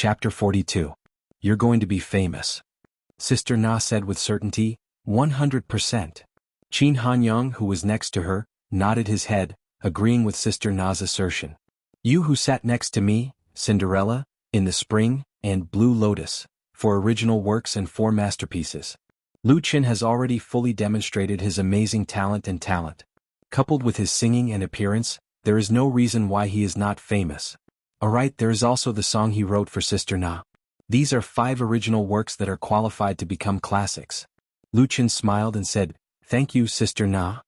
Chapter 42. You're going to be famous. Sister Na said with certainty, 100%. Qin Hanyang, who was next to her, nodded his head, agreeing with Sister Na's assertion. You who sat next to me, Cinderella, In the Spring, and Blue Lotus, for original works and 4 masterpieces. Lu Qin has already fully demonstrated his amazing talent. Coupled with his singing and appearance, there is no reason why he is not famous. Alright, there is also the song he wrote for Sister Na. These are 5 original works that are qualified to become classics. Lu Qin smiled and said, Thank you, Sister Na.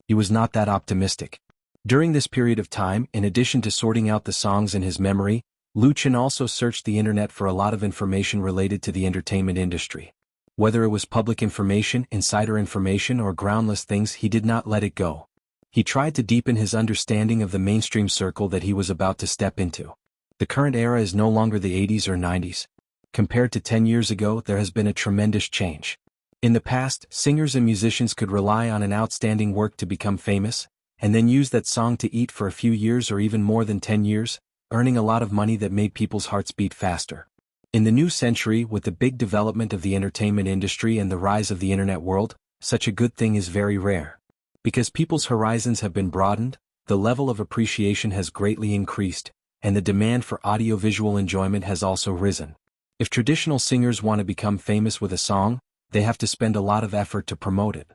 He was not that optimistic. During this period of time, in addition to sorting out the songs in his memory, Lu Qin also searched the internet for a lot of information related to the entertainment industry. Whether it was public information, insider information, or groundless things, he did not let it go. He tried to deepen his understanding of the mainstream circle that he was about to step into. The current era is no longer the 80s or 90s. Compared to 10 years ago, there has been a tremendous change. In the past, singers and musicians could rely on an outstanding work to become famous, and then use that song to eat for a few years or even more than 10 years, earning a lot of money that made people's hearts beat faster. In the new century, with the big development of the entertainment industry and the rise of the internet world, such a good thing is very rare. Because people's horizons have been broadened, the level of appreciation has greatly increased, and the demand for audiovisual enjoyment has also risen. If traditional singers want to become famous with a song, they have to spend a lot of effort to promote it.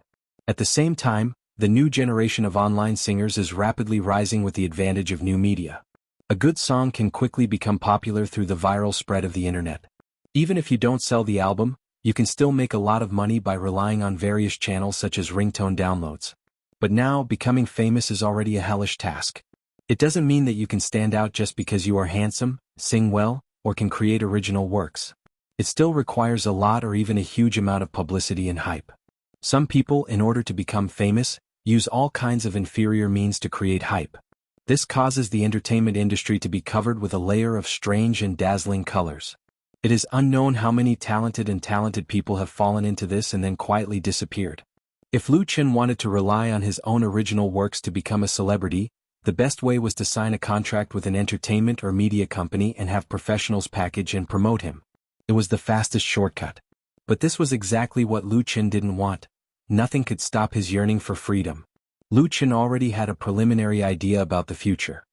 At the same time, the new generation of online singers is rapidly rising with the advantage of new media. A good song can quickly become popular through the viral spread of the internet. Even if you don't sell the album, you can still make a lot of money by relying on various channels such as ringtone downloads. But now, becoming famous is already a hellish task. It doesn't mean that you can stand out just because you are handsome, sing well, or can create original works. It still requires a lot or even a huge amount of publicity and hype. Some people, in order to become famous, use all kinds of inferior means to create hype. This causes the entertainment industry to be covered with a layer of strange and dazzling colors. It is unknown how many talented people have fallen into this and then quietly disappeared. If Lu Qin wanted to rely on his own original works to become a celebrity, the best way was to sign a contract with an entertainment or media company and have professionals package and promote him. It was the fastest shortcut. But this was exactly what Lu Qin didn't want. Nothing could stop his yearning for freedom. Lu Qin already had a preliminary idea about the future.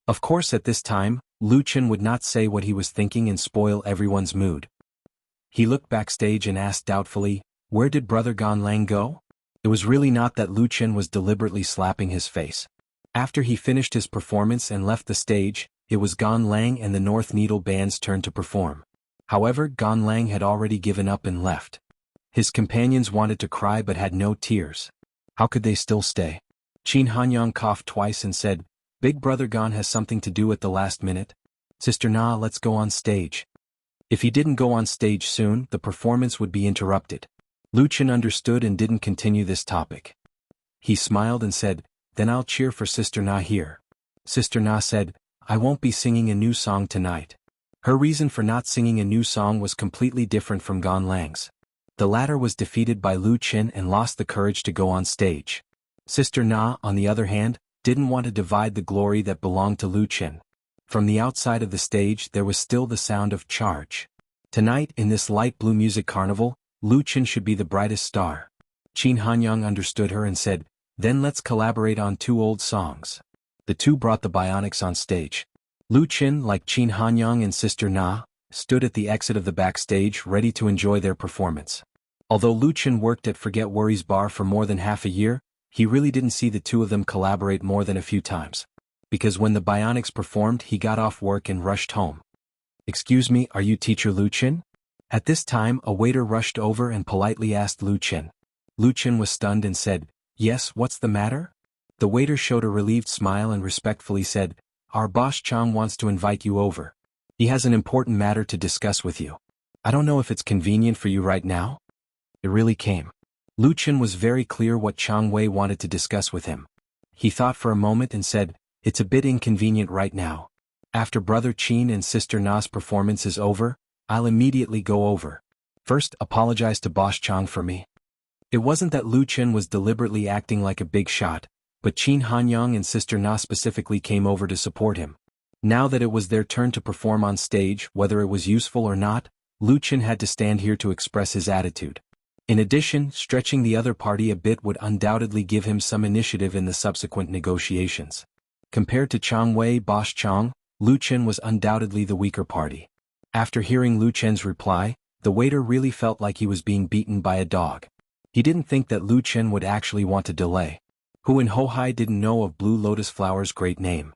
Of course, at this time, Lu Qin would not say what he was thinking and spoil everyone's mood. He looked backstage and asked doubtfully, Where did Brother Gan Lang go? It was really not that Lu Qin was deliberately slapping his face. After he finished his performance and left the stage, it was Gan Lang and the North Needle Band's turn to perform. However, Gan Lang had already given up and left. His companions wanted to cry but had no tears. How could they still stay? Qin Hanyang coughed twice and said, Big Brother Gan has something to do at the last minute. Sister Na, let's go on stage. If he didn't go on stage soon, the performance would be interrupted. Lu Qin understood and didn't continue this topic. He smiled and said, Then I'll cheer for Sister Na here. Sister Na said, I won't be singing a new song tonight. Her reason for not singing a new song was completely different from Gan Lang's. The latter was defeated by Lu Qin and lost the courage to go on stage. Sister Na, on the other hand, didn't want to divide the glory that belonged to Lu Qin. From the outside of the stage there was still the sound of charge. Tonight, in this light blue music carnival, Lu Qin should be the brightest star. Qin Hanyang understood her and said, Then let's collaborate on 2 old songs. The two brought the bionics on stage. Lu Qin, like Qin Hanyang and Sister Na, stood at the exit of the backstage ready to enjoy their performance. Although Lu Qin worked at Forget Worries Bar for more than half a year, he really didn't see the two of them collaborate more than a few times. Because when the bionics performed, he got off work and rushed home. Excuse me, are you teacher Lu Qin? At this time, a waiter rushed over and politely asked Lu Qin. Lu Qin was stunned and said, Yes, what's the matter? The waiter showed a relieved smile and respectfully said, Our boss Chang wants to invite you over. He has an important matter to discuss with you. I don't know if it's convenient for you right now. It really came. Lu Qin was very clear what Chang Wei wanted to discuss with him. He thought for a moment and said, It's a bit inconvenient right now. After Brother Qin and Sister Na's performance is over, I'll immediately go over. First, apologize to Boss Chang for me. It wasn't that Lu Qin was deliberately acting like a big shot, but Qin Hanyang and Sister Na specifically came over to support him. Now that it was their turn to perform on stage, whether it was useful or not, Lu Chen had to stand here to express his attitude. In addition, stretching the other party a bit would undoubtedly give him some initiative in the subsequent negotiations. Compared to Chang Wei Boss Chang, Lu Chen was undoubtedly the weaker party. After hearing Lu Chen's reply, the waiter really felt like he was being beaten by a dog. He didn't think that Lu Chen would actually want to delay. Who in Hohai didn't know of Blue Lotus Flower's great name?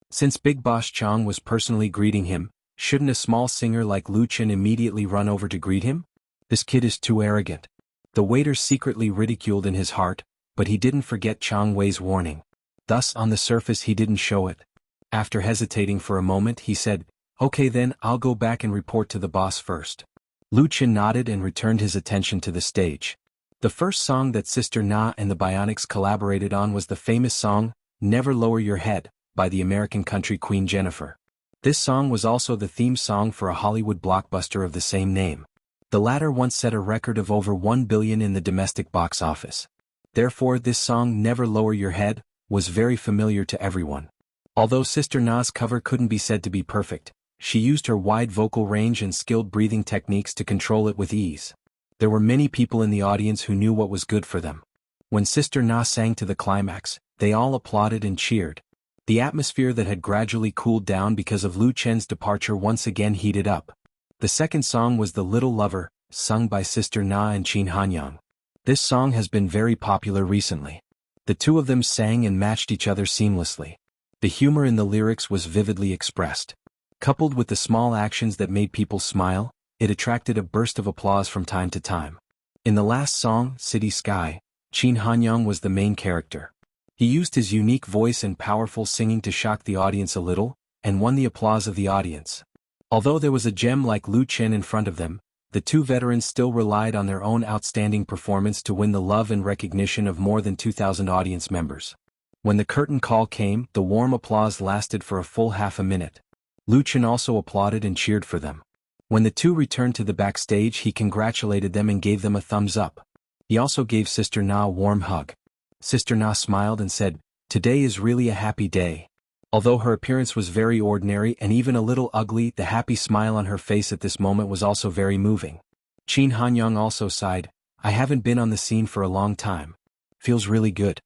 Since Big Boss Chang was personally greeting him, shouldn't a small singer like Lu Chen immediately run over to greet him? This kid is too arrogant. The waiter secretly ridiculed in his heart, but he didn't forget Chang Wei's warning. Thus on the surface he didn't show it. After hesitating for a moment he said, "Okay then, I'll go back and report to the boss first." Lu Chen nodded and returned his attention to the stage. The first song that Sister Na and the Bionics collaborated on was the famous song, "Never Lower Your Head," by the American country queen Jennifer. This song was also the theme song for a Hollywood blockbuster of the same name. The latter once set a record of over $1 billion in the domestic box office. Therefore this song, "Never Lower Your Head," was very familiar to everyone. Although Sister Na's cover couldn't be said to be perfect, she used her wide vocal range and skilled breathing techniques to control it with ease. There were many people in the audience who knew what was good for them. When Sister Na sang to the climax, they all applauded and cheered. The atmosphere that had gradually cooled down because of Lu Chen's departure once again heated up. The second song was "The Little Lover," sung by Sister Na and Qin Hanyang. This song has been very popular recently. The two of them sang and matched each other seamlessly. The humor in the lyrics was vividly expressed. Coupled with the small actions that made people smile, it attracted a burst of applause from time to time. In the last song, "City Sky," Qin Hanyang was the main character. He used his unique voice and powerful singing to shock the audience a little, and won the applause of the audience. Although there was a gem like Lu Chen in front of them, the two veterans still relied on their own outstanding performance to win the love and recognition of more than 2,000 audience members. When the curtain call came, the warm applause lasted for a full half a minute. Lu Chen also applauded and cheered for them. When the two returned to the backstage, he congratulated them and gave them a thumbs up. He also gave Sister Na a warm hug. Sister Na smiled and said, "Today is really a happy day." Although her appearance was very ordinary and even a little ugly, the happy smile on her face at this moment was also very moving. Qin Hanyang also sighed, "I haven't been on the scene for a long time. Feels really good."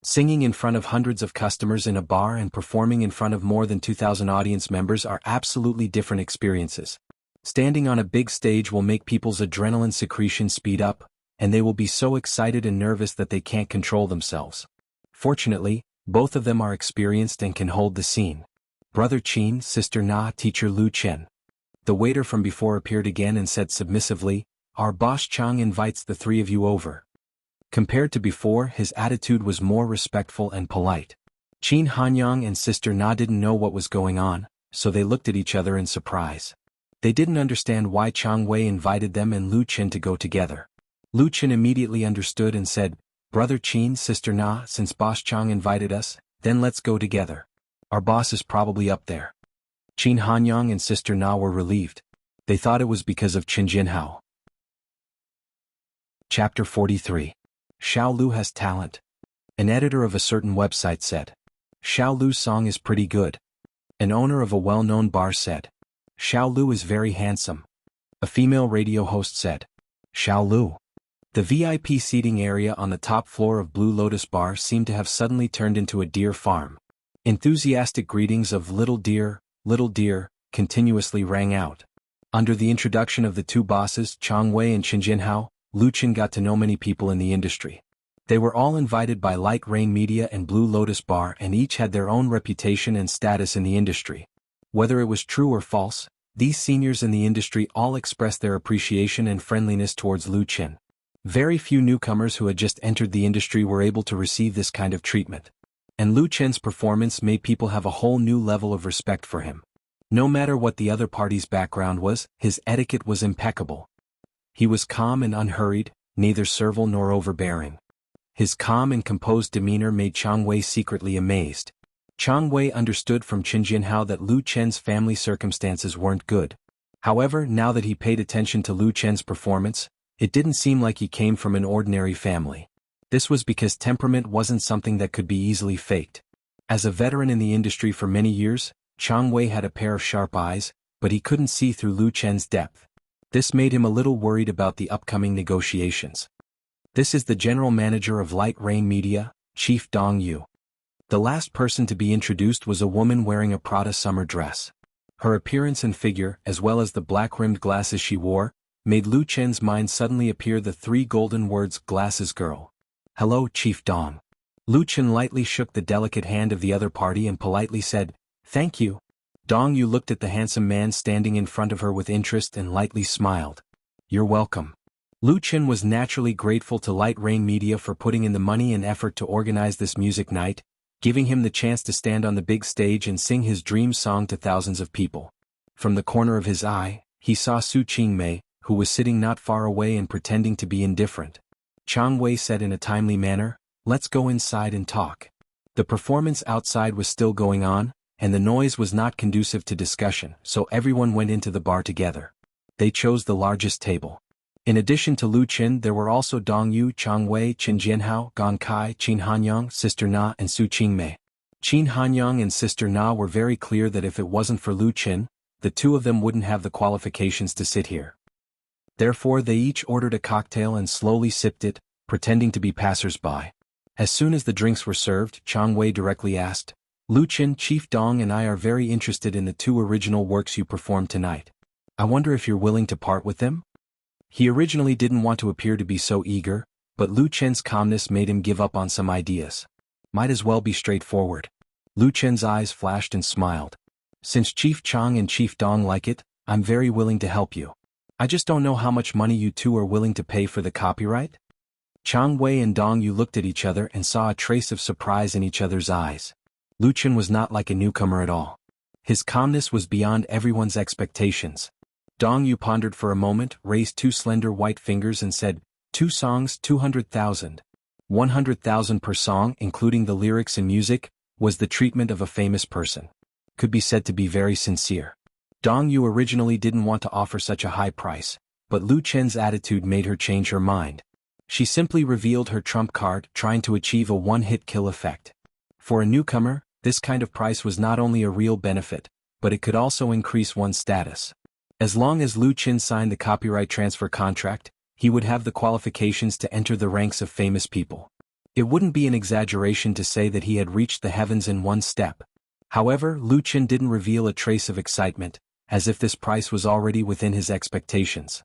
Singing in front of hundreds of customers in a bar and performing in front of more than 2,000 audience members are absolutely different experiences. Standing on a big stage will make people's adrenaline secretion speed up, and they will be so excited and nervous that they can't control themselves. Fortunately, both of them are experienced and can hold the scene. "Brother Qin, Sister Na, Teacher Lu Chen." The waiter from before appeared again and said submissively, "Our boss Chang invites the three of you over." Compared to before, his attitude was more respectful and polite. Qin Hanyang and Sister Na didn't know what was going on, so they looked at each other in surprise. They didn't understand why Chang Wei invited them and Lu Chen to go together. Lu Chen immediately understood and said, "Brother Qin, Sister Na, since Boss Chang invited us, then let's go together. Our boss is probably up there." Qin Hanyang and Sister Na were relieved. They thought it was because of Qin Jinhao. Chapter 43. Xiao Lu has talent. An editor of a certain website said, "Xiao Lu's song is pretty good." An owner of a well-known bar said, "Xiao Lu is very handsome." A female radio host said, "Xiao Lu." The VIP seating area on the top floor of Blue Lotus Bar seemed to have suddenly turned into a deer farm. Enthusiastic greetings of little deer, continuously rang out. Under the introduction of the two bosses, Chang Wei and Qin Jinhao, Lu Chen got to know many people in the industry. They were all invited by Light Rain Media and Blue Lotus Bar, and each had their own reputation and status in the industry. Whether it was true or false, these seniors in the industry all expressed their appreciation and friendliness towards Lu Chen. Very few newcomers who had just entered the industry were able to receive this kind of treatment. And Lu Chen's performance made people have a whole new level of respect for him. No matter what the other party's background was, his etiquette was impeccable. He was calm and unhurried, neither servile nor overbearing. His calm and composed demeanor made Chang Wei secretly amazed. Chang Wei understood from Qin Jinhao that Lu Chen's family circumstances weren't good. However, now that he paid attention to Lu Chen's performance, it didn't seem like he came from an ordinary family. This was because temperament wasn't something that could be easily faked. As a veteran in the industry for many years, Chang Wei had a pair of sharp eyes, but he couldn't see through Lu Chen's depth. This made him a little worried about the upcoming negotiations. This is the general manager of Light Rain Media, Chief Dong Yu. The last person to be introduced was a woman wearing a Prada summer dress. Her appearance and figure, as well as the black-rimmed glasses she wore, made Lu Chen's mind suddenly appear the three golden words "Glasses Girl." "Hello, Chief Dong." Lu Chen lightly shook the delicate hand of the other party and politely said, "Thank you." Dong Yu looked at the handsome man standing in front of her with interest and lightly smiled. "You're welcome." Lu Chen was naturally grateful to Light Rain Media for putting in the money and effort to organize this music night, giving him the chance to stand on the big stage and sing his dream song to thousands of people. From the corner of his eye, he saw Su Qingmei, who was sitting not far away and pretending to be indifferent. Chang Wei said in a timely manner, "Let's go inside and talk." The performance outside was still going on, and the noise was not conducive to discussion, so everyone went into the bar together. They chose the largest table. In addition to Lu Chen, there were also Dong Yu, Chang Wei, Qin Jianhao, Gong Kai, Qin Hanyang, Sister Na and Su Qingmei. Qin Hanyang and Sister Na were very clear that if it wasn't for Lu Chen, the two of them wouldn't have the qualifications to sit here. Therefore they each ordered a cocktail and slowly sipped it, pretending to be passers-by. As soon as the drinks were served, Chang Wei directly asked, "Lu Chen, Chief Dong and I are very interested in the two original works you performed tonight. I wonder if you're willing to part with them?" He originally didn't want to appear to be so eager, but Lu Chen's calmness made him give up on some ideas. Might as well be straightforward. Lu Chen's eyes flashed and smiled. "Since Chief Chang and Chief Dong like it, I'm very willing to help you. I just don't know how much money you two are willing to pay for the copyright?" Chang Wei and Dong Yu looked at each other and saw a trace of surprise in each other's eyes. Lu Chen was not like a newcomer at all. His calmness was beyond everyone's expectations. Dong Yu pondered for a moment, raised two slender white fingers and said, "2 songs, 200,000. 100,000 per song, including the lyrics and music, was the treatment of a famous person. Could be said to be very sincere." Dong Yu originally didn't want to offer such a high price, but Lu Chen's attitude made her change her mind. She simply revealed her trump card, trying to achieve a one-hit kill effect. For a newcomer, this kind of price was not only a real benefit, but it could also increase one's status. As long as Lu Chen signed the copyright transfer contract, he would have the qualifications to enter the ranks of famous people. It wouldn't be an exaggeration to say that he had reached the heavens in one step. However, Lu Chen didn't reveal a trace of excitement, as if this price was already within his expectations.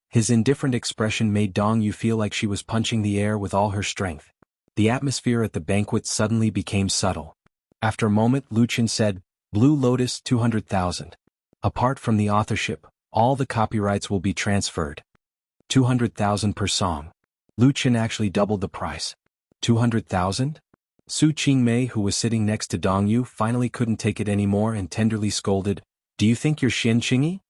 His indifferent expression made Dong Yu feel like she was punching the air with all her strength. The atmosphere at the banquet suddenly became subtle. After a moment, Lu Chen said, "Blue Lotus, 200,000. Apart from the authorship, all the copyrights will be transferred. 200,000 per song." Lu Chen actually doubled the price. 200,000? Su Qingmei, who was sitting next to Dong Yu, finally couldn't take it anymore and tenderly scolded, "Do you think you're Xian Qingyi?"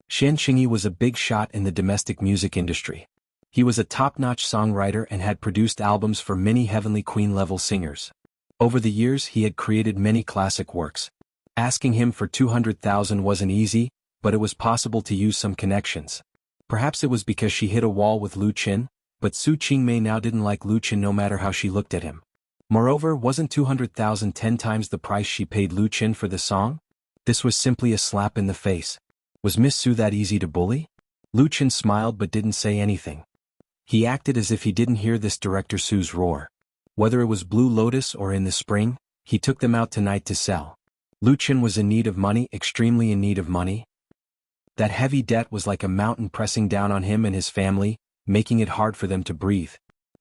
Xian Qingyi was a big shot in the domestic music industry. He was a top-notch songwriter and had produced albums for many Heavenly Queen-level singers. Over the years he had created many classic works. Asking him for 200,000 wasn't easy, but it was possible to use some connections. Perhaps it was because she hit a wall with Lu Chen, but Su Qingmei now didn't like Lu Chen no matter how she looked at him. Moreover, wasn't 200,000 10 times the price she paid Lu Chen for the song? This was simply a slap in the face. Was Miss Su that easy to bully? Lu Chen smiled but didn't say anything. He acted as if he didn't hear this director Su's roar. Whether it was Blue Lotus or In the Spring, he took them out tonight to sell. Lu Chen was in need of money, extremely in need of money. That heavy debt was like a mountain pressing down on him and his family, making it hard for them to breathe.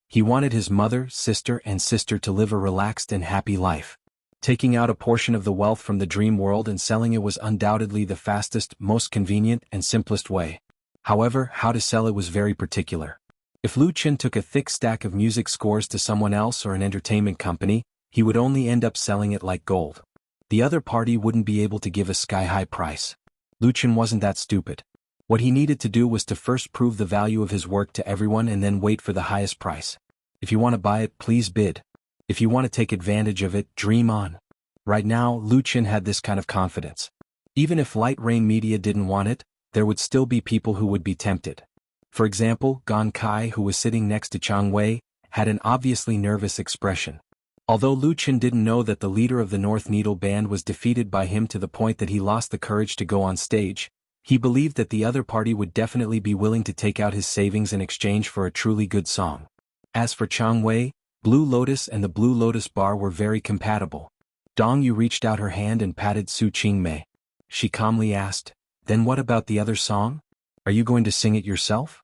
He wanted his mother, sister to live a relaxed and happy life. Taking out a portion of the wealth from the dream world and selling it was undoubtedly the fastest, most convenient, and simplest way. However, how to sell it was very particular. If Lu Chen took a thick stack of music scores to someone else or an entertainment company, he would only end up selling it like gold. The other party wouldn't be able to give a sky-high price. Lu Chen wasn't that stupid. What he needed to do was to first prove the value of his work to everyone and then wait for the highest price. If you want to buy it, please bid. If you want to take advantage of it, dream on. Right now, Lu Chen had this kind of confidence. Even if Light Rain Media didn't want it, there would still be people who would be tempted. For example, Gong Kai, who was sitting next to Chang Wei, had an obviously nervous expression. Although Lu Chen didn't know that the leader of the North Needle Band was defeated by him to the point that he lost the courage to go on stage, he believed that the other party would definitely be willing to take out his savings in exchange for a truly good song. As for Chang Wei, Blue Lotus and the Blue Lotus Bar were very compatible. Dong Yu reached out her hand and patted Su Qingmei. She calmly asked, "Then what about the other song? Are you going to sing it yourself?"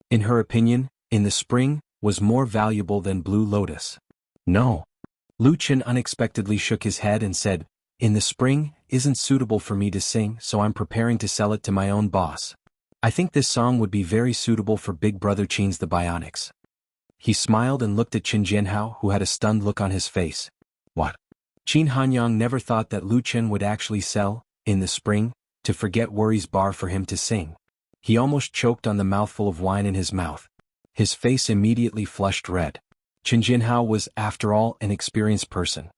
In her opinion, In the Spring was more valuable than Blue Lotus. No. Lu Chen unexpectedly shook his head and said, "In the Spring isn't suitable for me to sing, so I'm preparing to sell it to my own boss. I think this song would be very suitable for Big Brother Qin's The Bionics." He smiled and looked at Qin Jianhao, who had a stunned look on his face. What? Qin Hanyang never thought that Lu Chen would actually sell, In the Spring, to Forget Worries Bar for him to sing. He almost choked on the mouthful of wine in his mouth. His face immediately flushed red. Qin Jianhao was, after all, an experienced person.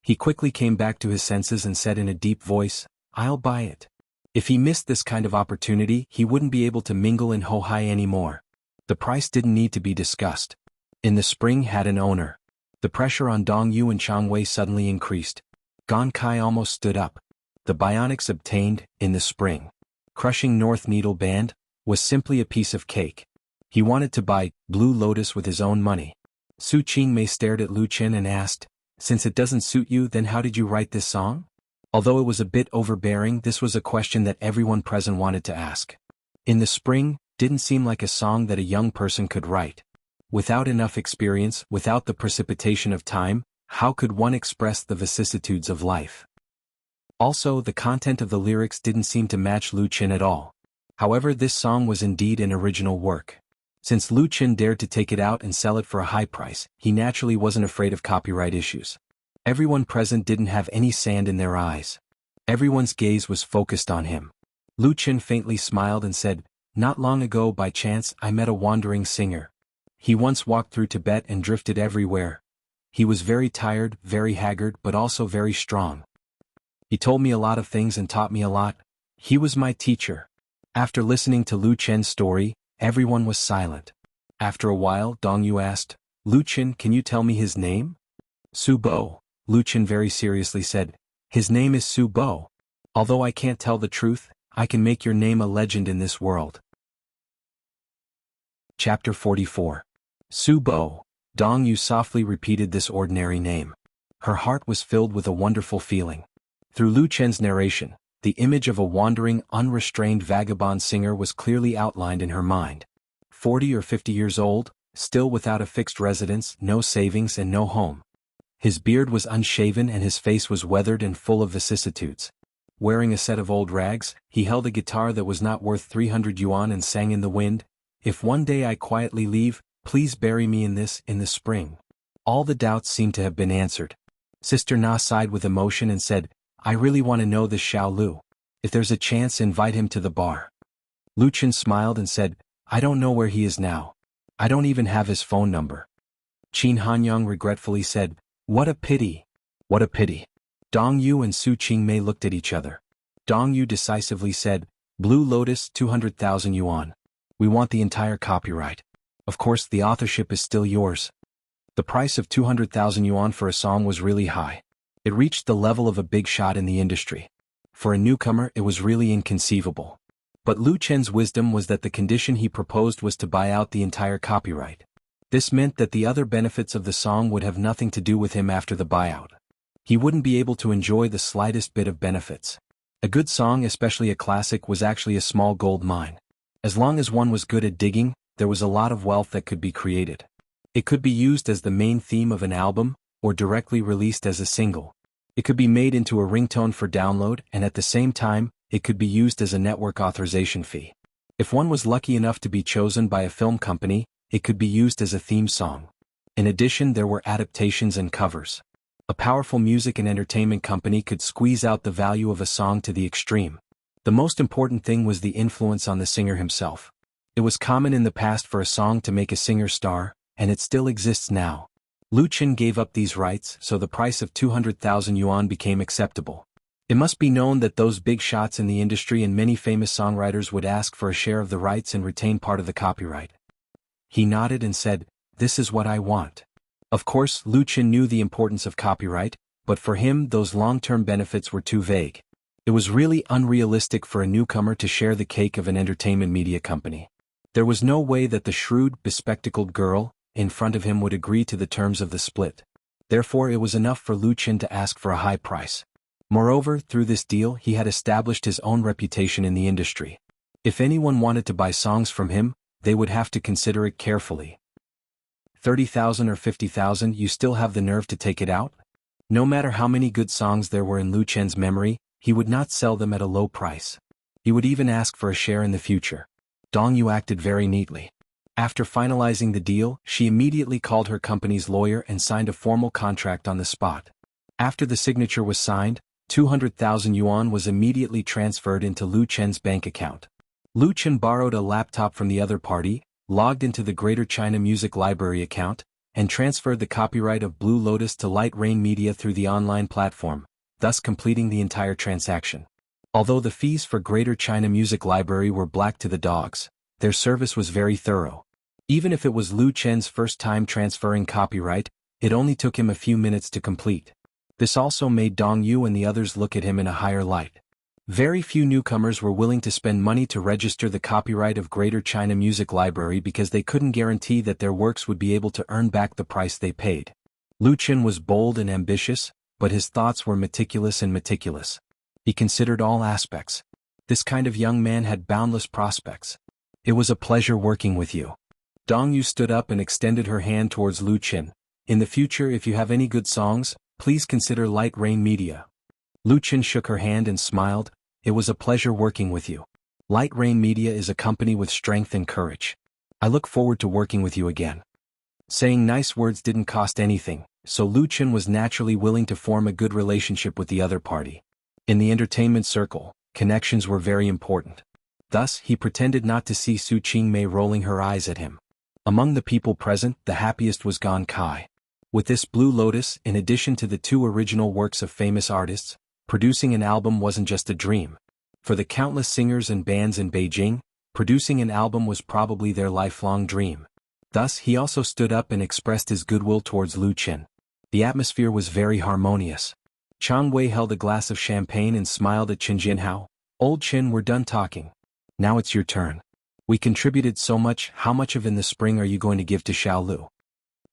He quickly came back to his senses and said in a deep voice, "I'll buy it." If he missed this kind of opportunity, he wouldn't be able to mingle in Hohai anymore. The price didn't need to be discussed. In the Spring had an owner. The pressure on Dong Yu and Chang Wei suddenly increased. Gon Kai almost stood up. The Bionics obtained, In the Spring. Crushing North Needle Band was simply a piece of cake. He wanted to buy Blue Lotus with his own money. Su Qingmei stared at Lu Chen and asked, "Since it doesn't suit you, then how did you write this song?" Although it was a bit overbearing, this was a question that everyone present wanted to ask. In the Spring didn't seem like a song that a young person could write. Without enough experience, without the precipitation of time, how could one express the vicissitudes of life? Also, the content of the lyrics didn't seem to match Lu Chen at all. However, this song was indeed an original work. Since Lu Chen dared to take it out and sell it for a high price, he naturally wasn't afraid of copyright issues. Everyone present didn't have any sand in their eyes. Everyone's gaze was focused on him. Lu Chen faintly smiled and said, "Not long ago by chance I met a wandering singer. He once walked through Tibet and drifted everywhere. He was very tired, very haggard, but also very strong. He told me a lot of things and taught me a lot. He was my teacher." After listening to Lu Chen's story, everyone was silent. After a while, Dong Yu asked, "Lu Chen, can you tell me his name?" "Su Bo," Lu Chen very seriously said. "His name is Su Bo. Although I can't tell the truth, I can make your name a legend in this world." Chapter 44. Su Bo. Dong Yu softly repeated this ordinary name. Her heart was filled with a wonderful feeling. Through Lu Chen's narration, the image of a wandering, unrestrained vagabond singer was clearly outlined in her mind. 40 or 50 years old, still without a fixed residence, no savings and no home. His beard was unshaven and his face was weathered and full of vicissitudes. Wearing a set of old rags, he held a guitar that was not worth 300 yuan and sang in the wind, "If one day I quietly leave, please bury me in the spring." All the doubts seemed to have been answered. Sister Na sighed with emotion and said, "I really want to know this Xiao Lu. If there's a chance, invite him to the bar." Lu Chen smiled and said, "I don't know where he is now. I don't even have his phone number." Qin Hanyang regretfully said, "What a pity. What a pity." Dong Yu and Su Qingmei looked at each other. Dong Yu decisively said, "Blue Lotus 200,000 yuan. We want the entire copyright. Of course the authorship is still yours." The price of 200,000 yuan for a song was really high. It reached the level of a big shot in the industry. For a newcomer it was really inconceivable. But Lu Chen's wisdom was that the condition he proposed was to buy out the entire copyright. This meant that the other benefits of the song would have nothing to do with him after the buyout. He wouldn't be able to enjoy the slightest bit of benefits. A good song, especially a classic, was actually a small gold mine. As long as one was good at digging, there was a lot of wealth that could be created. It could be used as the main theme of an album, or directly released as a single. It could be made into a ringtone for download, and at the same time, it could be used as a network authorization fee. If one was lucky enough to be chosen by a film company, it could be used as a theme song. In addition, there were adaptations and covers. A powerful music and entertainment company could squeeze out the value of a song to the extreme. The most important thing was the influence on the singer himself. It was common in the past for a song to make a singer star, and it still exists now. Lu Chen gave up these rights, so the price of 200,000 yuan became acceptable. It must be known that those big shots in the industry and many famous songwriters would ask for a share of the rights and retain part of the copyright. He nodded and said, "This is what I want." Of course, Lu Qin knew the importance of copyright, but for him those long-term benefits were too vague. It was really unrealistic for a newcomer to share the cake of an entertainment media company. There was no way that the shrewd, bespectacled girl in front of him would agree to the terms of the split. Therefore it was enough for Lu Qin to ask for a high price. Moreover, through this deal he had established his own reputation in the industry. If anyone wanted to buy songs from him, they would have to consider it carefully. 30,000 or 50,000, you still have the nerve to take it out? No matter how many good songs there were in Lu Qin's memory, he would not sell them at a low price. He would even ask for a share in the future. Dong Yu acted very neatly. After finalizing the deal, she immediately called her company's lawyer and signed a formal contract on the spot. After the signature was signed, 200,000 yuan was immediately transferred into Lu Qin's bank account. Lu Qin borrowed a laptop from the other party, logged into the Greater China Music Library account, and transferred the copyright of Blue Lotus to Light Rain Media through the online platform, thus completing the entire transaction. Although the fees for Greater China Music Library were black to the dogs, their service was very thorough. Even if it was Lu Qin's first time transferring copyright, it only took him a few minutes to complete. This also made Dong Yu and the others look at him in a higher light. Very few newcomers were willing to spend money to register the copyright of Greater China Music Library because they couldn't guarantee that their works would be able to earn back the price they paid. Lu Qin was bold and ambitious, but his thoughts were meticulous and meticulous. He considered all aspects. This kind of young man had boundless prospects. It was a pleasure working with you. Dong Yu stood up and extended her hand towards Lu Qin. In the future, if you have any good songs, please consider Light Rain Media. Lu Qin shook her hand and smiled. It was a pleasure working with you. Light Rain Media is a company with strength and courage. I look forward to working with you again. Saying nice words didn't cost anything, so Lu Qin was naturally willing to form a good relationship with the other party. In the entertainment circle, connections were very important. Thus, he pretended not to see Su Qingmei rolling her eyes at him. Among the people present, the happiest was Gan Kai. With this Blue Lotus, in addition to the 2 original works of famous artists, producing an album wasn't just a dream. For the countless singers and bands in Beijing, producing an album was probably their lifelong dream. Thus he also stood up and expressed his goodwill towards Lu Qin. The atmosphere was very harmonious. Chang Wei held a glass of champagne and smiled at Qin Jianhao. Old Qin, we're done talking. Now it's your turn. We contributed so much, how much of in the spring are you going to give to Xiao Lu?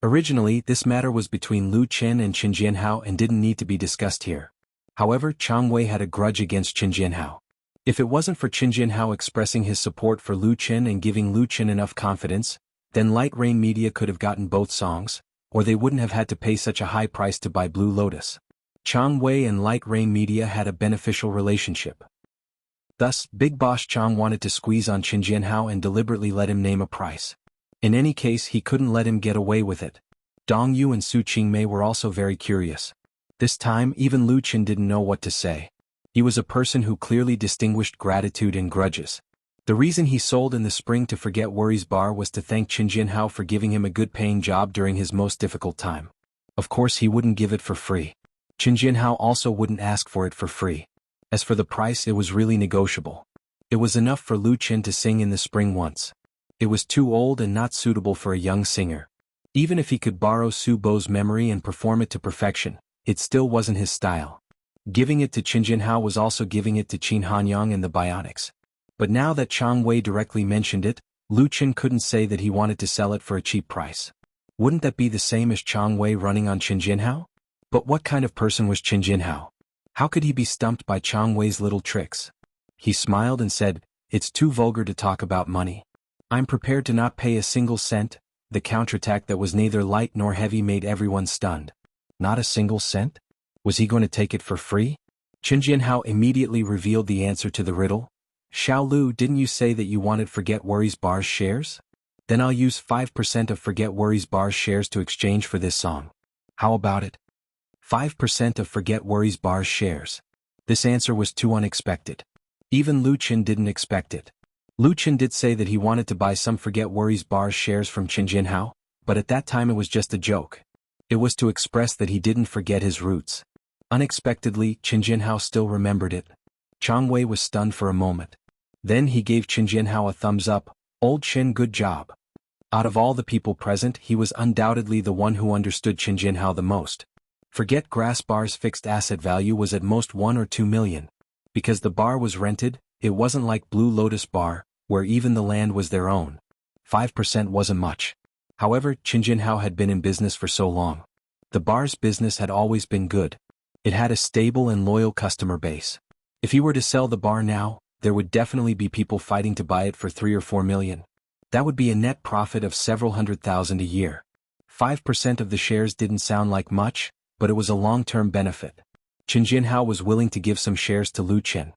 Originally, this matter was between Lu Qin and Qin Jianhao and didn't need to be discussed here. However, Chang Wei had a grudge against Qin Jianhao. If it wasn't for Qin Jianhao expressing his support for Lu Qin and giving Lu Qin enough confidence, then Light Rain Media could have gotten both songs, or they wouldn't have had to pay such a high price to buy Blue Lotus. Chang Wei and Light Rain Media had a beneficial relationship. Thus, Big Boss Chang wanted to squeeze on Qin Jianhao and deliberately let him name a price. In any case, he couldn't let him get away with it. Dong Yu and Su Qingmei were also very curious. This time, even Lu Qin didn't know what to say. He was a person who clearly distinguished gratitude and grudges. The reason he sold in the spring to Forget Worries Bar was to thank Qin Jianhao for giving him a good-paying job during his most difficult time. Of course, he wouldn't give it for free. Qin Jianhao also wouldn't ask for it for free. As for the price, it was really negotiable. It was enough for Lu Qin to sing in the spring once. It was too old and not suitable for a young singer. Even if he could borrow Su Bo's memory and perform it to perfection, it still wasn't his style. Giving it to Qin Jianhao was also giving it to Qin Hanyang and the Bionics. But now that Chang Wei directly mentioned it, Lu Qin couldn't say that he wanted to sell it for a cheap price. Wouldn't that be the same as Chang Wei running on Qin Jianhao? But what kind of person was Qin Jianhao? How could he be stumped by Chang Wei's little tricks? He smiled and said, "It's too vulgar to talk about money. I'm prepared to not pay a single cent." The counterattack that was neither light nor heavy made everyone stunned. Not a single cent? Was he going to take it for free? Qin Jianhao immediately revealed the answer to the riddle. "Xiao Lu, didn't you say that you wanted Forget Worries Bar's shares? Then I'll use 5% of Forget Worries Bar's shares to exchange for this song. How about it? 5% of Forget Worries Bar's shares." This answer was too unexpected. Even Lu Qin didn't expect it. Lu Qin did say that he wanted to buy some Forget Worries Bar's shares from Qin Jianhao, but at that time it was just a joke. It was to express that he didn't forget his roots. Unexpectedly, Qin Jianhao still remembered it. Chang Wei was stunned for a moment. Then he gave Qin Jianhao a thumbs up. "Old Qin, good job. Out of all the people present, he was undoubtedly the one who understood Qin Jinhao the most. Forget Grass Bar's fixed asset value was at most 1 or 2 million. Because the bar was rented, it wasn't like Blue Lotus Bar, where even the land was their own. 5% wasn't much. However, Qin Jinhao had been in business for so long. The bar's business had always been good. It had a stable and loyal customer base. If he were to sell the bar now, there would definitely be people fighting to buy it for 3 or 4 million. That would be a net profit of several $100,000 a year. 5% of the shares didn't sound like much, but it was a long-term benefit. Qin Jinhao was willing to give some shares to Lu Qin.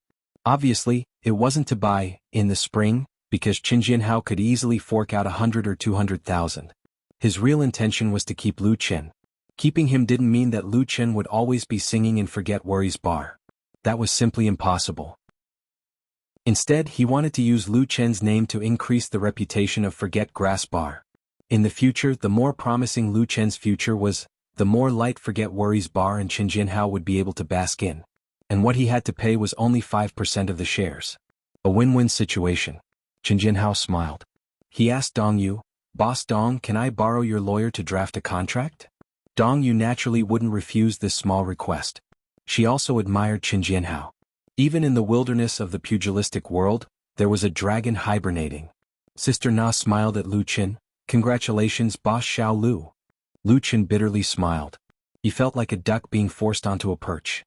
Obviously, it wasn't to buy in the spring, because Qin Jinhao could easily fork out 100 or 200,000. His real intention was to keep Lu Qin. Keeping him didn't mean that Lu Qin would always be singing in Forget Worries Bar. That was simply impossible. Instead, he wanted to use Lu Qin's name to increase the reputation of Forget Grass Bar. In the future, the more promising Lu Qin's future was, the more light Forget Worries Bar and Qin Jinhao would be able to bask in. And what he had to pay was only 5% of the shares. A win-win situation. Qin Jinhao smiled. He asked Dong Yu, "Boss Dong, can I borrow your lawyer to draft a contract?" Dong Yu naturally wouldn't refuse this small request. She also admired Qin Jinhao. Even in the wilderness of the pugilistic world, there was a dragon hibernating. Sister Na smiled at Lu Qin. "Congratulations, Boss Xiao Lu." Lu Qin bitterly smiled. He felt like a duck being forced onto a perch.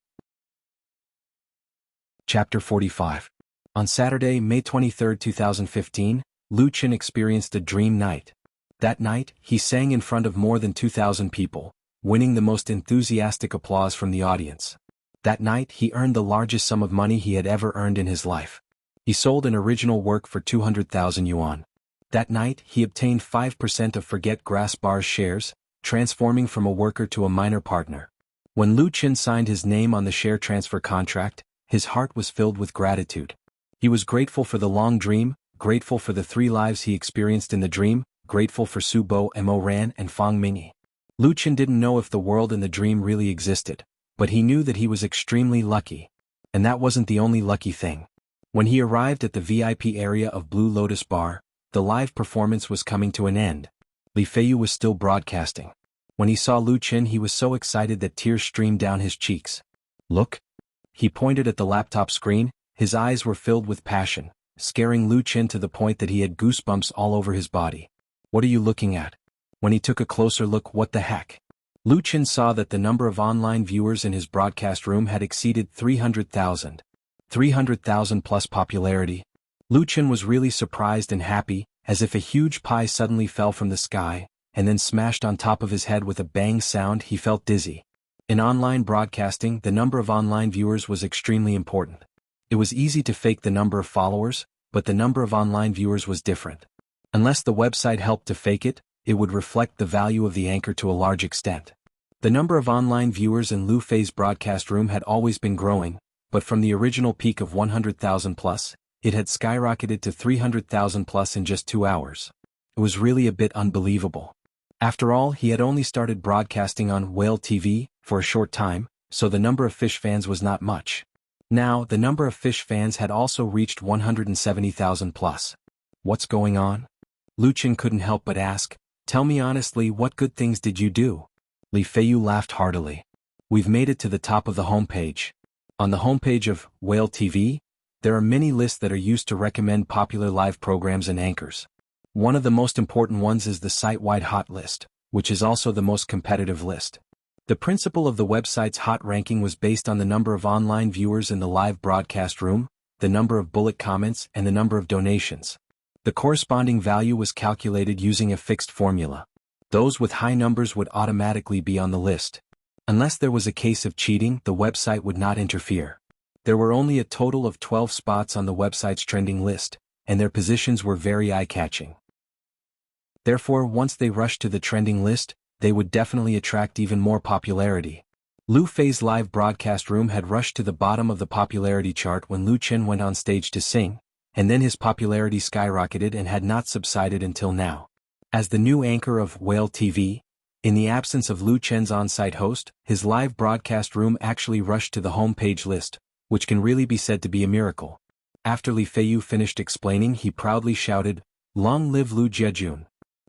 Chapter 45. On Saturday, May 23, 2015, Lu Qin experienced a dream night. That night, he sang in front of more than 2,000 people, winning the most enthusiastic applause from the audience. That night, he earned the largest sum of money he had ever earned in his life. He sold an original work for 200,000 yuan. That night, he obtained 5% of Forget Grass Bar's shares, transforming from a worker to a minor partner. When Lu Qin signed his name on the share transfer contract, his heart was filled with gratitude. He was grateful for the long dream, grateful for the 3 lives he experienced in the dream, grateful for Su Bo and Mo Ran and Fang Mingyi. Lu Qin didn't know if the world in the dream really existed, but he knew that he was extremely lucky. And that wasn't the only lucky thing. When he arrived at the VIP area of Blue Lotus Bar, the live performance was coming to an end. Li Feiyu was still broadcasting. When he saw Lu Qin, he was so excited that tears streamed down his cheeks. "Look." He pointed at the laptop screen. His eyes were filled with passion, scaring Lu Qin to the point that he had goosebumps all over his body. "What are you looking at?" When he took a closer look, what the heck? Lu Qin saw that the number of online viewers in his broadcast room had exceeded 300,000. 300,000 plus popularity. Lu Qin was really surprised and happy, as if a huge pie suddenly fell from the sky, and then smashed on top of his head with a bang sound. He felt dizzy. In online broadcasting, the number of online viewers was extremely important. It was easy to fake the number of followers, but the number of online viewers was different. Unless the website helped to fake it, it would reflect the value of the anchor to a large extent. The number of online viewers in Lu Fei's broadcast room had always been growing, but from the original peak of 100,000 plus, it had skyrocketed to 300,000 plus in just 2 hours. It was really a bit unbelievable. After all, he had only started broadcasting on Whale TV for a short time, so the number of fish fans was not much. Now, the number of fish fans had also reached 170,000 plus. What's going on? Lu Qin couldn't help but ask, "Tell me honestly, what good things did you do?" Li Feiyu laughed heartily. "We've made it to the top of the homepage. On the homepage of Whale TV, there are many lists that are used to recommend popular live programs and anchors. One of the most important ones is the site-wide hot list, which is also the most competitive list. The principle of the website's hot ranking was based on the number of online viewers in the live broadcast room, the number of bullet comments, and the number of donations. The corresponding value was calculated using a fixed formula. Those with high numbers would automatically be on the list. Unless there was a case of cheating, the website would not interfere. There were only a total of 12 spots on the website's trending list, and their positions were very eye-catching. Therefore, once they rushed to the trending list, they would definitely attract even more popularity. Lu Fei's live broadcast room had rushed to the bottom of the popularity chart when Lu Qin went on stage to sing, and then his popularity skyrocketed and had not subsided until now. As the new anchor of Whale TV, in the absence of Lu Qin's on-site host, his live broadcast room actually rushed to the homepage list, which can really be said to be a miracle. After Li Feiyu finished explaining, he proudly shouted, "Long live Lu Jiejun."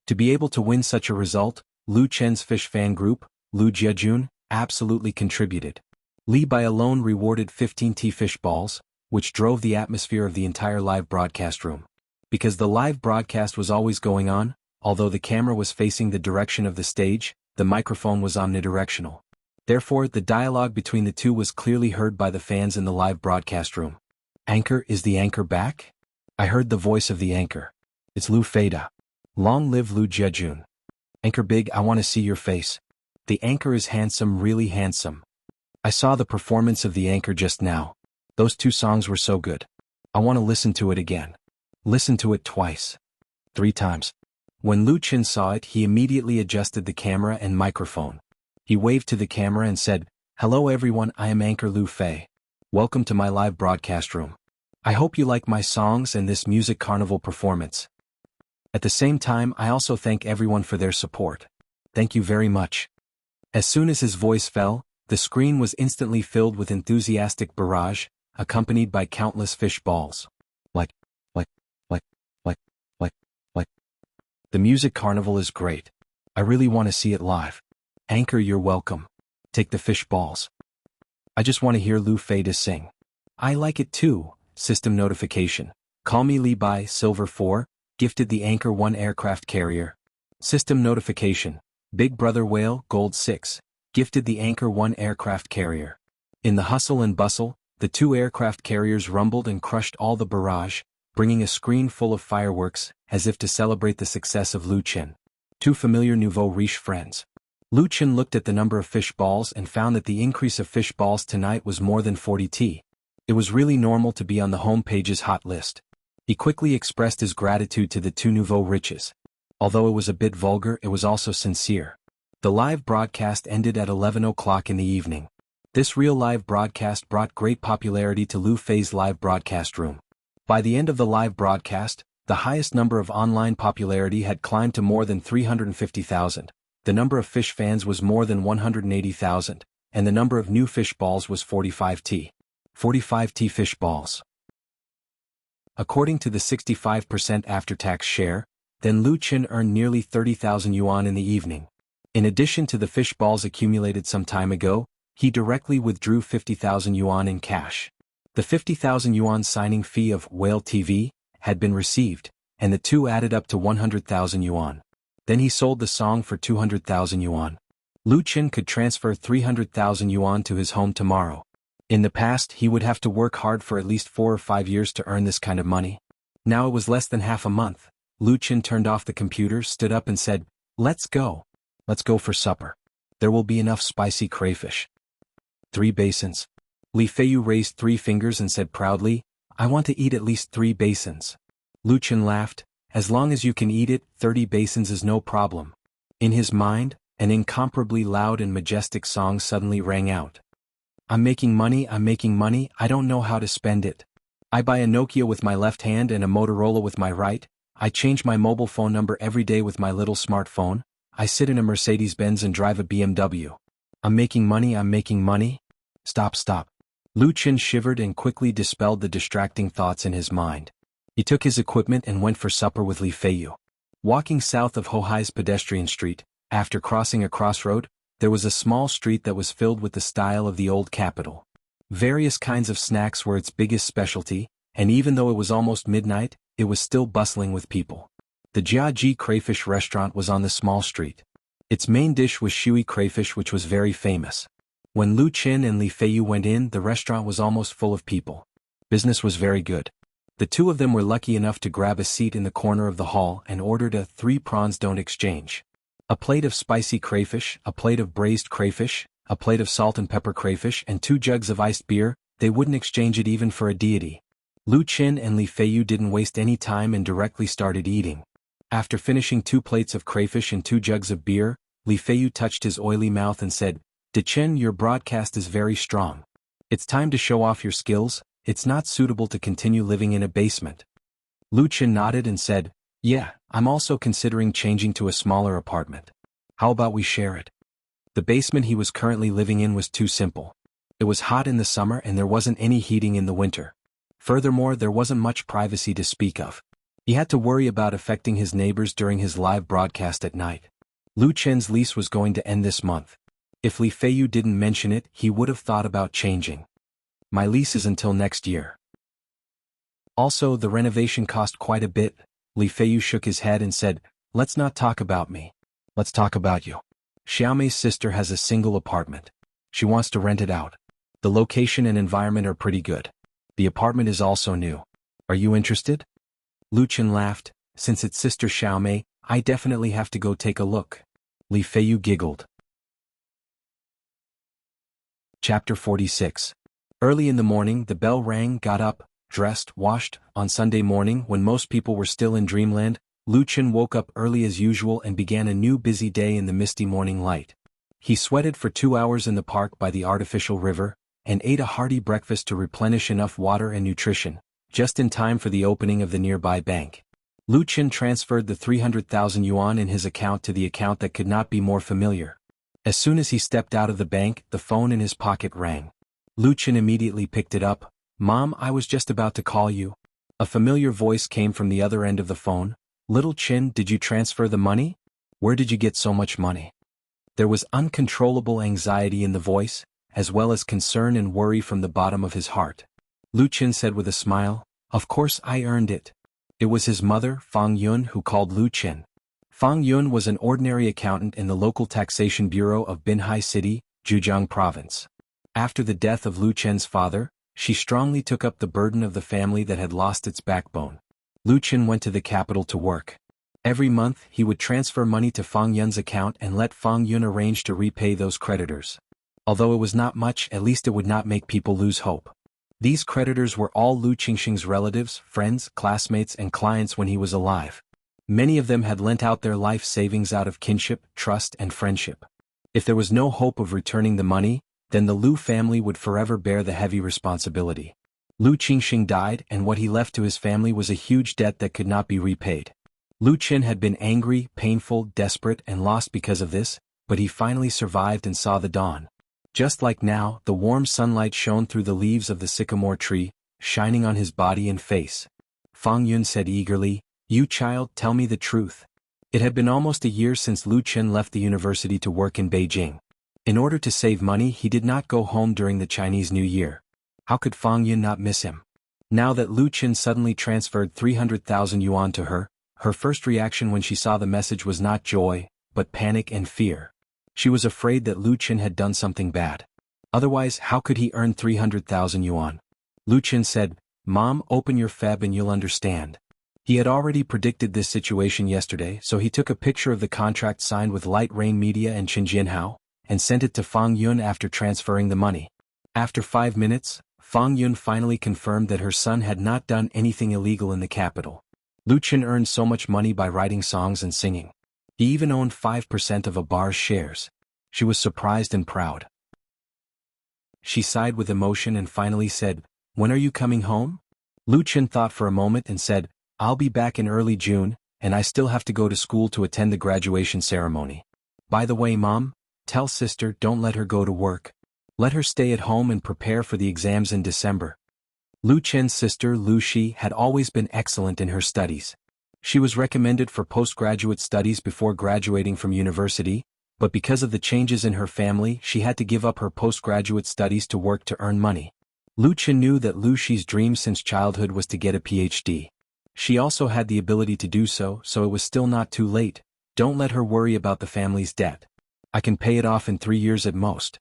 To be able to win such a result, Lu Chen's fish fan group, Lu Jiajun, absolutely contributed. Li Bai alone rewarded 15 fish balls, which drove the atmosphere of the entire live broadcast room. Because the live broadcast was always going on, although the camera was facing the direction of the stage, the microphone was omnidirectional. Therefore, the dialogue between the two was clearly heard by the fans in the live broadcast room. Anchor, is the anchor back? I heard the voice of the anchor. It's Lu Feida. Long live Lu Jiajun. Anchor Big, I want to see your face. The anchor is handsome, really handsome. I saw the performance of the anchor just now. Those 2 songs were so good. I want to listen to it again. Listen to it twice. 3 times. When Lu Chen saw it, he immediately adjusted the camera and microphone. He waved to the camera and said, "Hello everyone, I am Anchor Lu Fei. Welcome to my live broadcast room. I hope you like my songs and this music carnival performance. At the same time, I also thank everyone for their support. Thank you very much." As soon as his voice fell, the screen was instantly filled with enthusiastic barrage, accompanied by countless fish balls. Like. The music carnival is great. I really want to see it live. Anchor, you're welcome. Take the fish balls. I just want to hear Lu Feida sing. I like it too. System notification. Call me Li Bai, Silver 4, gifted the Anchor 1 aircraft carrier. System notification. Big Brother Whale, Gold 6, gifted the Anchor 1 aircraft carrier. In the hustle and bustle, the 2 aircraft carriers rumbled and crushed all the barrage, bringing a screen full of fireworks, as if to celebrate the success of Lu Chen. 2 familiar nouveau riche friends. Lu Chen looked at the number of fish balls and found that the increase of fish balls tonight was more than 40. It was really normal to be on the home page's hot list. He quickly expressed his gratitude to the 2 nouveau riches. Although it was a bit vulgar, it was also sincere. The live broadcast ended at 11 o'clock in the evening. This real live broadcast brought great popularity to Lu Fei's live broadcast room. By the end of the live broadcast, the highest number of online popularity had climbed to more than 350,000. The number of fish fans was more than 180,000, and the number of new fish balls was 45 fish balls. According to the 65% after-tax share, then Lu Chen earned nearly 30,000 yuan in the evening. In addition to the fish balls accumulated some time ago, he directly withdrew 50,000 yuan in cash. The 50,000 yuan signing fee of Whale TV had been received, and the 2 added up to 100,000 yuan. Then he sold the song for 200,000 yuan. Lu Chen could transfer 300,000 yuan to his home tomorrow. In the past, he would have to work hard for at least 4 or 5 years to earn this kind of money. Now it was less than half a month. Lu Chen turned off the computer, stood up and said, "Let's go. Let's go for supper. There will be enough spicy crayfish." 3 basins. Li Feiyu raised 3 fingers and said proudly, "I want to eat at least 3 basins." Lu Chen laughed, "As long as you can eat it, 30 basins is no problem." In his mind, an incomparably loud and majestic song suddenly rang out. I'm making money, I don't know how to spend it. I buy a Nokia with my left hand and a Motorola with my right. I change my mobile phone number every day with my little smartphone. I sit in a Mercedes-Benz and drive a BMW. I'm making money. Stop. Lu Chen shivered and quickly dispelled the distracting thoughts in his mind. He took his equipment and went for supper with Li Feiyu. Walking south of Hohai's pedestrian street, after crossing a crossroad, there was a small street that was filled with the style of the old capital. Various kinds of snacks were its biggest specialty, and even though it was almost midnight, it was still bustling with people. The Jiaji crayfish restaurant was on the small street. Its main dish was shui crayfish, which was very famous. When Lu Chen and Li Feiyu went in, the restaurant was almost full of people. Business was very good. The 2 of them were lucky enough to grab a seat in the corner of the hall and ordered a 3 prawns don't exchange. A plate of spicy crayfish, a plate of braised crayfish, a plate of salt and pepper crayfish, and 2 jugs of iced beer. They wouldn't exchange it even for a deity. Lu Chen and Li Feiyu didn't waste any time and directly started eating. After finishing 2 plates of crayfish and 2 jugs of beer, Li Feiyu touched his oily mouth and said, "De Chen, your broadcast is very strong. It's time to show off your skills. It's not suitable to continue living in a basement." Lu Chen nodded and said, "Yeah, I'm also considering changing to a smaller apartment. How about we share it?" The basement he was currently living in was too simple. It was hot in the summer and there wasn't any heating in the winter. Furthermore, there wasn't much privacy to speak of. He had to worry about affecting his neighbors during his live broadcast at night. Lu Chen's lease was going to end this month. If Li Feiyu didn't mention it, he would have thought about changing. My lease is until next year. Also, the renovation cost quite a bit. Li Feiyu shook his head and said, let's not talk about me. Let's talk about you. Xiaomei's sister has a single apartment. She wants to rent it out. The location and environment are pretty good. The apartment is also new. Are you interested? Lu Chen laughed. Since it's sister Xiaomei, I definitely have to go take a look. Li Feiyu giggled. Chapter 46. Early in the morning the bell rang. Got up, dressed, washed. On Sunday morning when most people were still in dreamland, Lu Chen woke up early as usual and began a new busy day in the misty morning light. He sweated for 2 hours in the park by the artificial river, and ate a hearty breakfast to replenish enough water and nutrition, just in time for the opening of the nearby bank. Lu Chen transferred the 300,000 yuan in his account to the account that could not be more familiar. As soon as he stepped out of the bank, the phone in his pocket rang. Lu Chen immediately picked it up. Mom, I was just about to call you. A familiar voice came from the other end of the phone. Little Chen, did you transfer the money? Where did you get so much money? There was uncontrollable anxiety in the voice, as well as concern and worry from the bottom of his heart. Lu Chen said with a smile, of course I earned it. It was his mother, Fang Yun, who called Lu Chen. Fang Yun was an ordinary accountant in the local taxation bureau of Binhai City, Zhejiang Province. After the death of Lu Chen's father, she strongly took up the burden of the family that had lost its backbone. Lu Chen went to the capital to work. Every month he would transfer money to Fang Yun's account and let Fang Yun arrange to repay those creditors. Although it was not much, at least it would not make people lose hope. These creditors were all Lu Qingxing's relatives, friends, classmates and clients when he was alive. Many of them had lent out their life savings out of kinship, trust and friendship. If there was no hope of returning the money, then the Lu family would forever bear the heavy responsibility. Lu Qingxing died and what he left to his family was a huge debt that could not be repaid. Lu Chen had been angry, painful, desperate and lost because of this, but he finally survived and saw the dawn. Just like now, the warm sunlight shone through the leaves of the sycamore tree, shining on his body and face. Fang Yun said eagerly, you child, tell me the truth. It had been almost a year since Lu Chen left the university to work in Beijing. In order to save money he did not go home during the Chinese New Year. How could Fang Yun not miss him? Now that Lu Chen suddenly transferred 300,000 yuan to her, her first reaction when she saw the message was not joy, but panic and fear. She was afraid that Lu Chen had done something bad. Otherwise, how could he earn 300,000 yuan? Lu Chen said, Mom, open your feb and you'll understand. He had already predicted this situation yesterday, so he took a picture of the contract signed with Light Rain Media and Qinjianhao, and sent it to Fang Yun after transferring the money. After 5 minutes, Fang Yun finally confirmed that her son had not done anything illegal in the capital. Lu Chen earned so much money by writing songs and singing. He even owned 5% of a bar's shares. She was surprised and proud. She sighed with emotion and finally said, when are you coming home? Lu Chen thought for a moment and said, I'll be back in early June, and I still have to go to school to attend the graduation ceremony. By the way, Mom, tell sister don't let her go to work. Let her stay at home and prepare for the exams in December. Lu Chen's sister Lu Shi had always been excellent in her studies. She was recommended for postgraduate studies before graduating from university, but because of the changes in her family she had to give up her postgraduate studies to work to earn money. Lu Chen knew that Lu Shi's dream since childhood was to get a PhD. She also had the ability to do so, so it was still not too late. Don't let her worry about the family's debt. I can pay it off in 3 years at most.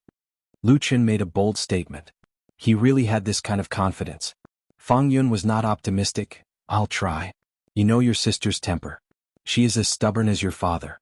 Lu Chen made a bold statement. He really had this kind of confidence. Fang Yun was not optimistic. I'll try. You know your sister's temper. She is as stubborn as your father.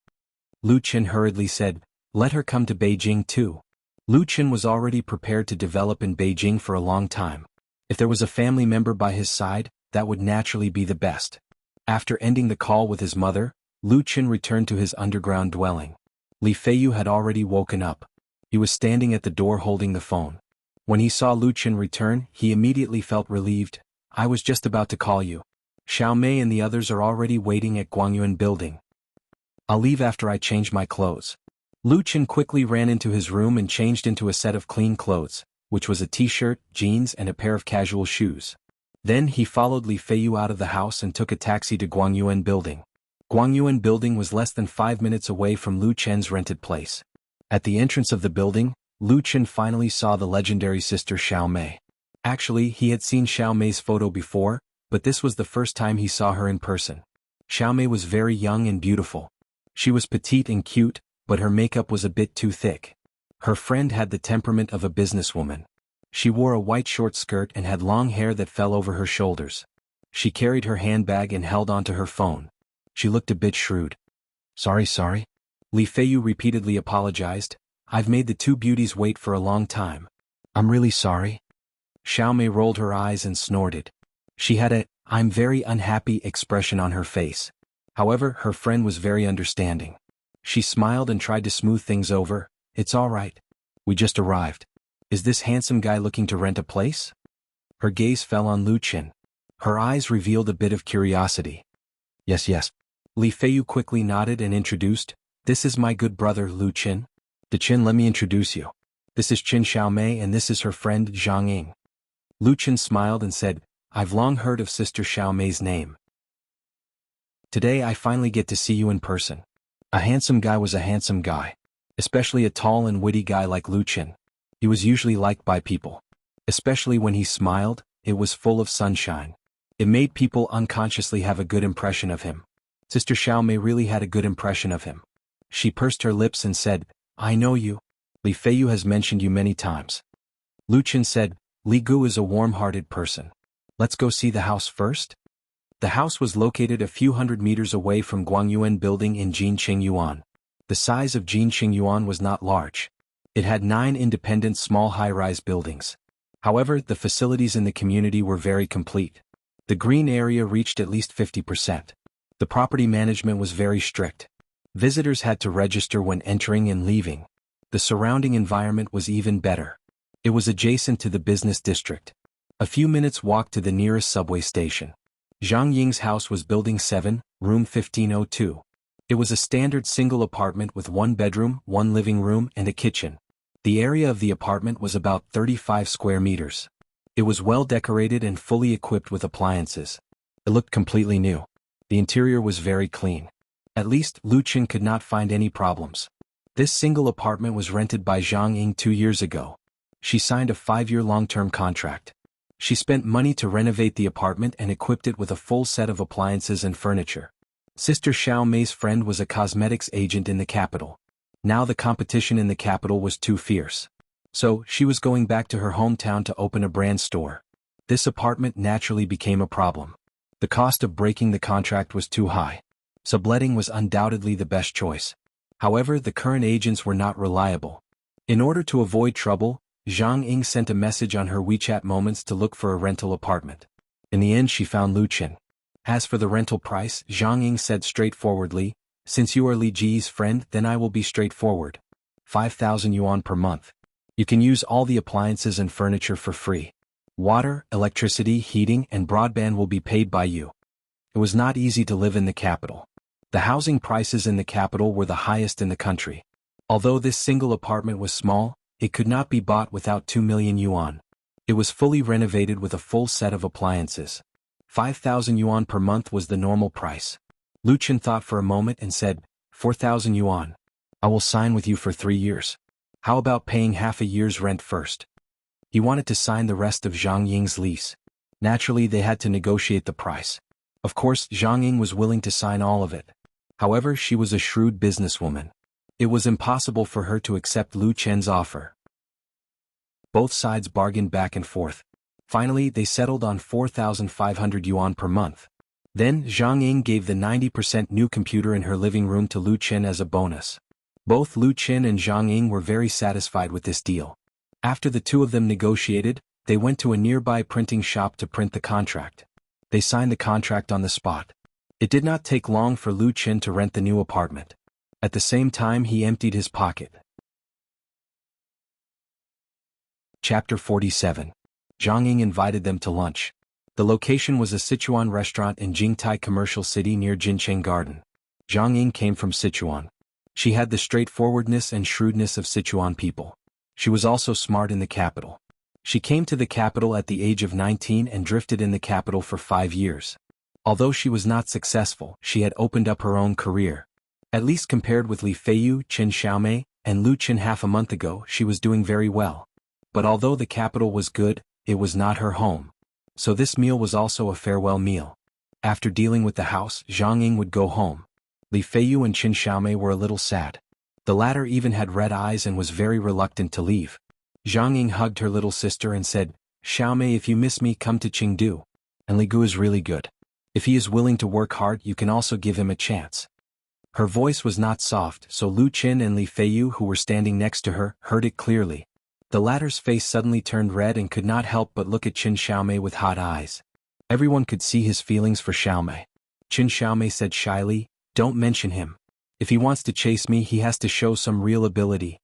Lu Chen hurriedly said, let her come to Beijing too. Lu Chen was already prepared to develop in Beijing for a long time. If there was a family member by his side, that would naturally be the best. After ending the call with his mother, Lu Chen returned to his underground dwelling. Li Feiyu had already woken up. He was standing at the door holding the phone. When he saw Lu Chen return, he immediately felt relieved. I was just about to call you. Xiaomei and the others are already waiting at Guangyuan building. I'll leave after I change my clothes. Lu Chen quickly ran into his room and changed into a set of clean clothes, which was a t-shirt, jeans and a pair of casual shoes. Then he followed Li Feiyu out of the house and took a taxi to Guangyuan Building. Guangyuan Building was less than 5 minutes away from Lu Chen's rented place. At the entrance of the building, Lu Chen finally saw the legendary sister Xiao Mei. Actually, he had seen Xiao Mei's photo before, but this was the first time he saw her in person. Xiao Mei was very young and beautiful. She was petite and cute, but her makeup was a bit too thick. Her friend had the temperament of a businesswoman. She wore a white short skirt and had long hair that fell over her shoulders. She carried her handbag and held onto her phone. She looked a bit shrewd. Sorry. Li Feiyu repeatedly apologized. I've made the two beauties wait for a long time. I'm really sorry. Xiao Mei rolled her eyes and snorted. She had a, I'm very unhappy expression on her face. However, her friend was very understanding. She smiled and tried to smooth things over. It's all right. We just arrived. Is this handsome guy looking to rent a place? Her gaze fell on Lu Chen. Her eyes revealed a bit of curiosity. Yes. Li Feiyu quickly nodded and introduced, this is my good brother Lu Chen. Chen, let me introduce you. This is Qin Xiao Mei and this is her friend Zhang Ying. Lu Chen smiled and said, I've long heard of Sister Xiao Mei's name. Today I finally get to see you in person. A handsome guy was a handsome guy. Especially a tall and witty guy like Lu Chen. He was usually liked by people. Especially when he smiled, it was full of sunshine. It made people unconsciously have a good impression of him. Sister Xiao Mei really had a good impression of him. She pursed her lips and said, I know you. Li Feiyu has mentioned you many times. Lu Chen said, Li Gu is a warm-hearted person. Let's go see the house first? The house was located a few hundred meters away from Guangyuan Building in Jinqing Yuan. The size of Jinqing Yuan was not large. It had 9 independent small high-rise buildings. However, the facilities in the community were very complete. The green area reached at least 50%. The property management was very strict. Visitors had to register when entering and leaving. The surrounding environment was even better. It was adjacent to the business district. A few minutes' walk to the nearest subway station. Zhang Ying's house was Building 7, room 1502. It was a standard single apartment with 1 bedroom, 1 living room and a kitchen. The area of the apartment was about 35 square meters. It was well decorated and fully equipped with appliances. It looked completely new. The interior was very clean. At least, Lu Chen could not find any problems. This single apartment was rented by Zhang Ying 2 years ago. She signed a 5-year long-term contract. She spent money to renovate the apartment and equipped it with a full set of appliances and furniture. Sister Xiao Mei's friend was a cosmetics agent in the capital. Now the competition in the capital was too fierce. So, she was going back to her hometown to open a brand store. This apartment naturally became a problem. The cost of breaking the contract was too high. Subletting was undoubtedly the best choice. However, the current agents were not reliable. In order to avoid trouble, Zhang Ying sent a message on her WeChat Moments to look for a rental apartment. In the end she found Lu Chen. As for the rental price, Zhang Ying said straightforwardly, since you are Li Ji's friend, then I will be straightforward. 5,000 yuan per month. You can use all the appliances and furniture for free. Water, electricity, heating, and broadband will be paid by you. It was not easy to live in the capital. The housing prices in the capital were the highest in the country. Although this single apartment was small, it could not be bought without 2 million yuan. It was fully renovated with a full set of appliances. 5,000 yuan per month was the normal price. Lu Chen thought for a moment and said, 4,000 yuan. I will sign with you for 3 years. How about paying half a year's rent first? He wanted to sign the rest of Zhang Ying's lease. Naturally, they had to negotiate the price. Of course, Zhang Ying was willing to sign all of it. However, she was a shrewd businesswoman. It was impossible for her to accept Lu Chen's offer. Both sides bargained back and forth. Finally, they settled on 4,500 yuan per month. Then, Zhang Ying gave the 90% new computer in her living room to Lu Chen as a bonus. Both Lu Chen and Zhang Ying were very satisfied with this deal. After the two of them negotiated, they went to a nearby printing shop to print the contract. They signed the contract on the spot. It did not take long for Lu Chen to rent the new apartment. At the same time he emptied his pocket. Chapter 47. Zhang Ying invited them to lunch. The location was a Sichuan restaurant in Jingtai Commercial City near Jincheng Garden. Zhang Ying came from Sichuan. She had the straightforwardness and shrewdness of Sichuan people. She was also smart in the capital. She came to the capital at the age of 19 and drifted in the capital for 5 years. Although she was not successful, she had opened up her own career. At least compared with Li Feiyu, Qin Xiaomei, and Lu Qin half a month ago, she was doing very well. But although the capital was good, it was not her home. So this meal was also a farewell meal. After dealing with the house, Zhang Ying would go home. Li Feiyu and Qin Xiaomei were a little sad. The latter even had red eyes and was very reluctant to leave. Zhang Ying hugged her little sister and said, "Xiaomei, if you miss me, come to Qingdu. And Li Gu is really good. If he is willing to work hard, you can also give him a chance." Her voice was not soft, so Lu Qin and Li Feiyu, who were standing next to her, heard it clearly. The latter's face suddenly turned red and could not help but look at Qin Xiaomei with hot eyes. Everyone could see his feelings for Xiaomei. Qin Xiaomei said shyly, "Don't mention him. If he wants to chase me, he has to show some real ability."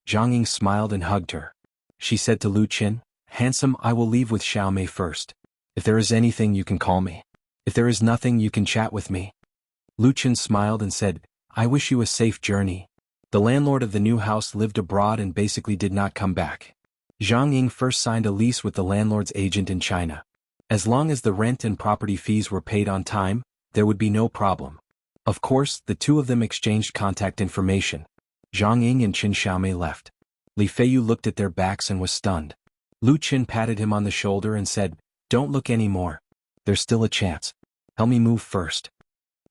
Zhang Ying smiled and hugged her. She said to Lu Qin, "Handsome, I will leave with Xiaomei first. If there is anything, you can call me. If there is nothing, you can chat with me." Lu Qin smiled and said, "I wish you a safe journey." The landlord of the new house lived abroad and basically did not come back. Zhang Ying first signed a lease with the landlord's agent in China. As long as the rent and property fees were paid on time, there would be no problem. Of course, the two of them exchanged contact information. Zhang Ying and Qin Xiaomei left. Li Feiyu looked at their backs and was stunned. Lu Qin patted him on the shoulder and said, "Don't look anymore. There's still a chance. Help me move first."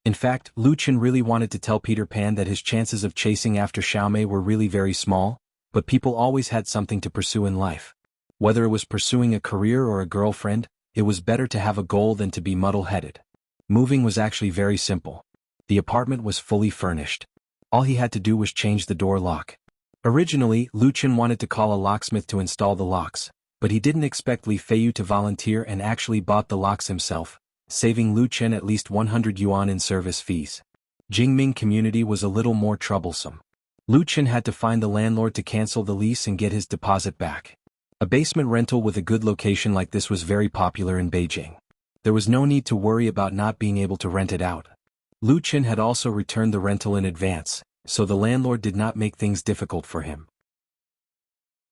In fact, Lu Qin really wanted to tell Peter Pan that his chances of chasing after Xiaomei were really very small, but people always had something to pursue in life. Whether it was pursuing a career or a girlfriend, it was better to have a goal than to be muddle-headed. Moving was actually very simple. The apartment was fully furnished. All he had to do was change the door lock. Originally, Lu Qin wanted to call a locksmith to install the locks, but he didn't expect Li Feiyu to volunteer and actually bought the locks himself, saving Lu Qin at least 100 yuan in service fees. Jingming community was a little more troublesome. Lu Qin had to find the landlord to cancel the lease and get his deposit back. A basement rental with a good location like this was very popular in Beijing. There was no need to worry about not being able to rent it out. Lu Qin had also returned the rental in advance, so the landlord did not make things difficult for him.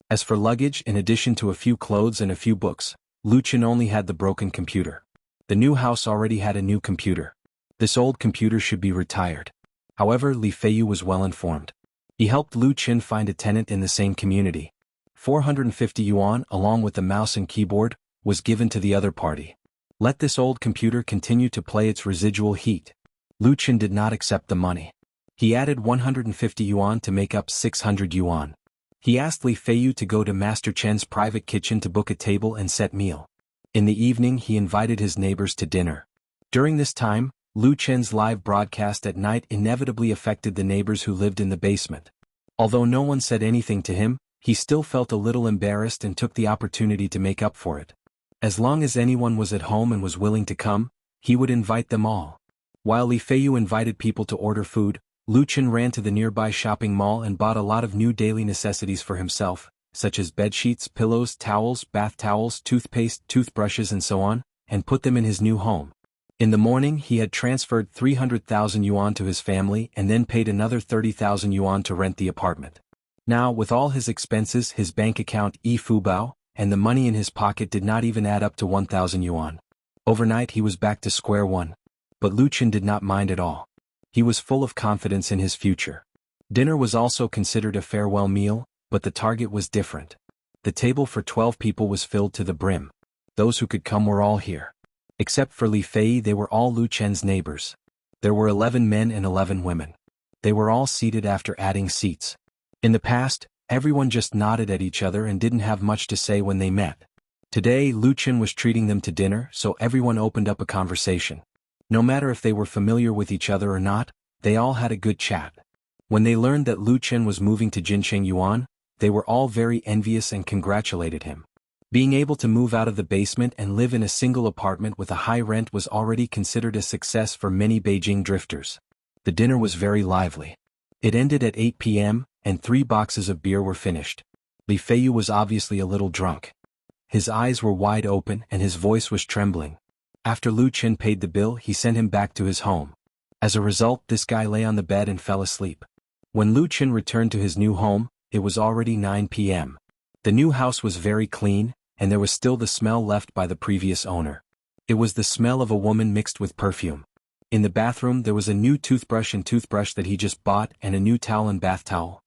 As for luggage, in addition to a few clothes and a few books, Lu Qin only had the broken computer. The new house already had a new computer. This old computer should be retired. However, Li Feiyu was well informed. He helped Lu Qin find a tenant in the same community. 450 yuan, along with the mouse and keyboard, was given to the other party. Let this old computer continue to play its residual heat. Lu Qin did not accept the money. He added 150 yuan to make up 600 yuan. He asked Li Feiyu to go to Master Chen's private kitchen to book a table and set meal. In the evening, he invited his neighbors to dinner. During this time, Lu Chen's live broadcast at night inevitably affected the neighbors who lived in the basement. Although no one said anything to him, he still felt a little embarrassed and took the opportunity to make up for it. As long as anyone was at home and was willing to come, he would invite them all. While Li Feiyu invited people to order food, Lu Qin ran to the nearby shopping mall and bought a lot of new daily necessities for himself, such as bedsheets, pillows, towels, bath towels, toothpaste, toothbrushes and so on, and put them in his new home. In the morning, he had transferred 300,000 yuan to his family and then paid another 30,000 yuan to rent the apartment. Now, with all his expenses, his bank account Fubao, and the money in his pocket did not even add up to 1,000 yuan. Overnight, he was back to square one. But Lu Qin did not mind at all. He was full of confidence in his future. Dinner was also considered a farewell meal, but the target was different. The table for 12 people was filled to the brim. Those who could come were all here. Except for Li Fei, they were all Lu Chen's neighbors. There were 11 men and 11 women. They were all seated after adding seats. In the past, everyone just nodded at each other and didn't have much to say when they met. Today, Lu Qin was treating them to dinner, so everyone opened up a conversation. No matter if they were familiar with each other or not, they all had a good chat. When they learned that Lu Qin was moving to Jincheng Yuan, they were all very envious and congratulated him. Being able to move out of the basement and live in a single apartment with a high rent was already considered a success for many Beijing drifters. The dinner was very lively. It ended at 8 p.m., and 3 boxes of beer were finished. Li Feiyu was obviously a little drunk. His eyes were wide open and his voice was trembling. After Lu Qin paid the bill, he sent him back to his home. As a result, this guy lay on the bed and fell asleep. When Lu Qin returned to his new home, it was already 9 p.m. The new house was very clean, and there was still the smell left by the previous owner. It was the smell of a woman mixed with perfume. In the bathroom there was a new toothbrush that he just bought and a new towel and bath towel.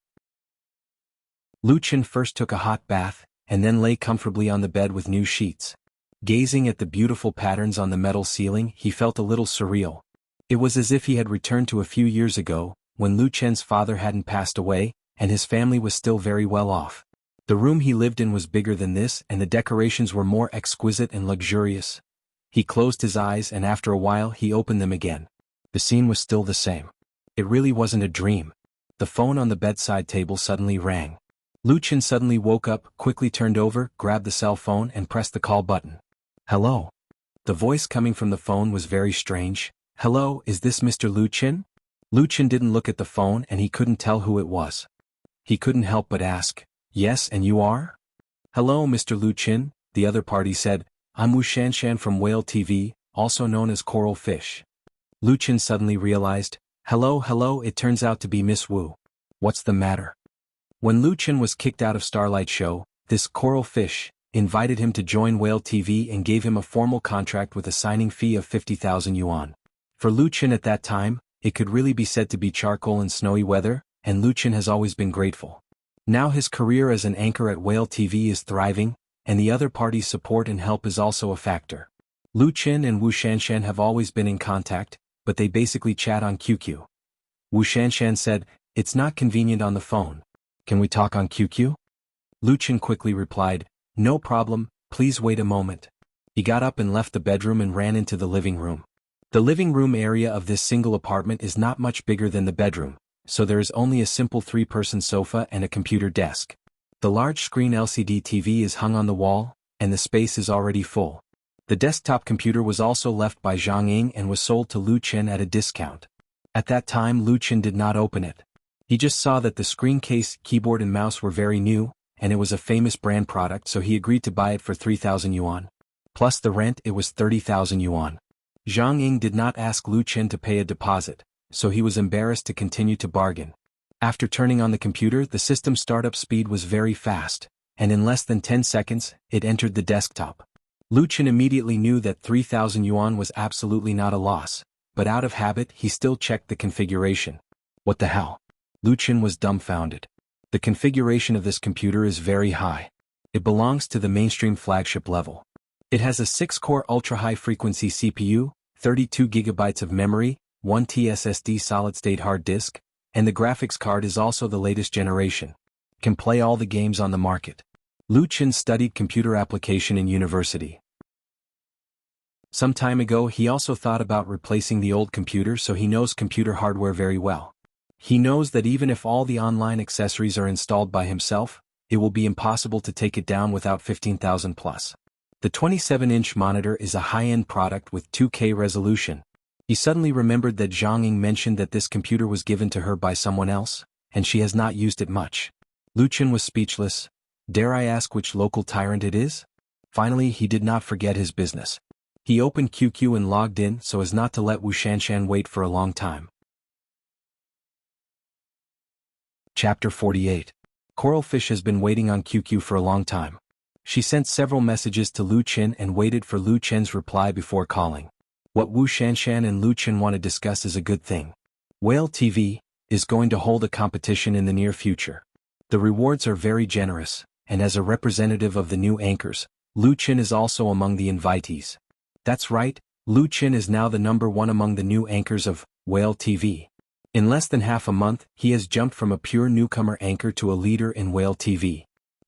Lu Chen first took a hot bath, and then lay comfortably on the bed with new sheets. Gazing at the beautiful patterns on the metal ceiling, he felt a little surreal. It was as if he had returned to a few years ago, when Lu Chen's father hadn't passed away, and his family was still very well off. The room he lived in was bigger than this, and the decorations were more exquisite and luxurious. He closed his eyes, and after a while he opened them again. The scene was still the same. It really wasn't a dream. The phone on the bedside table suddenly rang. Lu Chen suddenly woke up, quickly turned over, grabbed the cell phone and pressed the call button. Hello. The voice coming from the phone was very strange. Hello, is this Mr. Lu Chen? Lu Chen didn't look at the phone and he couldn't tell who it was. He couldn't help but ask, yes, and you are? Hello, Mr. Lu Chen, the other party said. I'm Wu Shanshan from Whale TV, also known as Coral Fish. Lu Chen suddenly realized, hello, it turns out to be Miss Wu. What's the matter? When Lu Chen was kicked out of Starlight Show, this Coral Fish invited him to join Whale TV and gave him a formal contract with a signing fee of 50,000 yuan. For Lu Chen at that time, it could really be said to be charcoal in snowy weather, and Lu Chen has always been grateful. Now his career as an anchor at Whale TV is thriving, and the other party's support and help is also a factor. Lu Chen and Wu Shanshan have always been in contact, but they basically chat on QQ. Wu Shanshan said, it's not convenient on the phone. Can we talk on QQ? Lu Chen quickly replied, no problem, please wait a moment. He got up and left the bedroom and ran into the living room. The living room area of this single apartment is not much bigger than the bedroom, so there is only a simple 3-person sofa and a computer desk. The large screen LCD TV is hung on the wall, and the space is already full. The desktop computer was also left by Zhang Ying and was sold to Lu Chen at a discount. At that time Lu Chen did not open it. He just saw that the screen case, keyboard and mouse were very new, and it was a famous brand product, so he agreed to buy it for 3,000 yuan. Plus the rent, it was 30,000 yuan. Zhang Ying did not ask Lu Chen to pay a deposit, so he was embarrassed to continue to bargain. After turning on the computer, the system startup speed was very fast, and in less than 10 seconds, it entered the desktop. Lu Chen immediately knew that 3,000 yuan was absolutely not a loss, but out of habit he still checked the configuration. What the hell? Lu Chen was dumbfounded. The configuration of this computer is very high. It belongs to the mainstream flagship level. It has a 6-core ultra-high-frequency CPU, 32 GB of memory, 1 TB SSD solid-state hard disk, and the graphics card is also the latest generation. Can play all the games on the market. Lu Chen studied computer application in university. Some time ago he also thought about replacing the old computer, so he knows computer hardware very well. He knows that even if all the online accessories are installed by himself, it will be impossible to take it down without 15,000 plus. The 27-inch monitor is a high-end product with 2K resolution. He suddenly remembered that Zhang Ying mentioned that this computer was given to her by someone else, and she has not used it much. Lu Chen was speechless. Dare I ask which local tyrant it is? Finally he did not forget his business. He opened QQ and logged in so as not to let Wu Shanshan wait for a long time. Chapter 48. Coral Fish has been waiting on QQ for a long time. She sent several messages to Lu Chen and waited for Lu Chen's reply before calling. What Wu Shanshan and Lu Chen want to discuss is a good thing. Whale TV is going to hold a competition in the near future. The rewards are very generous, and as a representative of the new anchors, Lu Chen is also among the invitees. That's right, Lu Chen is now the #1 among the new anchors of Whale TV. In less than half a month, he has jumped from a pure newcomer anchor to a leader in Whale TV.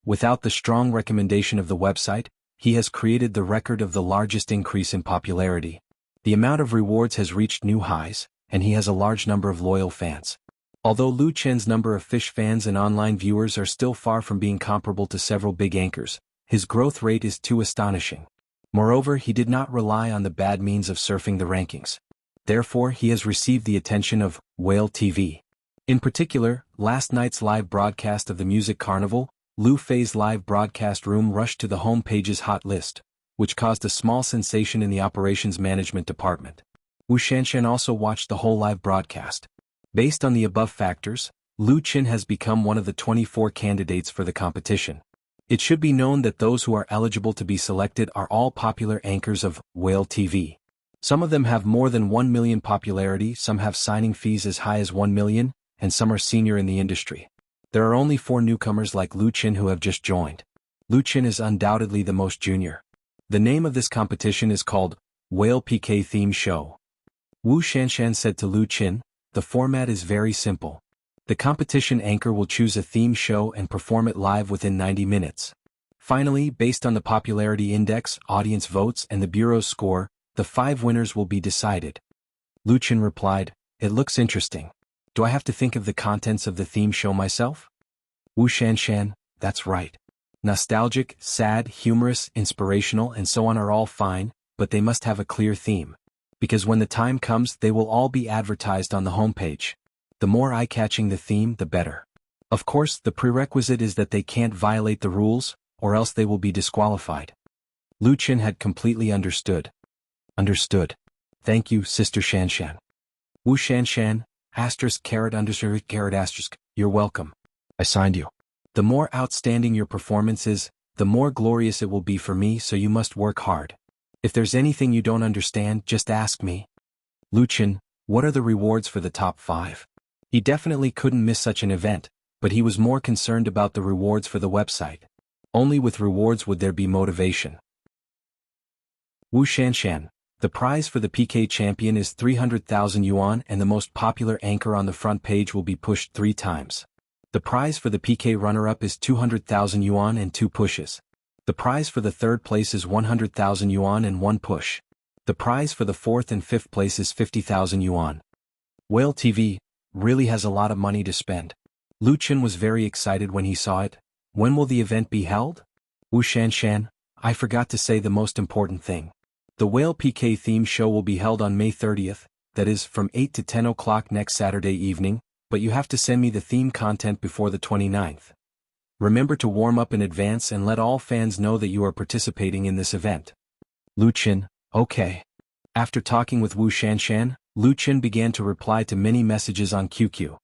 Without the strong recommendation of the website, he has created the record of the largest increase in popularity. The amount of rewards has reached new highs, and he has a large number of loyal fans. Although Lu Chen's number of fish fans and online viewers are still far from being comparable to several big anchors, his growth rate is too astonishing. Moreover, he did not rely on the bad means of surfing the rankings. Therefore, he has received the attention of Whale TV. In particular, last night's live broadcast of the Music Carnival, Lu Fei's live broadcast room rushed to the home page's hot list, which caused a small sensation in the operations management department. Wu Shanshan also watched the whole live broadcast. Based on the above factors, Lu Chen has become one of the 24 candidates for the competition. It should be known that those who are eligible to be selected are all popular anchors of Whale TV. Some of them have more than 1 million popularity, some have signing fees as high as 1 million, and some are senior in the industry. There are only 4 newcomers like Lu Qin who have just joined. Lu Qin is undoubtedly the most junior. The name of this competition is called Whale PK Theme Show. Wu Shanshan said to Lu Qin, "The format is very simple. The competition anchor will choose a theme show and perform it live within 90 minutes. Finally, based on the popularity index, audience votes, and the Bureau's score, the 5 winners will be decided." Lu Qin replied, "It looks interesting. Do I have to think of the contents of the theme show myself?" Wu Shanshan, "That's right. Nostalgic, sad, humorous, inspirational, and so on are all fine, but they must have a clear theme. Because when the time comes, they will all be advertised on the homepage. The more eye-catching the theme, the better. Of course, the prerequisite is that they can't violate the rules, or else they will be disqualified." Lu Qin had completely understood. "Understood. Thank you, Sister Shanshan." Wu Shanshan, *******, you're welcome. I signed you. The more outstanding your performance is, the more glorious it will be for me, so you must work hard. If there's anything you don't understand, just ask me. Lu Qin, what are the rewards for the top 5? He definitely couldn't miss such an event, but he was more concerned about the rewards for the website. Only with rewards would there be motivation. Wu Shanshan, the prize for the PK champion is 300,000 yuan, and the most popular anchor on the front page will be pushed 3 times. The prize for the PK runner-up is 200,000 yuan and 2 pushes. The prize for the 3rd place is 100,000 yuan and 1 push. The prize for the 4th and 5th place is 50,000 yuan. Whale TV really has a lot of money to spend. Lu Qin was very excited when he saw it. When will the event be held? Wu Shanshan, I forgot to say the most important thing. The Whale PK theme show will be held on May 30th, that is, from 8 to 10 o'clock next Saturday evening, but you have to send me the theme content before the 29th. Remember to warm up in advance and let all fans know that you are participating in this event. Lu Qin, okay. After talking with Wu Shanshan, Lu Qin began to reply to many messages on QQ.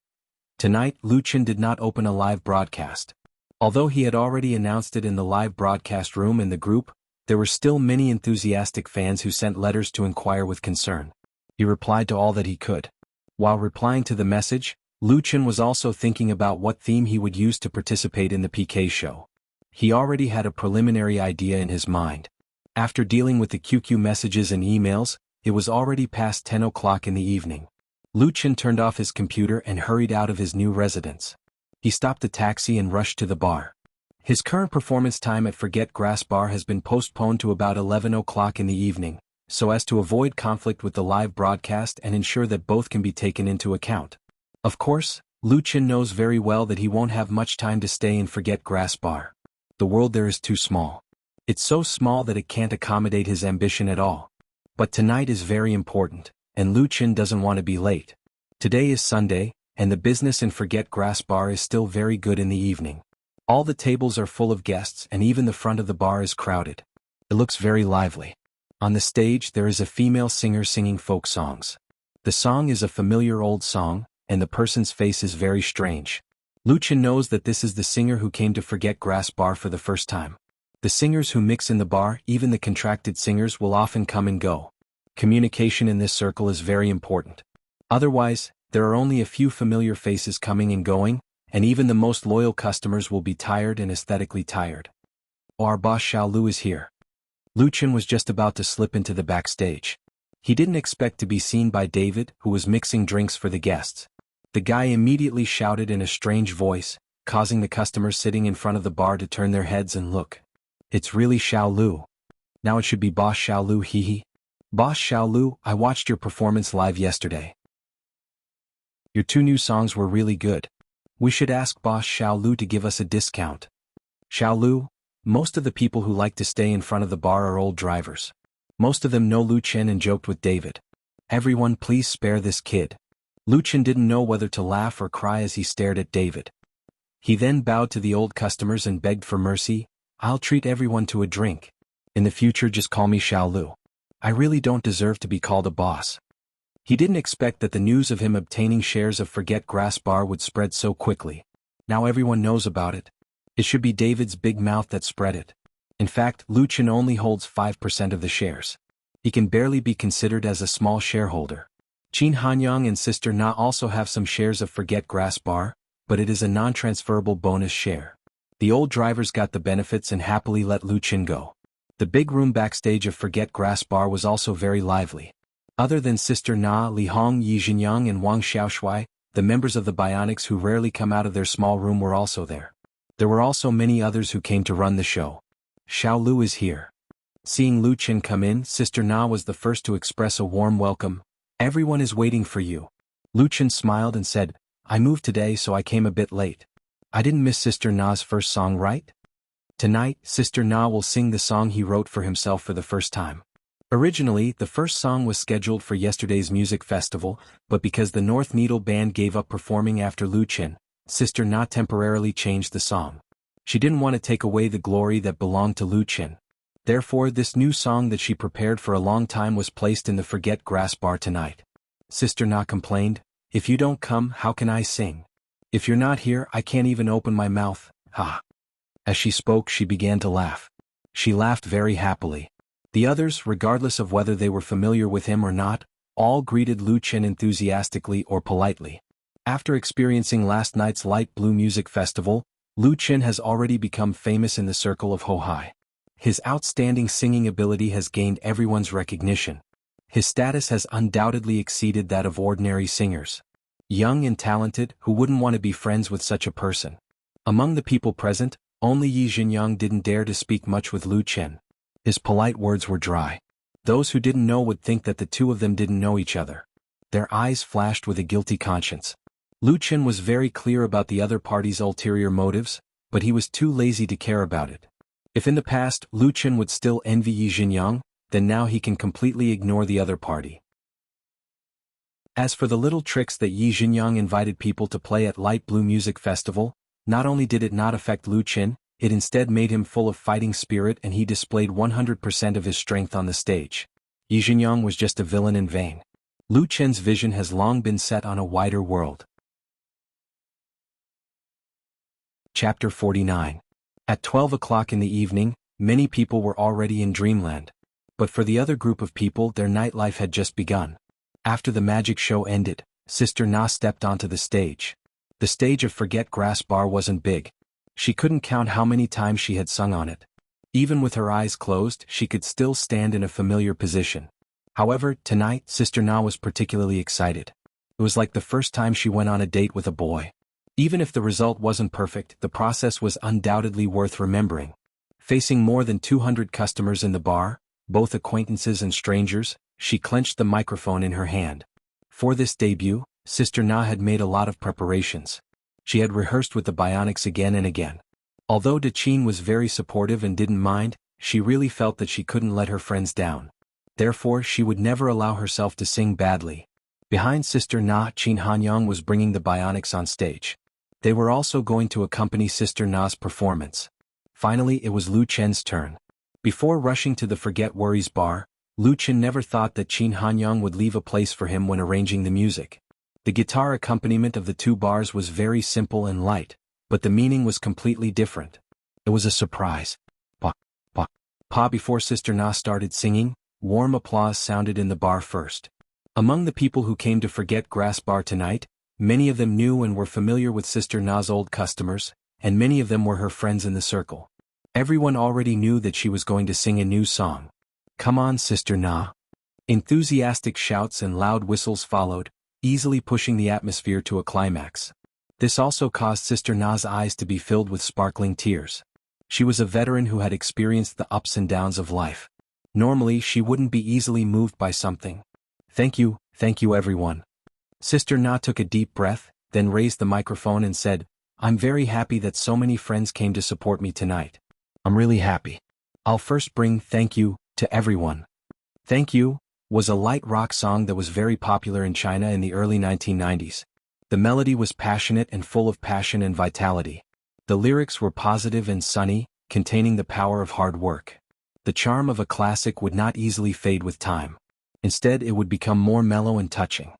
Tonight, Lu Qin did not open a live broadcast. Although he had already announced it in the live broadcast room in the group, there were still many enthusiastic fans who sent letters to inquire with concern. He replied to all that he could. While replying to the message, Lu Qin was also thinking about what theme he would use to participate in the PK show. He already had a preliminary idea in his mind. After dealing with the QQ messages and emails, it was already past 10 o'clock in the evening. Lu Qin turned off his computer and hurried out of his new residence. He stopped the taxi and rushed to the bar. His current performance time at Forget Grass Bar has been postponed to about 11 o'clock in the evening, so as to avoid conflict with the live broadcast and ensure that both can be taken into account. Of course, Lu Qin knows very well that he won't have much time to stay and Forget Grass Bar. The world there is too small. It's so small that it can't accommodate his ambition at all. But tonight is very important, and Lu Qin doesn't want to be late. Today is Sunday, and the business in Forget Grass Bar is still very good in the evening. All the tables are full of guests and even the front of the bar is crowded. It looks very lively. On the stage there is a female singer singing folk songs. The song is a familiar old song, and the person's face is very strange. Lu Qin knows that this is the singer who came to Forget Grass Bar for the first time. The singers who mix in the bar, even the contracted singers, will often come and go. Communication in this circle is very important. Otherwise, there are only a few familiar faces coming and going, and even the most loyal customers will be tired and aesthetically tired. Oh, our boss Xiao Lu is here. Lu Qin was just about to slip into the backstage. He didn't expect to be seen by David, who was mixing drinks for the guests. The guy immediately shouted in a strange voice, causing the customers sitting in front of the bar to turn their heads and look. It's really Xiao Lu. Now it should be Boss Xiao Lu, hee. Boss Xiao Lu, I watched your performance live yesterday. Your 2 new songs were really good. We should ask Boss Xiao Lu to give us a discount. Xiao Lu, most of the people who like to stay in front of the bar are old drivers. Most of them know Lu Qin and joked with David. Everyone please spare this kid. Lu Qin didn't know whether to laugh or cry as he stared at David. He then bowed to the old customers and begged for mercy. I'll treat everyone to a drink. In the future just call me Xiao Lu. I really don't deserve to be called a boss. He didn't expect that the news of him obtaining shares of Forget Grass Bar would spread so quickly. Now everyone knows about it. It should be David's big mouth that spread it. In fact, Lu Chen only holds 5% of the shares. He can barely be considered as a small shareholder. Qin Hanyang and Sister Na also have some shares of Forget Grass Bar, but it is a non-transferable bonus share. The old drivers got the benefits and happily let Lu Chen go. The big room backstage of Forget Grass Bar was also very lively. Other than Sister Na, Li Hong, Yi Jinyang and Wang Xiaoshui, the members of the Bionics who rarely come out of their small room were also there. There were also many others who came to run the show. Xiao Lu is here. Seeing Lu Chen come in, Sister Na was the first to express a warm welcome. Everyone is waiting for you. Lu Chen smiled and said, I moved today so I came a bit late. I didn't miss Sister Na's first song, right? Tonight, Sister Na will sing the song he wrote for himself for the first time. Originally, the first song was scheduled for yesterday's music festival, but because the North Needle Band gave up performing after Lu Chen, Sister Na temporarily changed the song. She didn't want to take away the glory that belonged to Lu Chen. Therefore, this new song that she prepared for a long time was placed in the Forget Grass Bar tonight. Sister Na complained, If you don't come, how can I sing? If you're not here, I can't even open my mouth, ha. As she spoke, she began to laugh. She laughed very happily. The others, regardless of whether they were familiar with him or not, all greeted Lu Chen enthusiastically or politely. After experiencing last night's Light Blue Music Festival, Lu Chen has already become famous in the circle of Hohai. His outstanding singing ability has gained everyone's recognition. His status has undoubtedly exceeded that of ordinary singers. Young and talented, who wouldn't want to be friends with such a person? Among the people present, only Yi Jinyang didn't dare to speak much with Lu Chen. His polite words were dry. Those who didn't know would think that the two of them didn't know each other. Their eyes flashed with a guilty conscience. Lu Chen was very clear about the other party's ulterior motives, but he was too lazy to care about it. If in the past Lu Chen would still envy Yi Jinyang, then now he can completely ignore the other party. As for the little tricks that Yi Jinyang invited people to play at Light Blue Music Festival, not only did it not affect Lu Chen, it instead made him full of fighting spirit and he displayed 100% of his strength on the stage. Yi Jinyang was just a villain in vain. Lu Chen's vision has long been set on a wider world. Chapter 49. At 12 o'clock in the evening, many people were already in dreamland. But for the other group of people, their nightlife had just begun. After the magic show ended, Sister Na stepped onto the stage. The stage of Forget Grass Bar wasn't big. She couldn't count how many times she had sung on it. Even with her eyes closed, she could still stand in a familiar position. However, tonight, Sister Na was particularly excited. It was like the first time she went on a date with a boy. Even if the result wasn't perfect, the process was undoubtedly worth remembering. Facing more than 200 customers in the bar, both acquaintances and strangers, she clenched the microphone in her hand. For this debut, Sister Na had made a lot of preparations. She had rehearsed with the Bionics again and again. Although Daqin was very supportive and didn't mind, she really felt that she couldn't let her friends down. Therefore, she would never allow herself to sing badly. Behind Sister Na, Qin Hanyang was bringing the Bionics on stage. They were also going to accompany Sister Na's performance. Finally, it was Lu Chen's turn. Before rushing to the Forget Worries bar, Lu Chen never thought that Qin Hanyang would leave a place for him when arranging the music. The guitar accompaniment of the two bars was very simple and light, but the meaning was completely different. It was a surprise. Pa, pa, pa. Before Sister Na started singing, warm applause sounded in the bar first. Among the people who came to Forget Grass Bar tonight, many of them knew and were familiar with Sister Na's old customers, and many of them were her friends in the circle. Everyone already knew that she was going to sing a new song. Come on, Sister Na. Enthusiastic shouts and loud whistles followed, easily pushing the atmosphere to a climax. This also caused Sister Na's eyes to be filled with sparkling tears. She was a veteran who had experienced the ups and downs of life. Normally, she wouldn't be easily moved by something. Thank you everyone. Sister Na took a deep breath, then raised the microphone and said, I'm very happy that so many friends came to support me tonight. I'm really happy. I'll first bring Thank You to everyone. Thank You was a light rock song that was very popular in China in the early 1990s. The melody was passionate and full of passion and vitality. The lyrics were positive and sunny, containing the power of hard work. The charm of a classic would not easily fade with time. Instead, it would become more mellow and touching.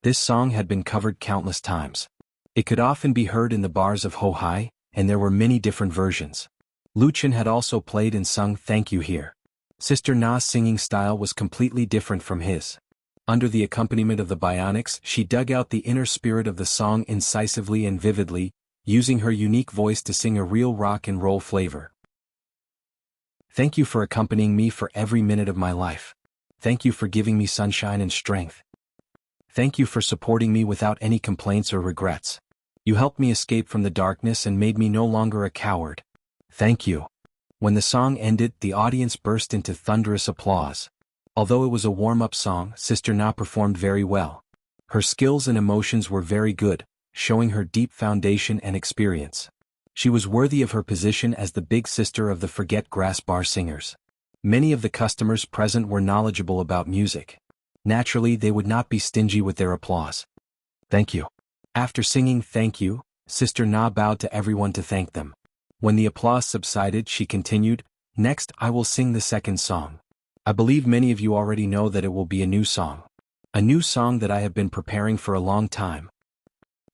This song had been covered countless times. It could often be heard in the bars of Hohai, and there were many different versions. Luchin had also played and sung Thank You Here. Sister Na's singing style was completely different from his. Under the accompaniment of the bionics, she dug out the inner spirit of the song incisively and vividly, using her unique voice to sing a real rock and roll flavor. Thank you for accompanying me for every minute of my life. Thank you for giving me sunshine and strength. Thank you for supporting me without any complaints or regrets. You helped me escape from the darkness and made me no longer a coward. Thank you. When the song ended, the audience burst into thunderous applause. Although it was a warm-up song, Sister Na performed very well. Her skills and emotions were very good, showing her deep foundation and experience. She was worthy of her position as the big sister of the Forget Grass Bar singers. Many of the customers present were knowledgeable about music. Naturally, they would not be stingy with their applause. Thank you. After singing Thank You, Sister Na bowed to everyone to thank them. When the applause subsided, she continued, Next, I will sing the second song. I believe many of you already know that it will be a new song. A new song that I have been preparing for a long time.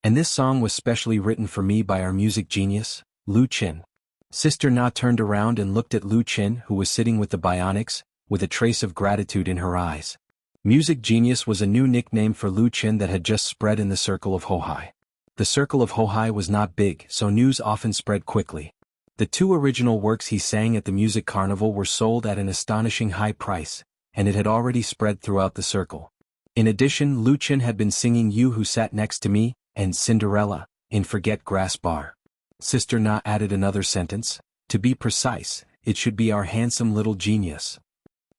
And this song was specially written for me by our music genius, Lu Qin. Sister Na turned around and looked at Lu Qin, who was sitting with the bionics, with a trace of gratitude in her eyes. Music genius was a new nickname for Lu Qin that had just spread in the circle of Hohai. The circle of Hohai was not big, so news often spread quickly. The 2 original works he sang at the music carnival were sold at an astonishing high price, and it had already spread throughout the circle. In addition, Lu Qin had been singing You Who Sat Next to Me, and Cinderella, in Forget Grass Bar. Sister Na added another sentence, to be precise, it should be our handsome little genius.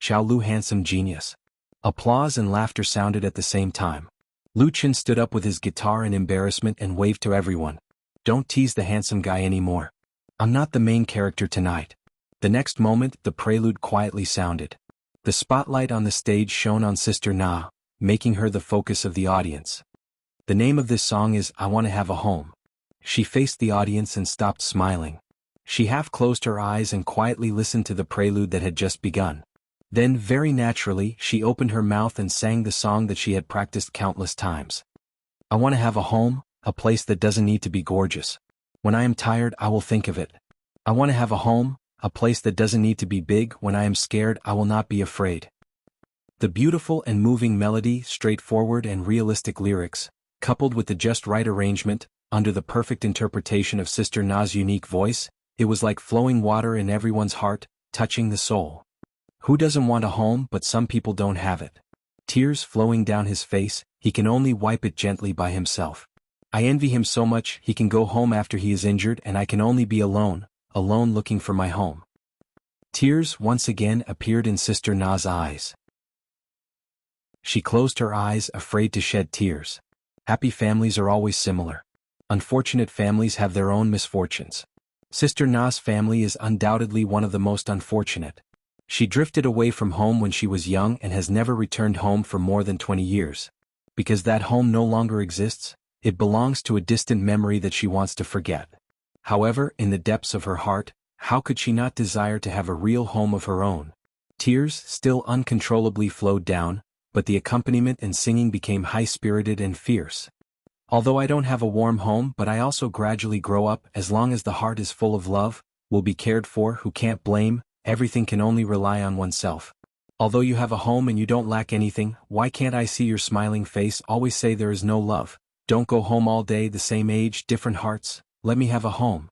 Xiao Lu handsome genius. Applause and laughter sounded at the same time. Lu Qin stood up with his guitar in embarrassment and waved to everyone. Don't tease the handsome guy anymore. I'm not the main character tonight. The next moment, the prelude quietly sounded. The spotlight on the stage shone on Sister Na, making her the focus of the audience. The name of this song is I Want to Have a Home. She faced the audience and stopped smiling. She half closed her eyes and quietly listened to the prelude that had just begun. Then, very naturally, she opened her mouth and sang the song that she had practiced countless times. I want to have a home, a place that doesn't need to be gorgeous. When I am tired, I will think of it. I want to have a home, a place that doesn't need to be big. When I am scared, I will not be afraid. The beautiful and moving melody, straightforward and realistic lyrics, coupled with the just right arrangement, under the perfect interpretation of Sister Na's unique voice, it was like flowing water in everyone's heart, touching the soul. Who doesn't want a home, but some people don't have it? Tears flowing down his face, he can only wipe it gently by himself. I envy him so much, he can go home after he is injured and I can only be alone, alone looking for my home. Tears once again appeared in Sister Na's eyes. She closed her eyes, afraid to shed tears. Happy families are always similar. Unfortunate families have their own misfortunes. Sister Na's family is undoubtedly one of the most unfortunate. She drifted away from home when she was young and has never returned home for more than 20 years. Because that home no longer exists, it belongs to a distant memory that she wants to forget. However, in the depths of her heart, how could she not desire to have a real home of her own? Tears still uncontrollably flowed down, but the accompaniment and singing became high-spirited and fierce. Although I don't have a warm home, but I also gradually grow up. As long as the heart is full of love, will be cared for, who can't blame, everything can only rely on oneself. Although you have a home and you don't lack anything, why can't I see your smiling face? Always say there is no love. Don't go home all day, the same age, different hearts, let me have a home.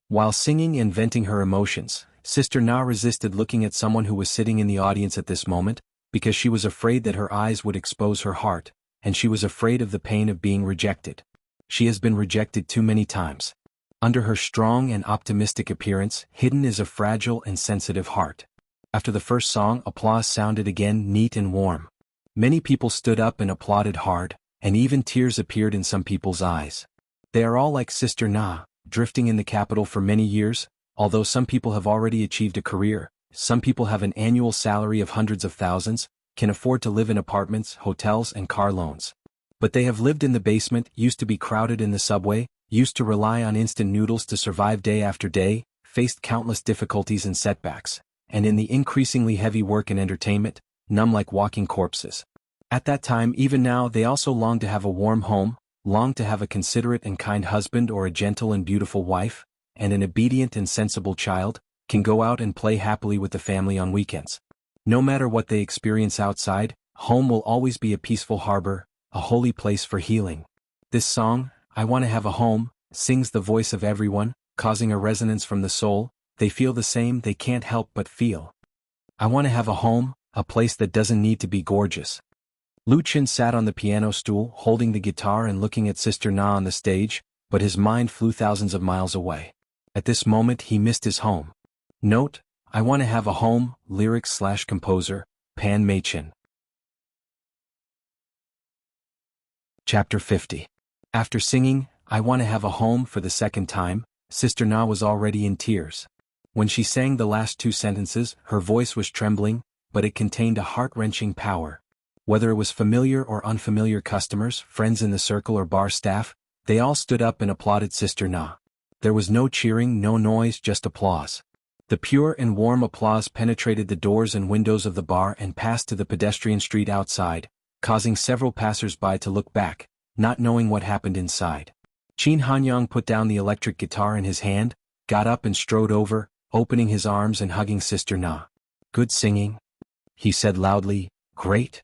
While singing and venting her emotions, Sister Na resisted looking at someone who was sitting in the audience at this moment, because she was afraid that her eyes would expose her heart, and she was afraid of the pain of being rejected. She has been rejected too many times. Under her strong and optimistic appearance, hidden is a fragile and sensitive heart. After the first song, applause sounded again, neat and warm. Many people stood up and applauded hard, and even tears appeared in some people's eyes. They are all like Sister Na, drifting in the capital for many years. Although some people have already achieved a career, some people have an annual salary of hundreds of thousands, can afford to live in apartments, hotels and car loans. But they have lived in the basement, used to be crowded in the subway, used to rely on instant noodles to survive day after day, faced countless difficulties and setbacks, and in the increasingly heavy work and entertainment, numb like walking corpses. At that time, even now, they also long to have a warm home, long to have a considerate and kind husband or a gentle and beautiful wife. and an obedient and sensible child, can go out and play happily with the family on weekends. No matter what they experience outside, home will always be a peaceful harbor, a holy place for healing. This song, I Want to Have a Home, sings the voice of everyone, causing a resonance from the soul. They feel the same, they can't help but feel. I want to have a home, a place that doesn't need to be gorgeous. Lu Qin sat on the piano stool, holding the guitar and looking at Sister Na on the stage, but his mind flew thousands of miles away. At this moment he missed his home. Note, I Want to Have a Home, lyrics/composer, Pan Mei-chin. Chapter 50. After singing, I Want to Have a Home for the second time, Sister Na was already in tears. When she sang the last two sentences, her voice was trembling, but it contained a heart-wrenching power. Whether it was familiar or unfamiliar customers, friends in the circle or bar staff, they all stood up and applauded Sister Na. There was no cheering, no noise, just applause. The pure and warm applause penetrated the doors and windows of the bar and passed to the pedestrian street outside, causing several passers-by to look back, not knowing what happened inside. Qin Hanyang put down the electric guitar in his hand, got up and strode over, opening his arms and hugging Sister Na. Good singing, he said loudly. Great.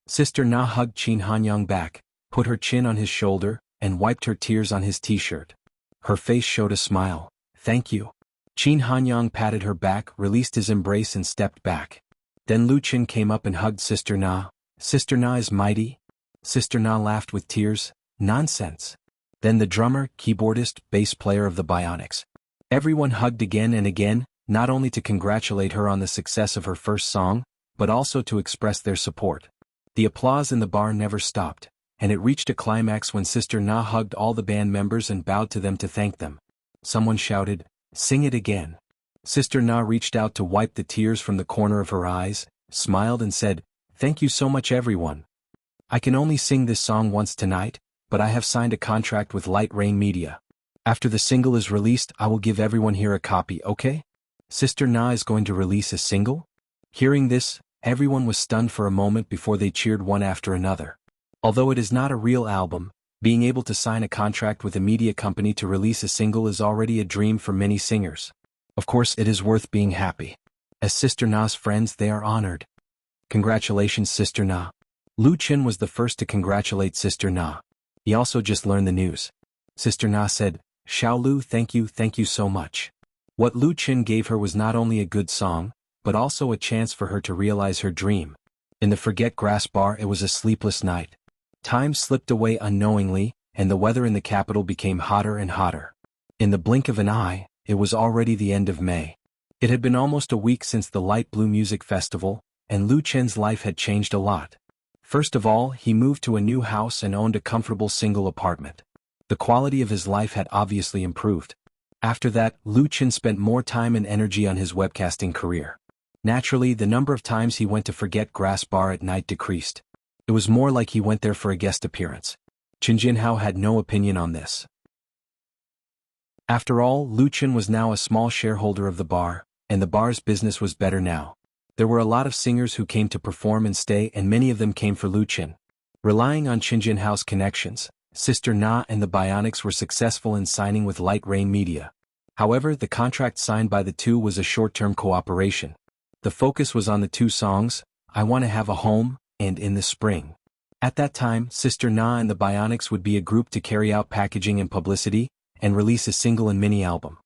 Sister Na hugged Qin Hanyang back, put her chin on his shoulder, and wiped her tears on his t-shirt. Her face showed a smile. Thank you. Qin Hanyang patted her back, released his embrace and stepped back. Then Lu Qin came up and hugged Sister Na. Sister Na is mighty? Sister Na laughed with tears. Nonsense. Then the drummer, keyboardist, bass player of the Bionics. Everyone hugged again and again, not only to congratulate her on the success of her first song, but also to express their support. The applause in the bar never stopped, and it reached a climax when Sister Na hugged all the band members and bowed to them to thank them. Someone shouted, "Sing it again." Sister Na reached out to wipe the tears from the corner of her eyes, smiled and said, "Thank you so much everyone. I can only sing this song once tonight, but I have signed a contract with Light Rain Media. After the single is released, I will give everyone here a copy, okay?" Sister Na is going to release a single? Hearing this, everyone was stunned for a moment before they cheered one after another. Although it is not a real album, being able to sign a contract with a media company to release a single is already a dream for many singers. Of course, it is worth being happy. As Sister Na's friends, they are honored. Congratulations, Sister Na. Lu Qin was the first to congratulate Sister Na. He also just learned the news. Sister Na said, "Xiao Lu, thank you so much." What Lu Qin gave her was not only a good song, but also a chance for her to realize her dream. In the Forget Grass bar it was a sleepless night. Time slipped away unknowingly, and the weather in the capital became hotter and hotter. In the blink of an eye, it was already the end of May. It had been almost a week since the Light Blue Music Festival, and Lu Qin's life had changed a lot. First of all, he moved to a new house and owned a comfortable single apartment. The quality of his life had obviously improved. After that, Lu Qin spent more time and energy on his webcasting career. Naturally, the number of times he went to Forget Grass bar at night decreased. It was more like he went there for a guest appearance. Qin Jinhao had no opinion on this. After all, Lu Qin was now a small shareholder of the bar, and the bar's business was better now. There were a lot of singers who came to perform and stay, and many of them came for Lu Qin. Relying on Qin Jinhao's connections, Sister Na and the Bionics were successful in signing with Light Rain Media. However, the contract signed by the two was a short-term cooperation. The focus was on the two songs, I Want to Have a Home, and In the Spring. At that time, Sister Na and the Bionics would be a group to carry out packaging and publicity, and release a single and mini-album.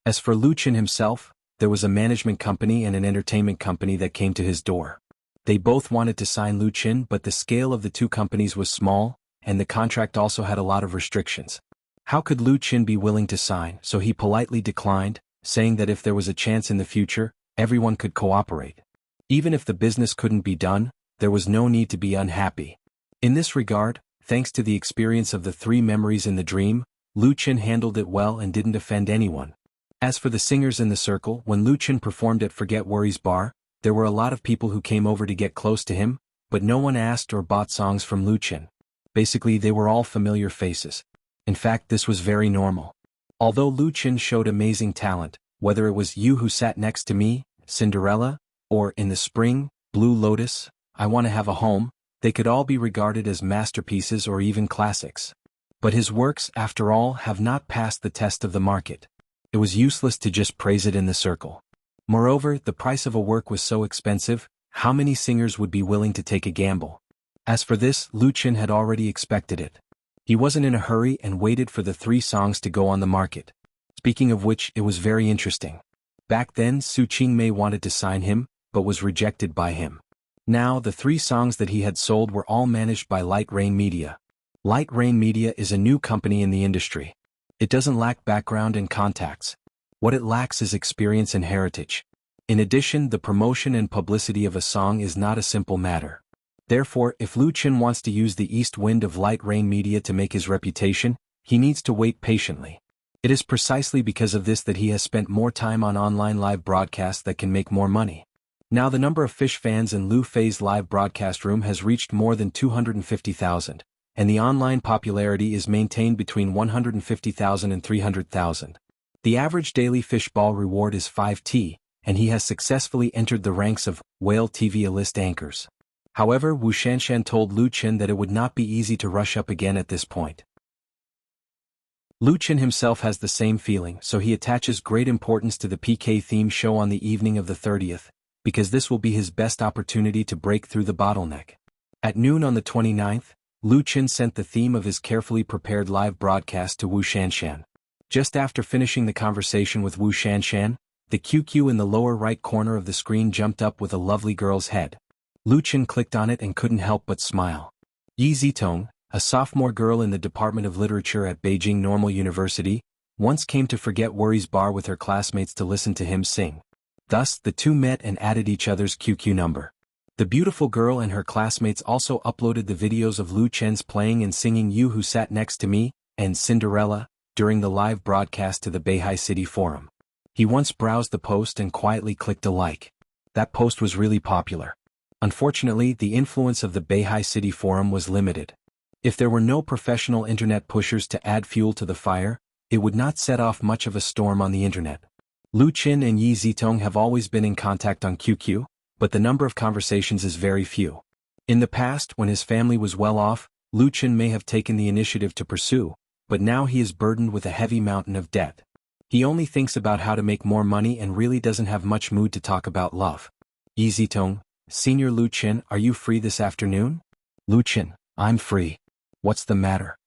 As for Lu Qin himself, there was a management company and an entertainment company that came to his door. They both wanted to sign Lu Qin, but the scale of the two companies was small, and the contract also had a lot of restrictions. How could Lu Qin be willing to sign? So he politely declined, saying that if there was a chance in the future, everyone could cooperate. Even if the business couldn't be done, there was no need to be unhappy. In this regard, thanks to the experience of the three memories in the dream, Lu Qin handled it well and didn't offend anyone. As for the singers in the circle, when Lu Qin performed at Forget Worries bar, there were a lot of people who came over to get close to him, but no one asked or bought songs from Lu Qin. Basically, they were all familiar faces. In fact, this was very normal. Although Lu Qin showed amazing talent, whether it was You Who Sat Next to Me, Cinderella, or In the Spring, Blue Lotus, I Want to Have a Home, they could all be regarded as masterpieces or even classics. But his works, after all, have not passed the test of the market. It was useless to just praise it in the circle. Moreover, the price of a work was so expensive, how many singers would be willing to take a gamble? As for this, Lu Qin had already expected it. He wasn't in a hurry and waited for the 3 songs to go on the market. Speaking of which, it was very interesting. Back then, Su Qingmei wanted to sign him, but was rejected by him. Now, the 3 songs that he had sold were all managed by Light Rain Media. Light Rain Media is a new company in the industry. It doesn't lack background and contacts. What it lacks is experience and heritage. In addition, the promotion and publicity of a song is not a simple matter. Therefore, if Lu Qin wants to use the east wind of Light Rain Media to make his reputation, he needs to wait patiently. It is precisely because of this that he has spent more time on online live broadcasts that can make more money. Now the number of Fish fans in Lu Fei's live broadcast room has reached more than 250,000, and the online popularity is maintained between 150,000 and 300,000. The average daily Fish ball reward is 5T, and he has successfully entered the ranks of Whale TV A-list anchors. However, Wu Shanshan told Lu Qin that it would not be easy to rush up again at this point. Lu Qin himself has the same feeling, so he attaches great importance to the PK theme show on the evening of the 30th, because this will be his best opportunity to break through the bottleneck. At noon on the 29th, Lu Qin sent the theme of his carefully prepared live broadcast to Wu Shanshan. Just after finishing the conversation with Wu Shanshan, the QQ in the lower right corner of the screen jumped up with a lovely girl's head. Lu Qin clicked on it and couldn't help but smile. Yi Zitong, a sophomore girl in the Department of Literature at Beijing Normal University, once came to Forget Worries bar with her classmates to listen to him sing. Thus, the two met and added each other's QQ number. The beautiful girl and her classmates also uploaded the videos of Lu Qin's playing and singing You Who Sat Next to Me and Cinderella during the live broadcast to the Beihai City Forum. He once browsed the post and quietly clicked a like. That post was really popular. Unfortunately, the influence of the Beihai City Forum was limited. If there were no professional internet pushers to add fuel to the fire, it would not set off much of a storm on the internet. Lu Qin and Yi Zitong have always been in contact on QQ, but the number of conversations is very few. In the past, when his family was well off, Lu Qin may have taken the initiative to pursue, but now he is burdened with a heavy mountain of debt. He only thinks about how to make more money and really doesn't have much mood to talk about love. Yi Zitong, Senior Lu Qin, are you free this afternoon? Lu Qin, I'm free. What's the matter?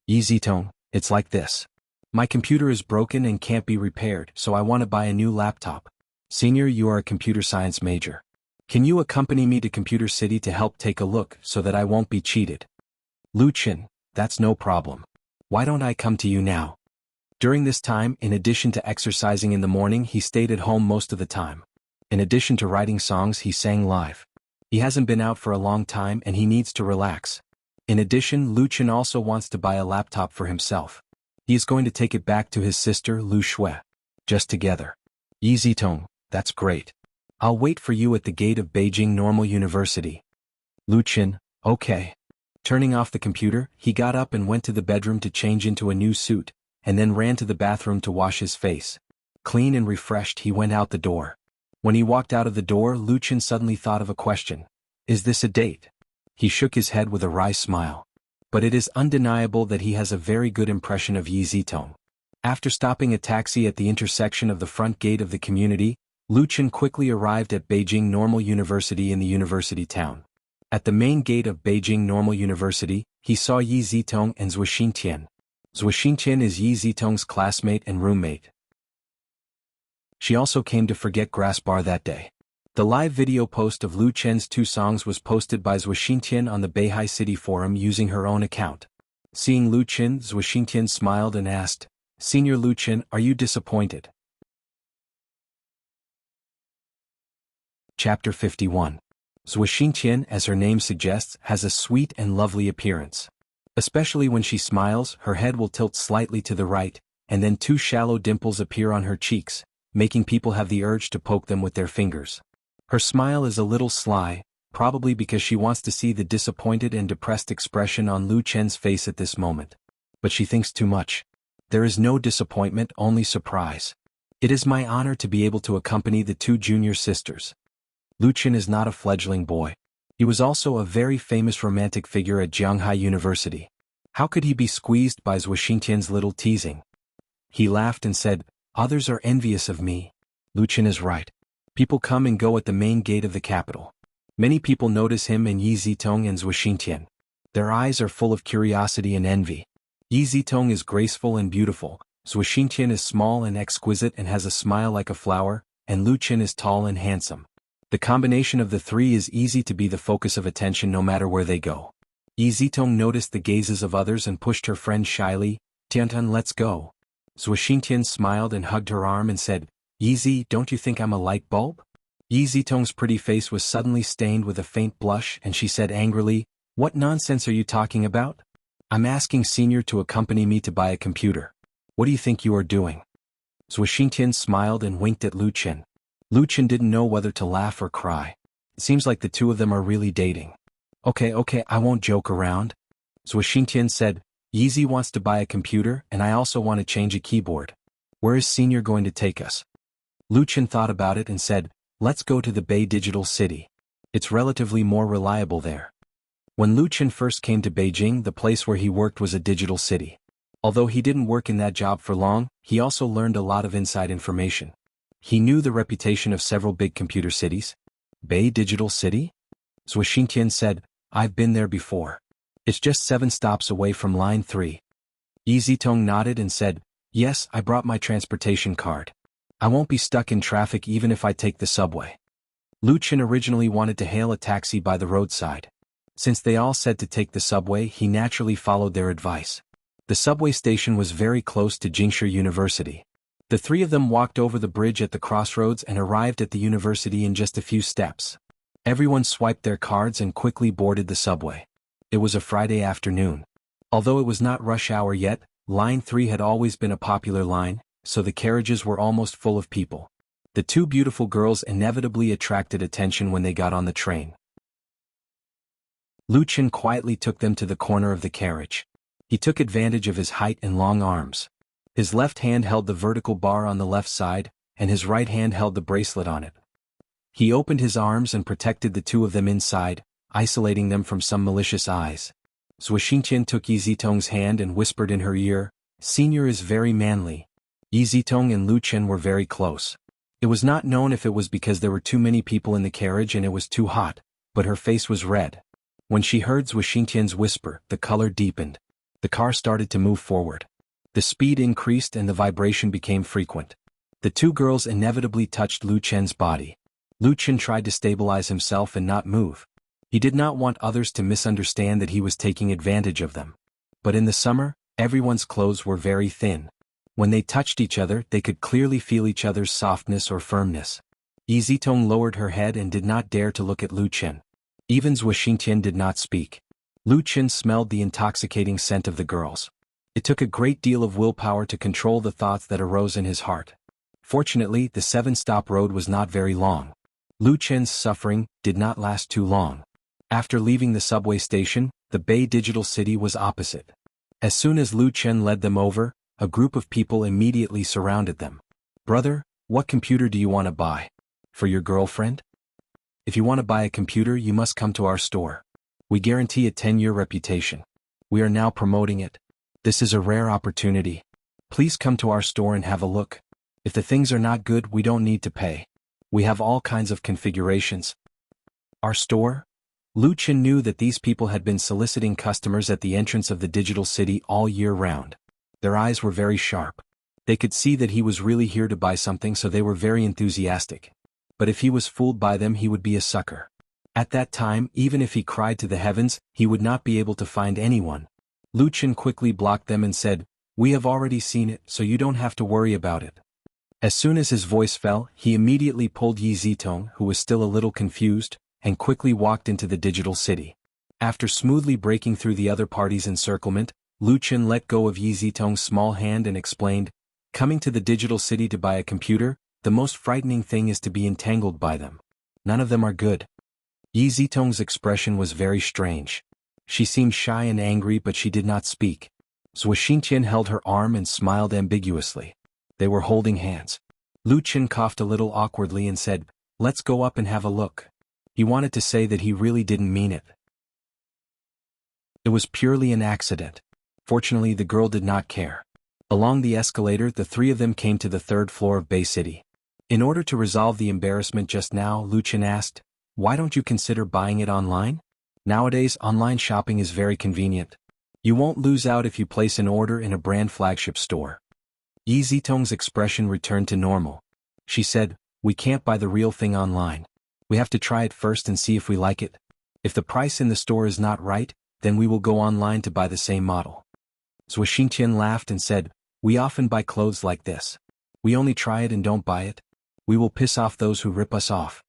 Yi Zitong, it's like this. My computer is broken and can't be repaired, so I want to buy a new laptop. Senior, you are a computer science major. Can you accompany me to Computer City to help take a look so that I won't be cheated? Lu Qin, that's no problem. Why don't I come to you now? During this time, in addition to exercising in the morning, he stayed at home most of the time. In addition to writing songs, he sang live. He hasn't been out for a long time and he needs to relax. In addition, Lu Qin also wants to buy a laptop for himself. He is going to take it back to his sister Lu Shui. Just together. Yi Zitong, that's great. I'll wait for you at the gate of Beijing Normal University. Lu Qin, okay. Turning off the computer, he got up and went to the bedroom to change into a new suit, and then ran to the bathroom to wash his face. Clean and refreshed, he went out the door. When he walked out of the door, Lu Qin suddenly thought of a question. Is this a date? He shook his head with a wry smile. But it is undeniable that he has a very good impression of Yi Zitong. After stopping a taxi at the intersection of the front gate of the community, Lu Qin quickly arrived at Beijing Normal University in the university town. At the main gate of Beijing Normal University, he saw Yi Zitong and Zhu Xintian. Zhu Xintian is Yi Zitong's classmate and roommate. She also came to Forget Grass Bar that day. The live video post of Lu Qin's 2 songs was posted by Zhu Xintian on the Beihai City Forum using her own account. Seeing Lu Qin, Zhu Xintian smiled and asked, Senior Lu Qin, are you disappointed? Chapter 51. Zhu Xintian, as her name suggests, has a sweet and lovely appearance. Especially when she smiles, her head will tilt slightly to the right, and then 2 shallow dimples appear on her cheeks, making people have the urge to poke them with their fingers. Her smile is a little sly, probably because she wants to see the disappointed and depressed expression on Lu Qin's face at this moment. But she thinks too much. There is no disappointment, only surprise. It is my honor to be able to accompany the 2 junior sisters. Lu Qin is not a fledgling boy. He was also a very famous romantic figure at Jianghai University. How could he be squeezed by Zhu Xintian's little teasing? He laughed and said, Others are envious of me. Lu Chen is right. People come and go at the main gate of the capital. Many people notice him and Yi Zitong and Zhuo Xingtian. Their eyes are full of curiosity and envy. Yi Zitong is graceful and beautiful, Zhuo Xingtian is small and exquisite and has a smile like a flower, and Lu Chen is tall and handsome. The combination of the three is easy to be the focus of attention no matter where they go. Yi Zitong noticed the gazes of others and pushed her friend shyly. Tiantan, let's go. Zhuo Xingtian smiled and hugged her arm and said, Yi Zi, don't you think I'm a light bulb? Yi Zitong's pretty face was suddenly stained with a faint blush and she said angrily, what nonsense are you talking about? I'm asking Senior to accompany me to buy a computer. What do you think you are doing? Zhuo Xingtian smiled and winked at Lu Chen. Lu Chen didn't know whether to laugh or cry. It seems like the two of them are really dating. Okay, I won't joke around. Zhuo Xingtian said, Yi Zi wants to buy a computer and I also want to change a keyboard. Where is Senior going to take us? Lu Chen thought about it and said, let's go to the Bay Digital City. It's relatively more reliable there. When Lu Chen first came to Beijing, the place where he worked was a digital city. Although he didn't work in that job for long, he also learned a lot of inside information. He knew the reputation of several big computer cities. Bay Digital City? Zhuo Xingtian said, I've been there before. It's just 7 stops away from Line 3. Yi Zitong nodded and said, yes, I brought my transportation card. I won't be stuck in traffic even if I take the subway. Lu Chen originally wanted to hail a taxi by the roadside. Since they all said to take the subway, he naturally followed their advice. The subway station was very close to Jingshi University. The three of them walked over the bridge at the crossroads and arrived at the university in just a few steps. Everyone swiped their cards and quickly boarded the subway. It was a Friday afternoon. Although it was not rush hour yet, Line 3 had always been a popular line, so the carriages were almost full of people. The two beautiful girls inevitably attracted attention when they got on the train. Lu Chen quietly took them to the corner of the carriage. He took advantage of his height and long arms. His left hand held the vertical bar on the left side, and his right hand held the bracelet on it. He opened his arms and protected the two of them inside, isolating them from some malicious eyes. Zhuo Xingtian took Yi Zitong's hand and whispered in her ear, Senior is very manly. Yi Zitong and Lu Chen were very close. It was not known if it was because there were too many people in the carriage and it was too hot, but her face was red. When she heard Zhuo Xingtian's whisper, the color deepened. The car started to move forward. The speed increased and the vibration became frequent. The two girls inevitably touched Lu Chen's body. Lu Chen tried to stabilize himself and not move. He did not want others to misunderstand that he was taking advantage of them. But in the summer, everyone's clothes were very thin. When they touched each other, they could clearly feel each other's softness or firmness. Yi Zitong lowered her head and did not dare to look at Lu Chen. Even Zhuo Xingtian did not speak. Lu Chen smelled the intoxicating scent of the girls. It took a great deal of willpower to control the thoughts that arose in his heart. Fortunately, the 7-stop road was not very long. Lu Chen's suffering did not last too long. After leaving the subway station, the Bay Digital City was opposite. As soon as Lu Chen led them over, a group of people immediately surrounded them. Brother, what computer do you want to buy? For your girlfriend? If you want to buy a computer, you must come to our store. We guarantee a 10-year reputation. We are now promoting it. This is a rare opportunity. Please come to our store and have a look. If the things are not good, we don't need to pay. We have all kinds of configurations. Our store? Lu Chen knew that these people had been soliciting customers at the entrance of the digital city all year round. Their eyes were very sharp. They could see that he was really here to buy something, so they were very enthusiastic. But if he was fooled by them, he would be a sucker. At that time, even if he cried to the heavens, he would not be able to find anyone. Lu Chen quickly blocked them and said, We have already seen it, so you don't have to worry about it. As soon as his voice fell, he immediately pulled Yi Zitong, who was still a little confused, and quickly walked into the digital city. After smoothly breaking through the other party's encirclement, Lu Chen let go of Yi Zitong's small hand and explained, Coming to the digital city to buy a computer, the most frightening thing is to be entangled by them. None of them are good. Yi Zitong's expression was very strange. She seemed shy and angry, but she did not speak. Zhuo Xingtian held her arm and smiled ambiguously. They were holding hands. Lu Chen coughed a little awkwardly and said, Let's go up and have a look. He wanted to say that he really didn't mean it. It was purely an accident. Fortunately, the girl did not care. Along the escalator, the three of them came to the third floor of Bay City. In order to resolve the embarrassment just now, Lu Chen asked, "Why don't you consider buying it online? Nowadays, online shopping is very convenient. You won't lose out if you place an order in a brand flagship store." Yi Zitong's expression returned to normal. She said, "We can't buy the real thing online. We have to try it first and see if we like it. If the price in the store is not right, then we will go online to buy the same model." Zhuo Xingqian laughed and said, "We often buy clothes like this. We only try it and don't buy it. We will piss off those who rip us off."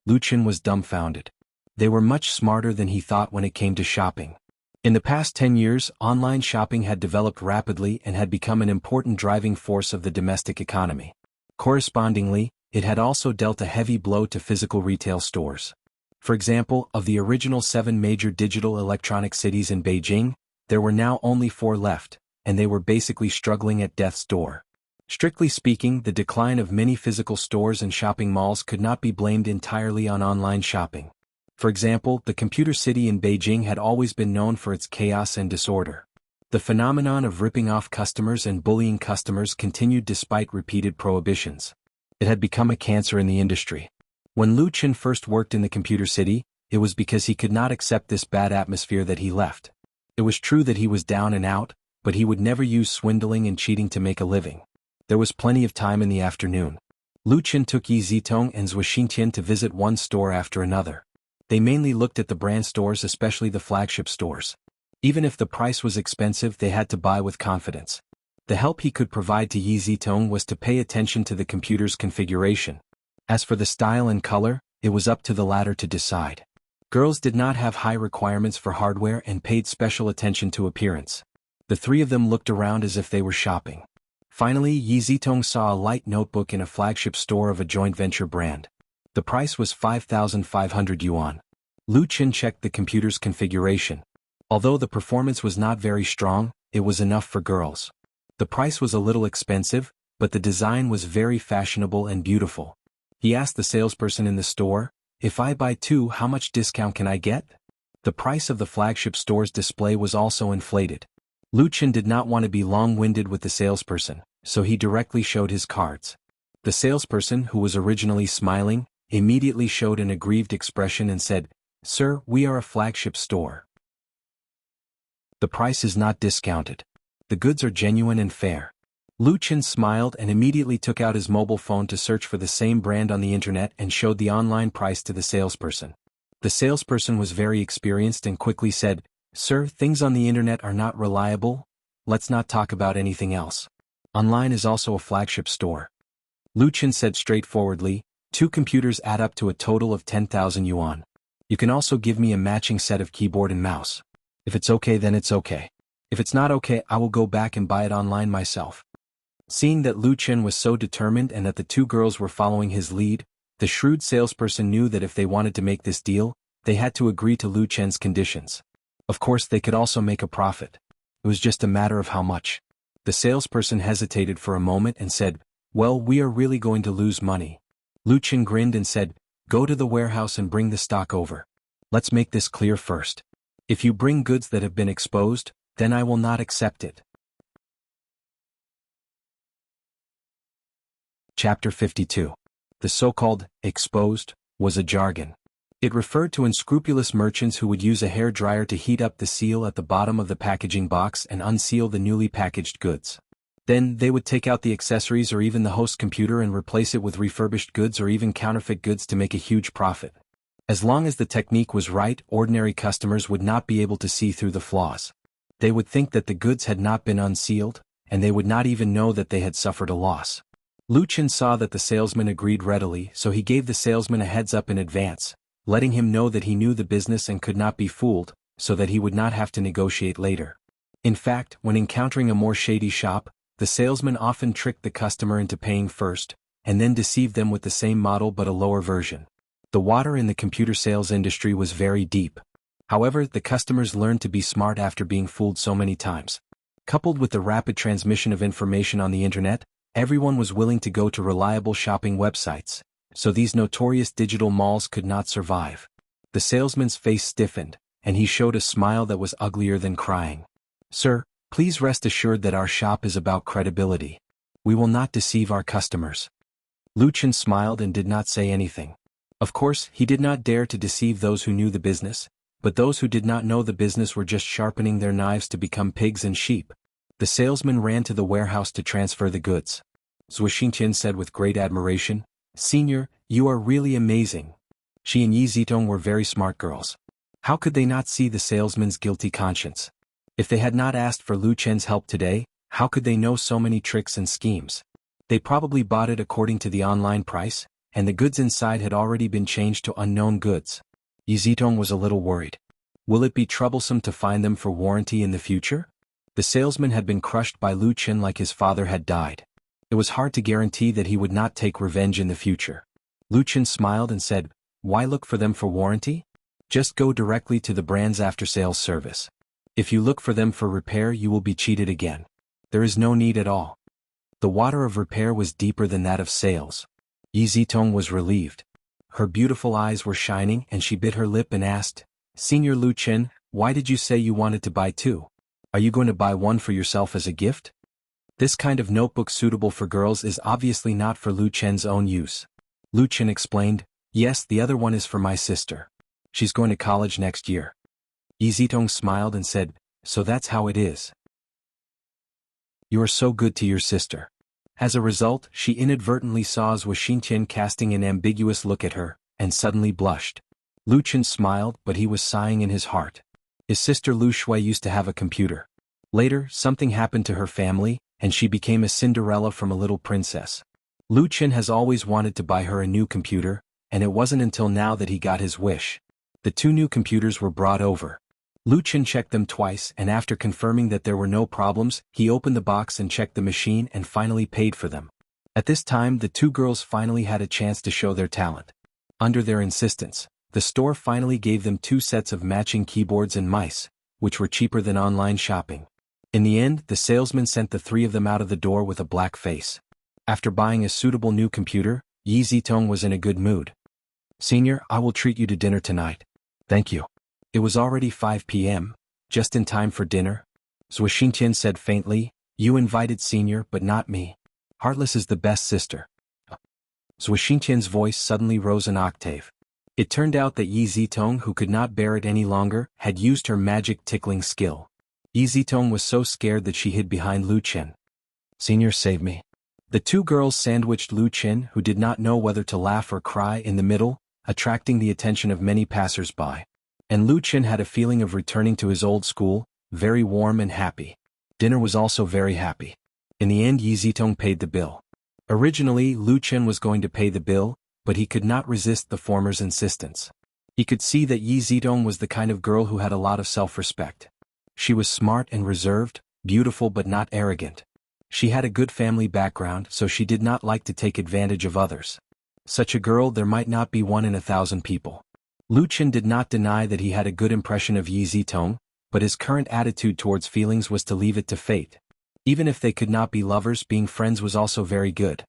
Lu Chen was dumbfounded. They were much smarter than he thought when it came to shopping. In the past 10 years, online shopping had developed rapidly and had become an important driving force of the domestic economy. Correspondingly, it had also dealt a heavy blow to physical retail stores. For example, of the original 7 major digital electronic cities in Beijing, there were now only 4 left, and they were basically struggling at death's door. Strictly speaking, the decline of many physical stores and shopping malls could not be blamed entirely on online shopping. For example, the computer city in Beijing had always been known for its chaos and disorder. The phenomenon of ripping off customers and bullying customers continued despite repeated prohibitions. It had become a cancer in the industry. When Lu Chen first worked in the computer city, it was because he could not accept this bad atmosphere that he left. It was true that he was down and out, but he would never use swindling and cheating to make a living. There was plenty of time in the afternoon. Lu Chen took Yi Zitong and Zhuo Xingqian to visit one store after another. They mainly looked at the brand stores, especially the flagship stores. Even if the price was expensive, they had to buy with confidence. The help he could provide to Yi Zitong was to pay attention to the computer's configuration. As for the style and color, it was up to the latter to decide. Girls did not have high requirements for hardware and paid special attention to appearance. The three of them looked around as if they were shopping. Finally, Yi Zitong saw a light notebook in a flagship store of a joint venture brand. The price was 5,500 yuan. Lu Chen checked the computer's configuration. Although the performance was not very strong, it was enough for girls. The price was a little expensive, but the design was very fashionable and beautiful. He asked the salesperson in the store, "If I buy 2, how much discount can I get?" The price of the flagship store's display was also inflated. Lu Chen did not want to be long-winded with the salesperson, so he directly showed his cards. The salesperson, who was originally smiling, immediately showed an aggrieved expression and said, "Sir, we are a flagship store. The price is not discounted. The goods are genuine and fair." Lu Chen smiled and immediately took out his mobile phone to search for the same brand on the internet and showed the online price to the salesperson. The salesperson was very experienced and quickly said, "Sir, things on the internet are not reliable. Let's not talk about anything else. Online is also a flagship store." Lu Chen said straightforwardly, 2 computers add up to a total of 10,000 yuan. You can also give me a matching set of keyboard and mouse. If it's okay, then it's okay. If it's not okay, I will go back and buy it online myself. Seeing that Lu Chen was so determined and that the 2 girls were following his lead, the shrewd salesperson knew that if they wanted to make this deal, they had to agree to Lu Chen's conditions. Of course, they could also make a profit. It was just a matter of how much. The salesperson hesitated for a moment and said, "Well, we are really going to lose money." Lu Chen grinned and said, "Go to the warehouse and bring the stock over. Let's make this clear first. If you bring goods that have been exposed, then I will not accept it." Chapter 52. The so-called exposed was a jargon. It referred to unscrupulous merchants who would use a hair dryer to heat up the seal at the bottom of the packaging box and unseal the newly packaged goods. Then, they would take out the accessories or even the host computer and replace it with refurbished goods or even counterfeit goods to make a huge profit. As long as the technique was right, ordinary customers would not be able to see through the flaws. They would think that the goods had not been unsealed, and they would not even know that they had suffered a loss. Lu Chen saw that the salesman agreed readily, so he gave the salesman a heads-up in advance, letting him know that he knew the business and could not be fooled, so that he would not have to negotiate later. In fact, when encountering a more shady shop, the salesman often tricked the customer into paying first, and then deceived them with the same model but a lower version. The water in the computer sales industry was very deep. However, the customers learned to be smart after being fooled so many times. Coupled with the rapid transmission of information on the internet, everyone was willing to go to reliable shopping websites, so these notorious digital malls could not survive. The salesman's face stiffened, and he showed a smile that was uglier than crying. "Sir, Please rest assured that our shop is about credibility. We will not deceive our customers. Lu Chen smiled and did not say anything. Of course, he did not dare to deceive those who knew the business, but those who did not know the business were just sharpening their knives to become pigs and sheep. The salesman ran to the warehouse to transfer the goods. Zhuo Xingqian said with great admiration, "Senior, you are really amazing." She and Yi Zitong were very smart girls. How could they not see the salesman's guilty conscience? If they had not asked for Lu Chen's help today, how could they know so many tricks and schemes? They probably bought it according to the online price, and the goods inside had already been changed to unknown goods. Yi Zitong was a little worried. Will it be troublesome to find them for warranty in the future? The salesman had been crushed by Lu Chen like his father had died. It was hard to guarantee that he would not take revenge in the future. Lu Chen smiled and said, "Why look for them for warranty? Just go directly to the brand's after-sales service. If you look for them for repair, you will be cheated again. There is no need at all." The water of repair was deeper than that of sales. Yi Zitong was relieved. Her beautiful eyes were shining and she bit her lip and asked, "Senior Lu Chen, why did you say you wanted to buy two? Are you going to buy one for yourself as a gift?" This kind of notebook suitable for girls is obviously not for Lu Chen's own use. Lu Chen explained, "Yes, the other one is for my sister. She's going to college next year." Yi Zitong smiled and said, "So that's how it is. You are so good to your sister." As a result, she inadvertently saw Zhuo Xingqian casting an ambiguous look at her, and suddenly blushed. Lu Chen smiled, but he was sighing in his heart. His sister Lu Shui used to have a computer. Later, something happened to her family, and she became a Cinderella from a little princess. Lu Chen has always wanted to buy her a new computer, and it wasn't until now that he got his wish. The two new computers were brought over. Lu Chen checked them twice, and after confirming that there were no problems, he opened the box and checked the machine and finally paid for them. At this time, the two girls finally had a chance to show their talent. Under their insistence, the store finally gave them 2 sets of matching keyboards and mice, which were cheaper than online shopping. In the end, the salesman sent the 3 of them out of the door with a black face. After buying a suitable new computer, Yi Zitong was in a good mood. "Senior, I will treat you to dinner tonight." "Thank you." It was already 5 p.m., just in time for dinner. Zhuo Xingqian said faintly, "You invited Senior but not me. Heartless is the best sister." Zhuo Xingqian's voice suddenly rose an octave. It turned out that Yi Zitong, who could not bear it any longer, had used her magic tickling skill. Yi Zitong was so scared that she hid behind Lu Chen. "Senior, save me." The 2 girls sandwiched Lu Chen, who did not know whether to laugh or cry, in the middle, attracting the attention of many passers-by. And Lu Chen had a feeling of returning to his old school, very warm and happy. Dinner was also very happy. In the end, Yi Zitong paid the bill. Originally, Lu Chen was going to pay the bill, but he could not resist the former's insistence. He could see that Yi Zitong was the kind of girl who had a lot of self-respect. She was smart and reserved, beautiful but not arrogant. She had a good family background, so she did not like to take advantage of others. Such a girl there might not be one in 1,000 people. Lu Chen did not deny that he had a good impression of Yi Zitong, but his current attitude towards feelings was to leave it to fate. Even if they could not be lovers, being friends was also very good.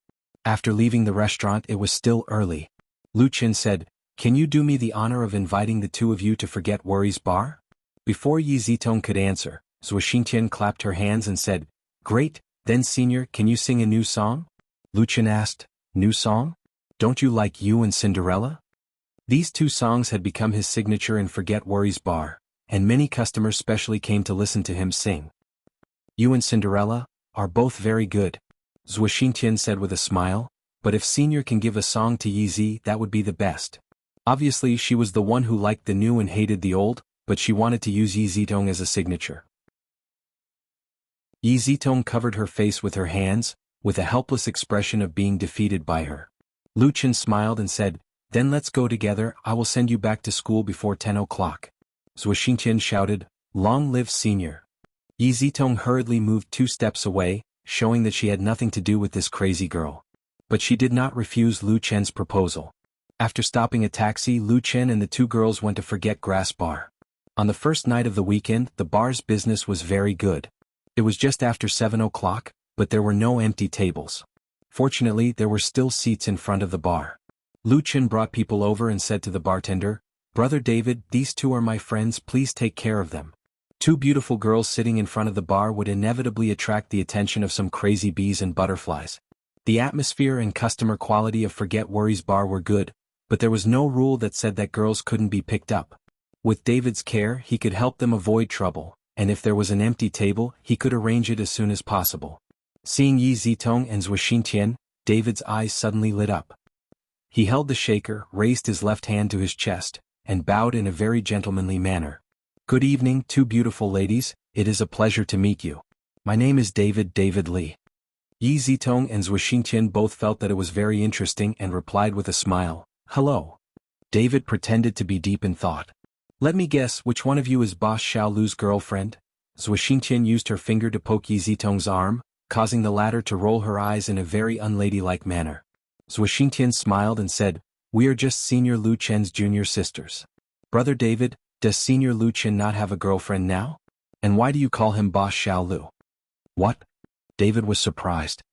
After leaving the restaurant, it was still early. Lu Chen said, "Can you do me the honor of inviting the 2 of you to Forget Worries Bar?" Before Yi Zitong could answer, Zhuo Xingqian clapped her hands and said, "Great, then Senior, can you sing a new song?" Lu Chen asked, "New song? Don't you like You and Cinderella?" These 2 songs had become his signature in Forget Worries Bar, and many customers specially came to listen to him sing. "You and Cinderella are both very good," Zhuo Xingqian said with a smile, "but if Senior can give a song to Yi Zi, that would be the best." Obviously, she was the one who liked the new and hated the old, but she wanted to use Yi Zitong as a signature. Yi Zitong covered her face with her hands, with a helpless expression of being defeated by her. Lu Chen smiled and said, "Then let's go together. I will send you back to school before 10 o'clock. Zhuo Xingqian shouted, "Long live Senior." Yi Zitong hurriedly moved 2 steps away, showing that she had nothing to do with this crazy girl. But she did not refuse Lu Chen's proposal. After stopping a taxi, Lu Chen and the 2 girls went to Forget Grass Bar. On the first night of the weekend, the bar's business was very good. It was just after 7 o'clock, but there were no empty tables. Fortunately, there were still seats in front of the bar. Lu Chen brought people over and said to the bartender, "Brother David, these 2 are my friends, please take care of them." Two beautiful girls sitting in front of the bar would inevitably attract the attention of some crazy bees and butterflies. The atmosphere and customer quality of Forget Worries Bar were good, but there was no rule that said that girls couldn't be picked up. With David's care, he could help them avoid trouble, and if there was an empty table, he could arrange it as soon as possible. Seeing Yi Zitong and Zhuo Xintian, David's eyes suddenly lit up. He held the shaker, raised his left hand to his chest, and bowed in a very gentlemanly manner. "Good evening, two beautiful ladies, it is a pleasure to meet you. My name is David Li." Yi Zitong and Zhuo Xintian both felt that it was very interesting and replied with a smile, "Hello." David pretended to be deep in thought. "Let me guess, which one of you is Boss Xiaolu's girlfriend?" Zhuo Xintian used her finger to poke Yi Zitong's arm, causing the latter to roll her eyes in a very unladylike manner. Zhuo Xintian smiled and said, "We are just Senior Lu Chen's junior sisters." "Brother David, does Senior Lu Chen not have a girlfriend now? And why do you call him Boss Xiaolu?" "What?" David was surprised.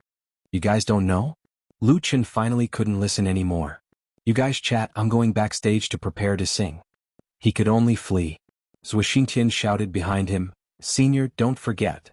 "You guys don't know?" Lu Chen finally couldn't listen anymore. "You guys chat, I'm going backstage to prepare to sing." He could only flee. Zhuo Xintian shouted behind him, "Senior, don't forget."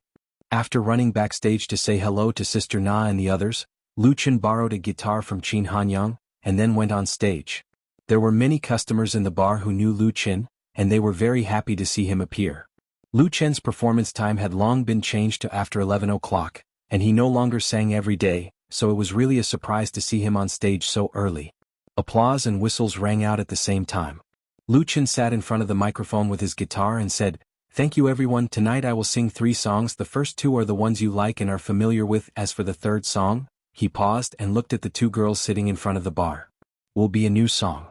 After running backstage to say hello to Sister Na and the others, Lu Chen borrowed a guitar from Qin Hanyang, and then went on stage. There were many customers in the bar who knew Lu Chen, and they were very happy to see him appear. Lu Chen's performance time had long been changed to after 11 o'clock, and he no longer sang every day, so it was really a surprise to see him on stage so early. Applause and whistles rang out at the same time. Lu Chen sat in front of the microphone with his guitar and said, "Thank you everyone, tonight I will sing 3 songs, the first 2 are the ones you like and are familiar with, as for the third song," he paused and looked at the 2 girls sitting in front of the bar. "Will be a new song.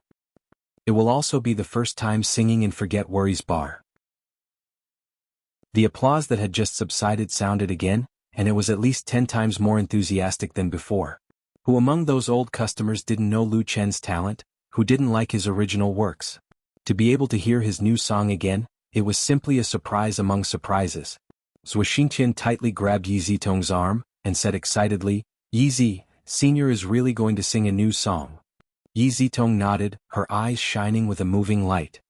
It will also be the first time singing in Forget Worries Bar." The applause that had just subsided sounded again, and it was at least 10 times more enthusiastic than before. Who among those old customers didn't know Lu Chen's talent, who didn't like his original works? To be able to hear his new song again, it was simply a surprise among surprises. Zhuo Xintian tightly grabbed Yi Zitong's arm, and said excitedly, "Yi Zi, Senior is really going to sing a new song." Yi Zitong nodded, her eyes shining with a moving light.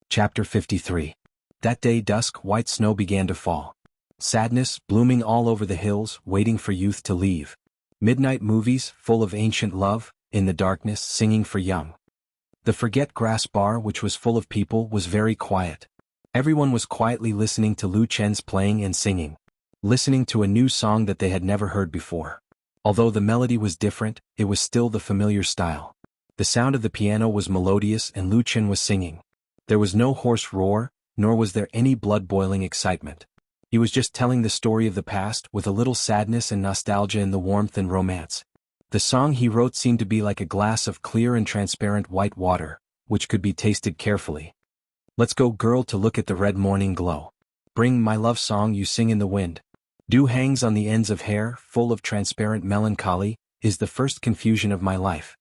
Chapter 53. That day dusk, white snow began to fall. Sadness, blooming all over the hills, waiting for youth to leave. Midnight movies, full of ancient love, in the darkness, singing for young. The Forget Grass Bar, which was full of people, was very quiet. Everyone was quietly listening to Lu Chen's playing and singing. Listening to a new song that they had never heard before. Although the melody was different, it was still the familiar style. The sound of the piano was melodious and Lu Chen was singing. There was no hoarse roar, nor was there any blood-boiling excitement. He was just telling the story of the past with a little sadness and nostalgia in the warmth and romance. The song he wrote seemed to be like a glass of clear and transparent white water, which could be tasted carefully. "Let's go, girl, to look at the red morning glow. Bring my love song you sing in the wind. Dew hangs on the ends of hair, full of transparent melancholy, is the first confusion of my life."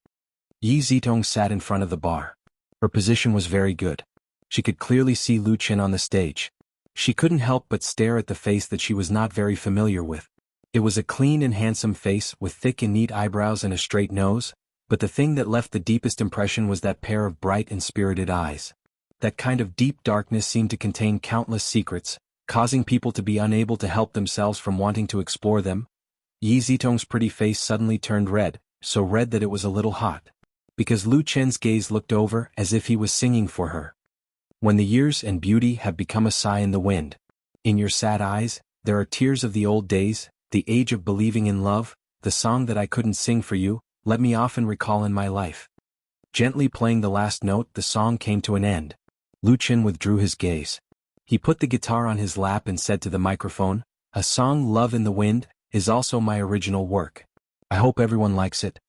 Yi Zitong sat in front of the bar. Her position was very good. She could clearly see Lu Chen on the stage. She couldn't help but stare at the face that she was not very familiar with. It was a clean and handsome face with thick and neat eyebrows and a straight nose, but the thing that left the deepest impression was that pair of bright and spirited eyes. That kind of deep darkness seemed to contain countless secrets, causing people to be unable to help themselves from wanting to explore them. Yi Zitong's pretty face suddenly turned red, so red that it was a little hot. Because Lu Chen's gaze looked over as if he was singing for her. "When the years and beauty have become a sigh in the wind. In your sad eyes, there are tears of the old days, the age of believing in love, the song that I couldn't sing for you, let me often recall in my life." Gently playing the last note, the song came to an end. Lu Chen withdrew his gaze. He put the guitar on his lap and said to the microphone, "A song, Love in the Wind, is also my original work. I hope everyone likes it."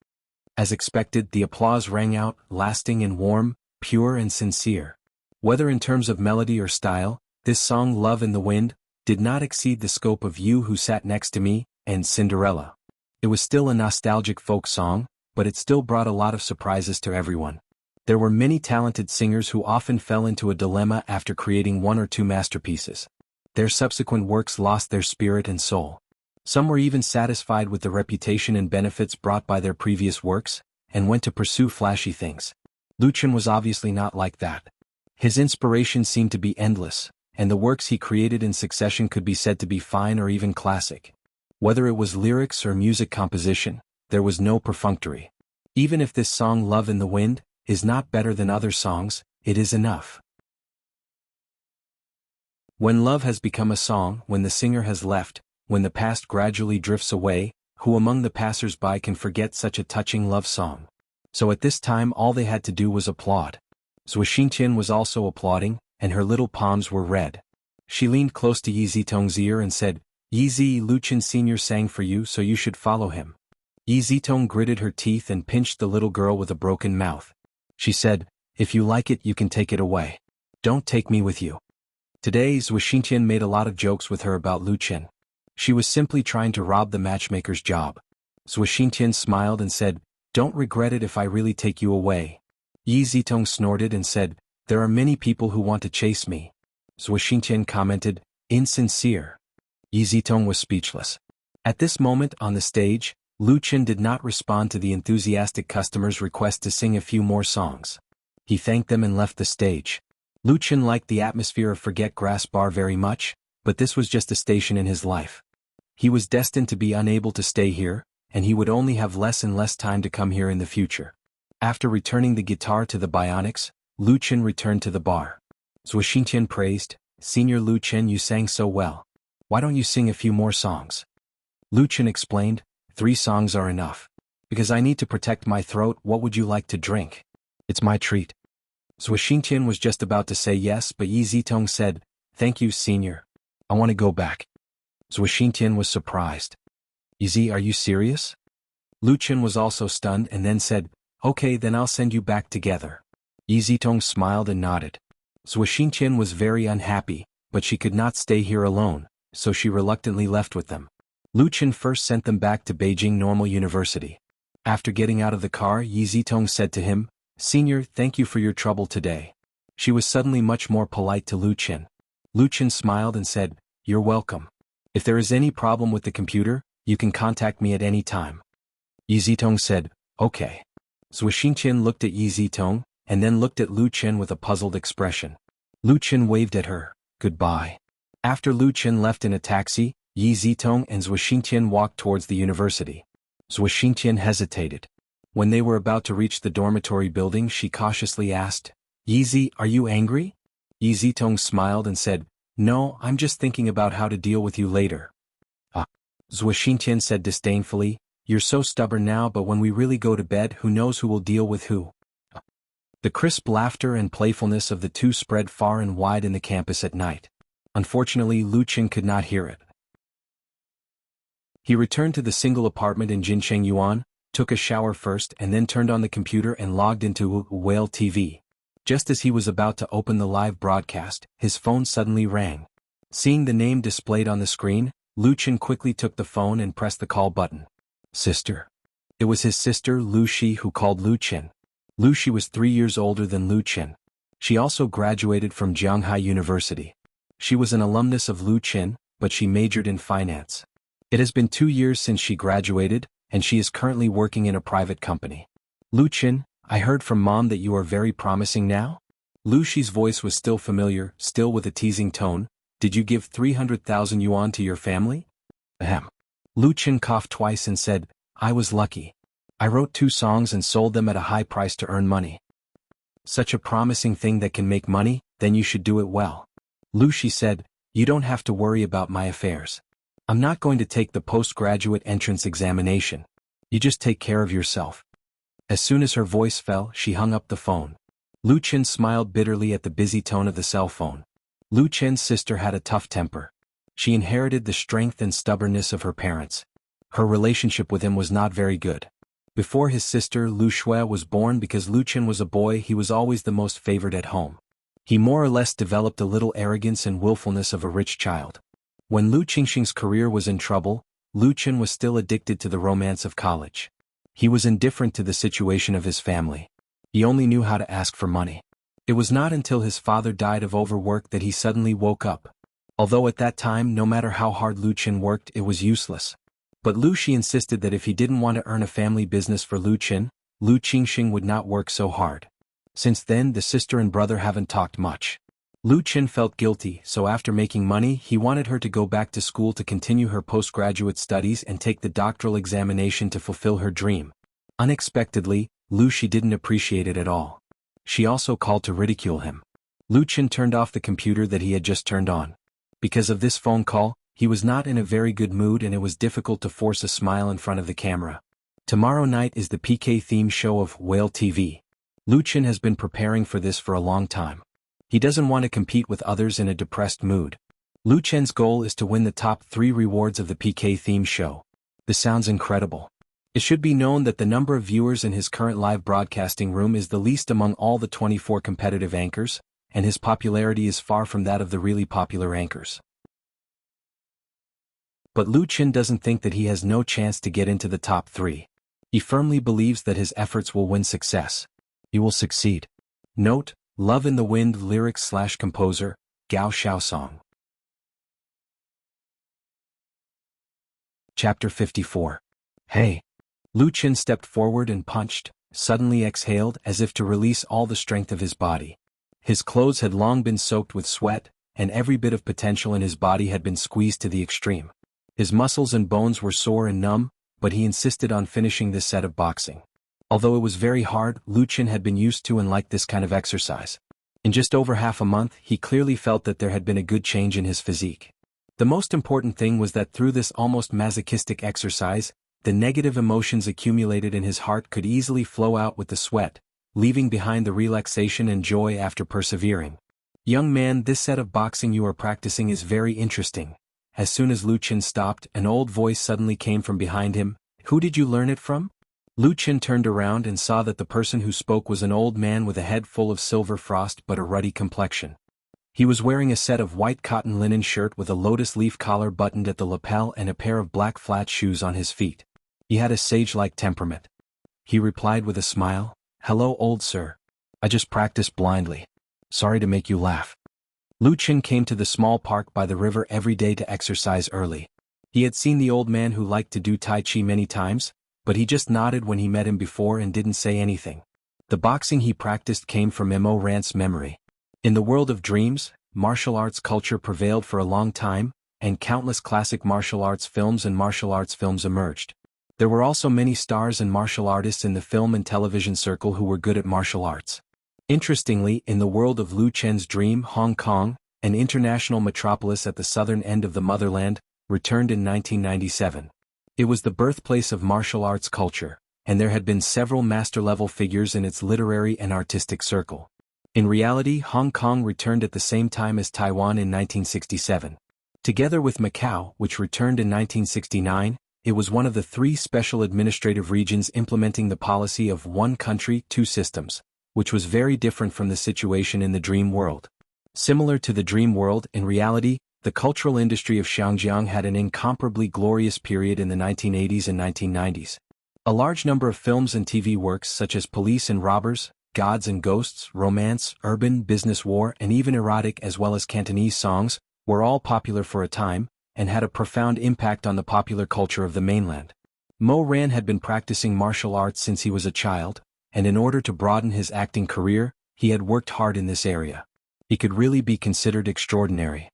As expected, the applause rang out, lasting and warm, pure and sincere. Whether in terms of melody or style, this song Love in the Wind did not exceed the scope of You Who Sat Next to Me and Cinderella. It was still a nostalgic folk song, but it still brought a lot of surprises to everyone. There were many talented singers who often fell into a dilemma after creating 1 or 2 masterpieces. Their subsequent works lost their spirit and soul. Some were even satisfied with the reputation and benefits brought by their previous works, and went to pursue flashy things. Lu Chen was obviously not like that. His inspiration seemed to be endless, and the works he created in succession could be said to be fine or even classic. Whether it was lyrics or music composition, there was no perfunctory. Even if this song Love in the Wind is not better than other songs, it is enough. When love has become a song, when the singer has left, when the past gradually drifts away, who among the passers-by can forget such a touching love song? So at this time all they had to do was applaud. Zhuoxintian was also applauding, and her little palms were red. She leaned close to Yi Zitong's ear and said, "Yi Zi, Luchin Sr. sang for you, so you should follow him." Yi Zitong gritted her teeth and pinched the little girl with a broken mouth. She said, "If you like it, you can take it away. Don't take me with you." Today Zhuoxintian made a lot of jokes with her about Luchin. She was simply trying to rob the matchmaker's job. Zhuoxintian smiled and said, "Don't regret it if I really take you away." Yi Zitong snorted and said, "There are many people who want to chase me." Zhuoxintian commented, "Insincere." Yi Zitong was speechless. At this moment on the stage, Luchin did not respond to the enthusiastic customer's request to sing a few more songs. He thanked them and left the stage. Luchin liked the atmosphere of Forget Grass Bar very much, but this was just a station in his life. He was destined to be unable to stay here, and he would only have less and less time to come here in the future. After returning the guitar to the Bionics, Luchin returned to the bar. Zhuoxintian praised, "Senior Luchin, you sang so well. Why don't you sing a few more songs?" Luchin explained, "3 songs are enough. Because I need to protect my throat. What would you like to drink? It's my treat." Zhuoxintian was just about to say yes, but Yi Zitong said, "Thank you, Senior. I want to go back." Zhuoxintian was surprised. "Yi Zi, are you serious?" Luchin was also stunned and then said, "Okay, then I'll send you back together." Yi Zitong smiled and nodded. Zhuoxintian was very unhappy, but she could not stay here alone, so she reluctantly left with them. Luchin first sent them back to Beijing Normal University. After getting out of the car, Yi Zitong said to him, "Senior, thank you for your trouble today." She was suddenly much more polite to Luchin. Luchin smiled and said, "You're welcome. If there is any problem with the computer, you can contact me at any time." Yi Zitong said, "Okay." Zhuoxintian looked at Yi Zitong, and then looked at Luchin with a puzzled expression. Luchin waved at her, "Goodbye." After Luchin left in a taxi, Yi Zitong and Zhuoxintian walked towards the university. Zhuoxintian hesitated. When they were about to reach the dormitory building, she cautiously asked, "Yi Zi, are you angry?" Yi Zitong smiled and said, "No, I'm just thinking about how to deal with you later." "Ah." Zhuoxintian said disdainfully, "You're so stubborn now, but when we really go to bed, who knows who will deal with who?" The crisp laughter and playfulness of the two spread far and wide in the campus at night. Unfortunately, Luchin could not hear it. He returned to the single apartment in Jincheng Yuan, took a shower first and then turned on the computer and logged into Whale TV. Just as he was about to open the live broadcast, his phone suddenly rang. Seeing the name displayed on the screen, Luchin quickly took the phone and pressed the call button. "Sister." It was his sister, Lu Shi, who called Luchin. Lu Shi was 3 years older than Luchin. She also graduated from Jianghai University. She was an alumnus of Luchin, but she majored in finance. It has been 2 years since she graduated, and she is currently working in a private company. "Luchin, I heard from Mom that you are very promising now?" Lu Shi's voice was still familiar, still with a teasing tone. "Did you give 300,000 yuan to your family?" Ahem. Luchin coughed twice and said, "I was lucky. I wrote 2 songs and sold them at a high price to earn money." "Such a promising thing that can make money, then you should do it well." Lu Shi said, "You don't have to worry about my affairs. I'm not going to take the postgraduate entrance examination. You just take care of yourself." As soon as her voice fell, she hung up the phone. Luchin smiled bitterly at the busy tone of the cell phone. Luchin's sister had a tough temper. She inherited the strength and stubbornness of her parents. Her relationship with him was not very good. Before his sister Lu Shui was born, because Luchin was a boy, he was always the most favored at home. He more or less developed a little arrogance and willfulness of a rich child. When Lu Qingxing's career was in trouble, Luchin was still addicted to the romance of college. He was indifferent to the situation of his family. He only knew how to ask for money. It was not until his father died of overwork that he suddenly woke up. Although at that time, no matter how hard Luchin worked, it was useless. But Lu Shi insisted that if he didn't want to earn a family business for Luchin, Lu Qingxing would not work so hard. Since then the sister and brother haven't talked much. Lu Qin felt guilty, so after making money he wanted her to go back to school to continue her postgraduate studies and take the doctoral examination to fulfill her dream. Unexpectedly, She didn't appreciate it at all. She also called to ridicule him. Lu Qin turned off the computer that he had just turned on. Because of this phone call, he was not in a very good mood and it was difficult to force a smile in front of the camera. Tomorrow night is the PK theme show of Whale TV. Lu Qin has been preparing for this for a long time. He doesn't want to compete with others in a depressed mood. Lu Qin's goal is to win the top 3 rewards of the PK theme show. This sounds incredible. It should be known that the number of viewers in his current live broadcasting room is the least among all the 24 competitive anchors, and his popularity is far from that of the really popular anchors. But Lu Qin doesn't think that he has no chance to get into the top 3. He firmly believes that his efforts will win success. He will succeed. Note: Love in the Wind lyrics/composer, Gao Xiaosong. Chapter 54. Hey! Lu Qin stepped forward and punched, suddenly exhaled as if to release all the strength of his body. His clothes had long been soaked with sweat, and every bit of potential in his body had been squeezed to the extreme. His muscles and bones were sore and numb, but he insisted on finishing this set of boxing. Although it was very hard, Lu Qin had been used to and liked this kind of exercise. In just over half a month, he clearly felt that there had been a good change in his physique. The most important thing was that through this almost masochistic exercise, the negative emotions accumulated in his heart could easily flow out with the sweat, leaving behind the relaxation and joy after persevering. Young man, this set of boxing you are practicing is very interesting. As soon as Lu Qin stopped, an old voice suddenly came from behind him. Who did you learn it from? Lu Qin turned around and saw that the person who spoke was an old man with a head full of silver frost but a ruddy complexion. He was wearing a set of white cotton linen shirt with a lotus leaf collar buttoned at the lapel and a pair of black flat shoes on his feet. He had a sage-like temperament. He replied with a smile, "Hello, old sir. I just practiced blindly. Sorry to make you laugh." Lu Qin came to the small park by the river every day to exercise early. He had seen the old man who liked to do Tai Chi many times, but he just nodded when he met him before and didn't say anything. The boxing he practiced came from Mo Rant's memory. In the world of dreams, martial arts culture prevailed for a long time, and countless classic martial arts films and martial arts films emerged. There were also many stars and martial artists in the film and television circle who were good at martial arts. Interestingly, in the world of Lu Qin's dream, Hong Kong, an international metropolis at the southern end of the motherland, returned in 1997. It was the birthplace of martial arts culture, and there had been several master-level figures in its literary and artistic circle. In reality, Hong Kong returned at the same time as Taiwan in 1967. Together with Macau, which returned in 1969, it was one of the 3 special administrative regions implementing the policy of one country, 2 systems, which was very different from the situation in the dream world. Similar to the dream world, in reality, the cultural industry of Xinjiang had an incomparably glorious period in the 1980s and 1990s. A large number of films and TV works such as Police and Robbers, Gods and Ghosts, romance, urban, business war, and even erotic as well as Cantonese songs, were all popular for a time, and had a profound impact on the popular culture of the mainland. Mo Ran had been practicing martial arts since he was a child, and in order to broaden his acting career, he had worked hard in this area. He could really be considered extraordinary.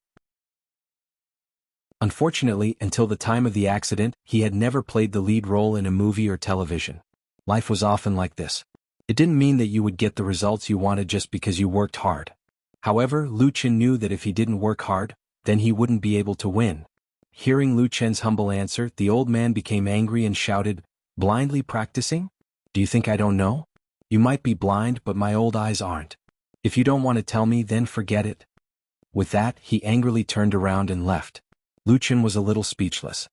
Unfortunately, until the time of the accident, he had never played the lead role in a movie or television. Life was often like this. It didn't mean that you would get the results you wanted just because you worked hard. However, Lu Qin knew that if he didn't work hard, then he wouldn't be able to win. Hearing Lu Qin's humble answer, the old man became angry and shouted, "Blindly practicing? Do you think I don't know? You might be blind, but my old eyes aren't. If you don't want to tell me, then forget it." With that, he angrily turned around and left. Lu Qin was a little speechless.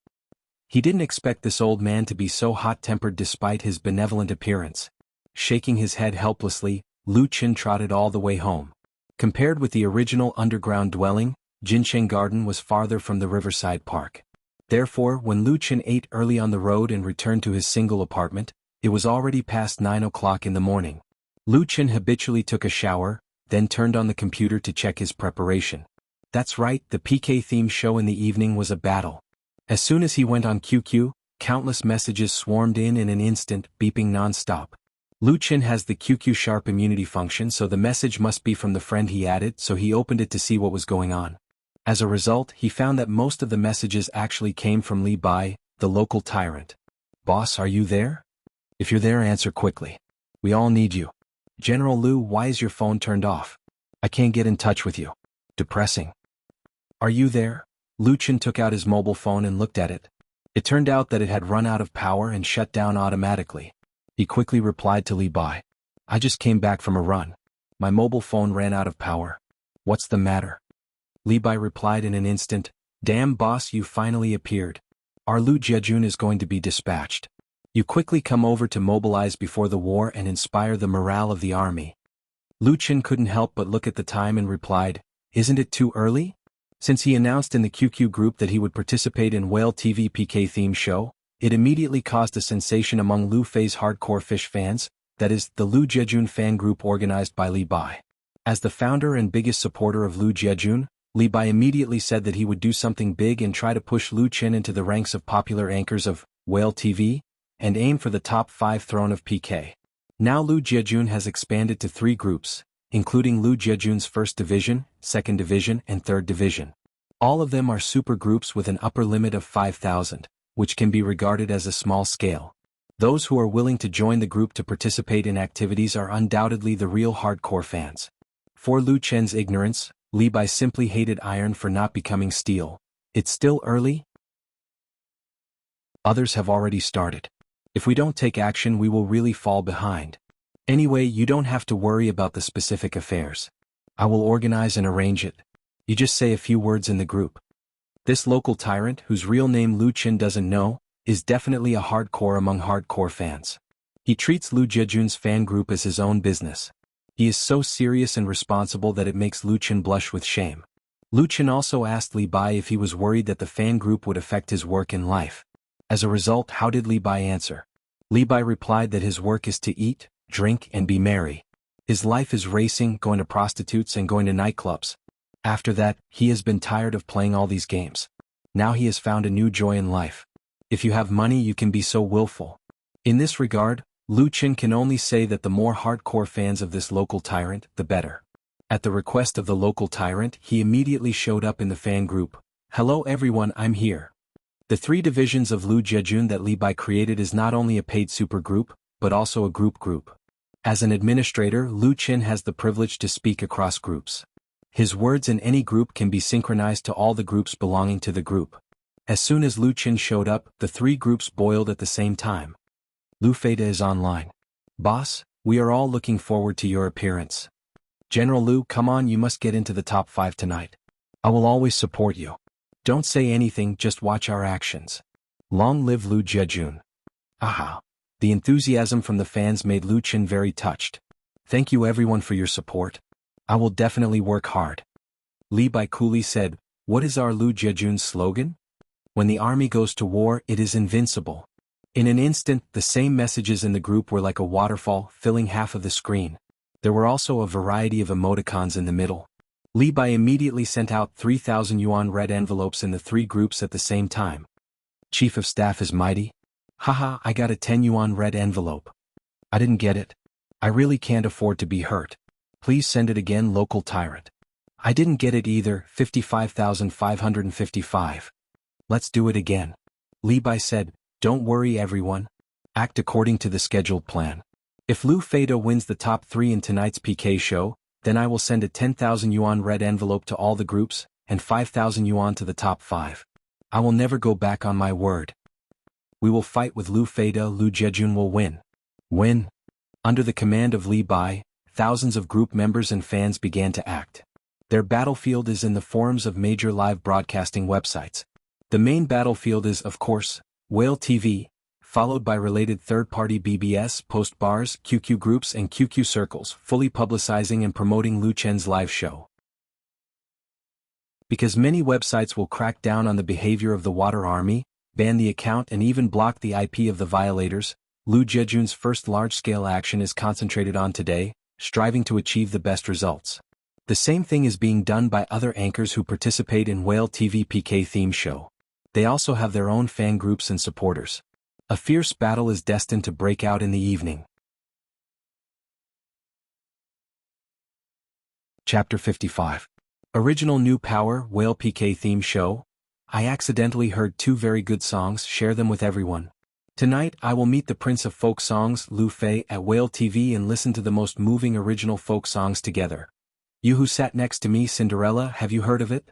He didn't expect this old man to be so hot-tempered despite his benevolent appearance. Shaking his head helplessly, Lu Qin trotted all the way home. Compared with the original underground dwelling, Jinsheng Garden was farther from the riverside park. Therefore, when Lu Qin ate early on the road and returned to his single apartment, it was already past 9 o'clock in the morning. Lu Qin habitually took a shower, then turned on the computer to check his preparation. That's right, the PK theme show in the evening was a battle. As soon as he went on QQ, countless messages swarmed in an instant, beeping non-stop. Lu Qin has the QQ Sharp immunity function, so the message must be from the friend he added, so he opened it to see what was going on. As a result, he found that most of the messages actually came from Li Bai, the local tyrant. "Boss, are you there? If you're there, answer quickly. We all need you. General Lu, why is your phone turned off? I can't get in touch with you. Depressing. Are you there?" Lu Qin took out his mobile phone and looked at it. It turned out that it had run out of power and shut down automatically. He quickly replied to Li Bai. "I just came back from a run. My mobile phone ran out of power. What's the matter?" Li Bai replied in an instant, "Damn boss, you finally appeared. Our Lu Jiejun is going to be dispatched. You quickly come over to mobilize before the war and inspire the morale of the army." Lu Qin couldn't help but look at the time and replied, "Isn't it too early?" Since he announced in the QQ group that he would participate in Whale TV PK theme show, it immediately caused a sensation among Lu Fei's hardcore fish fans, that is, the Lu Jiejun fan group organized by Li Bai. As the founder and biggest supporter of Lu Jiejun, Li Bai immediately said that he would do something big and try to push Lu Qin into the ranks of popular anchors of Whale TV, and aim for the top 5 throne of PK. Now Lu Jiejun has expanded to 3 groups, including Lu Jiejun's 1st Division, 2nd Division and 3rd Division. All of them are super groups with an upper limit of 5,000. Which can be regarded as a small scale. Those who are willing to join the group to participate in activities are undoubtedly the real hardcore fans. For Lu Qin's ignorance, Li Bai simply hated iron for not becoming steel. It's still early? Others have already started. If we don't take action, we will really fall behind. Anyway, you don't have to worry about the specific affairs. I will organize and arrange it. You just say a few words in the group. This local tyrant, whose real name Lu Qin doesn't know, is definitely a hardcore among hardcore fans. He treats Lu Jiejun's fan group as his own business. He is so serious and responsible that it makes Lu Qin blush with shame. Lu Qin also asked Li Bai if he was worried that the fan group would affect his work in life. As a result, how did Li Bai answer? Li Bai replied that his work is to eat, drink and be merry. His life is racing, going to prostitutes and going to nightclubs. After that, he has been tired of playing all these games. Now he has found a new joy in life. If you have money, you can be so willful. In this regard, Lu Qin can only say that the more hardcore fans of this local tyrant, the better. At the request of the local tyrant, he immediately showed up in the fan group. "Hello everyone, I'm here." The 3 divisions of Lu Jiejun that Li Bai created is not only a paid super group, but also a group. As an administrator, Lu Qin has the privilege to speak across groups. His words in any group can be synchronized to all the groups belonging to the group. As soon as Lu Qin showed up, the 3 groups boiled at the same time. "Lu Feida is online. Boss, we are all looking forward to your appearance. General Lu, come on, you must get into the top 5 tonight. I will always support you. Don't say anything, just watch our actions. Long live Lu Jiejun." Aha! The enthusiasm from the fans made Lu Qin very touched. "Thank you everyone for your support. I will definitely work hard." Li Bai coolly said, "What is our Lu Jiejun's slogan? When the army goes to war, it is invincible." In an instant, the same messages in the group were like a waterfall, filling half of the screen. There were also a variety of emoticons in the middle. Li Bai immediately sent out 3,000 yuan red envelopes in the 3 groups at the same time. "Chief of Staff is mighty. Haha, I got a 10 yuan red envelope. I didn't get it. I really can't afford to be hurt. Please send it again, local tyrant. I didn't get it either, 55,555. Let's do it again." Li Bai said, "Don't worry everyone. Act according to the scheduled plan. If Lu Feida wins the top 3 in tonight's PK show, then I will send a 10,000 yuan red envelope to all the groups, and 5,000 yuan to the top 5. I will never go back on my word. We will fight with Lu Feida, Lu Jiejun will win." Win. Under the command of Li Bai, thousands of group members and fans began to act. Their battlefield is in the forums of major live broadcasting websites. The main battlefield is, of course, Whale TV, followed by related third-party BBS, post bars, QQ groups and QQ circles, fully publicizing and promoting Lu Qin's live show. Because many websites will crack down on the behavior of the Water Army, ban the account and even block the IP of the violators, Lu Jiejun's first large-scale action is concentrated on today, striving to achieve the best results. The same thing is being done by other anchors who participate in Whale TV PK theme show. They also have their own fan groups and supporters. A fierce battle is destined to break out in the evening. Chapter 55. Original New Power Whale PK Theme Show. I accidentally heard two very good songs, share them with everyone. Tonight I will meet the Prince of Folk Songs, Lu Fei, at Whale TV and listen to the most moving original folk songs together. You who sat next to me, Cinderella, have you heard of it?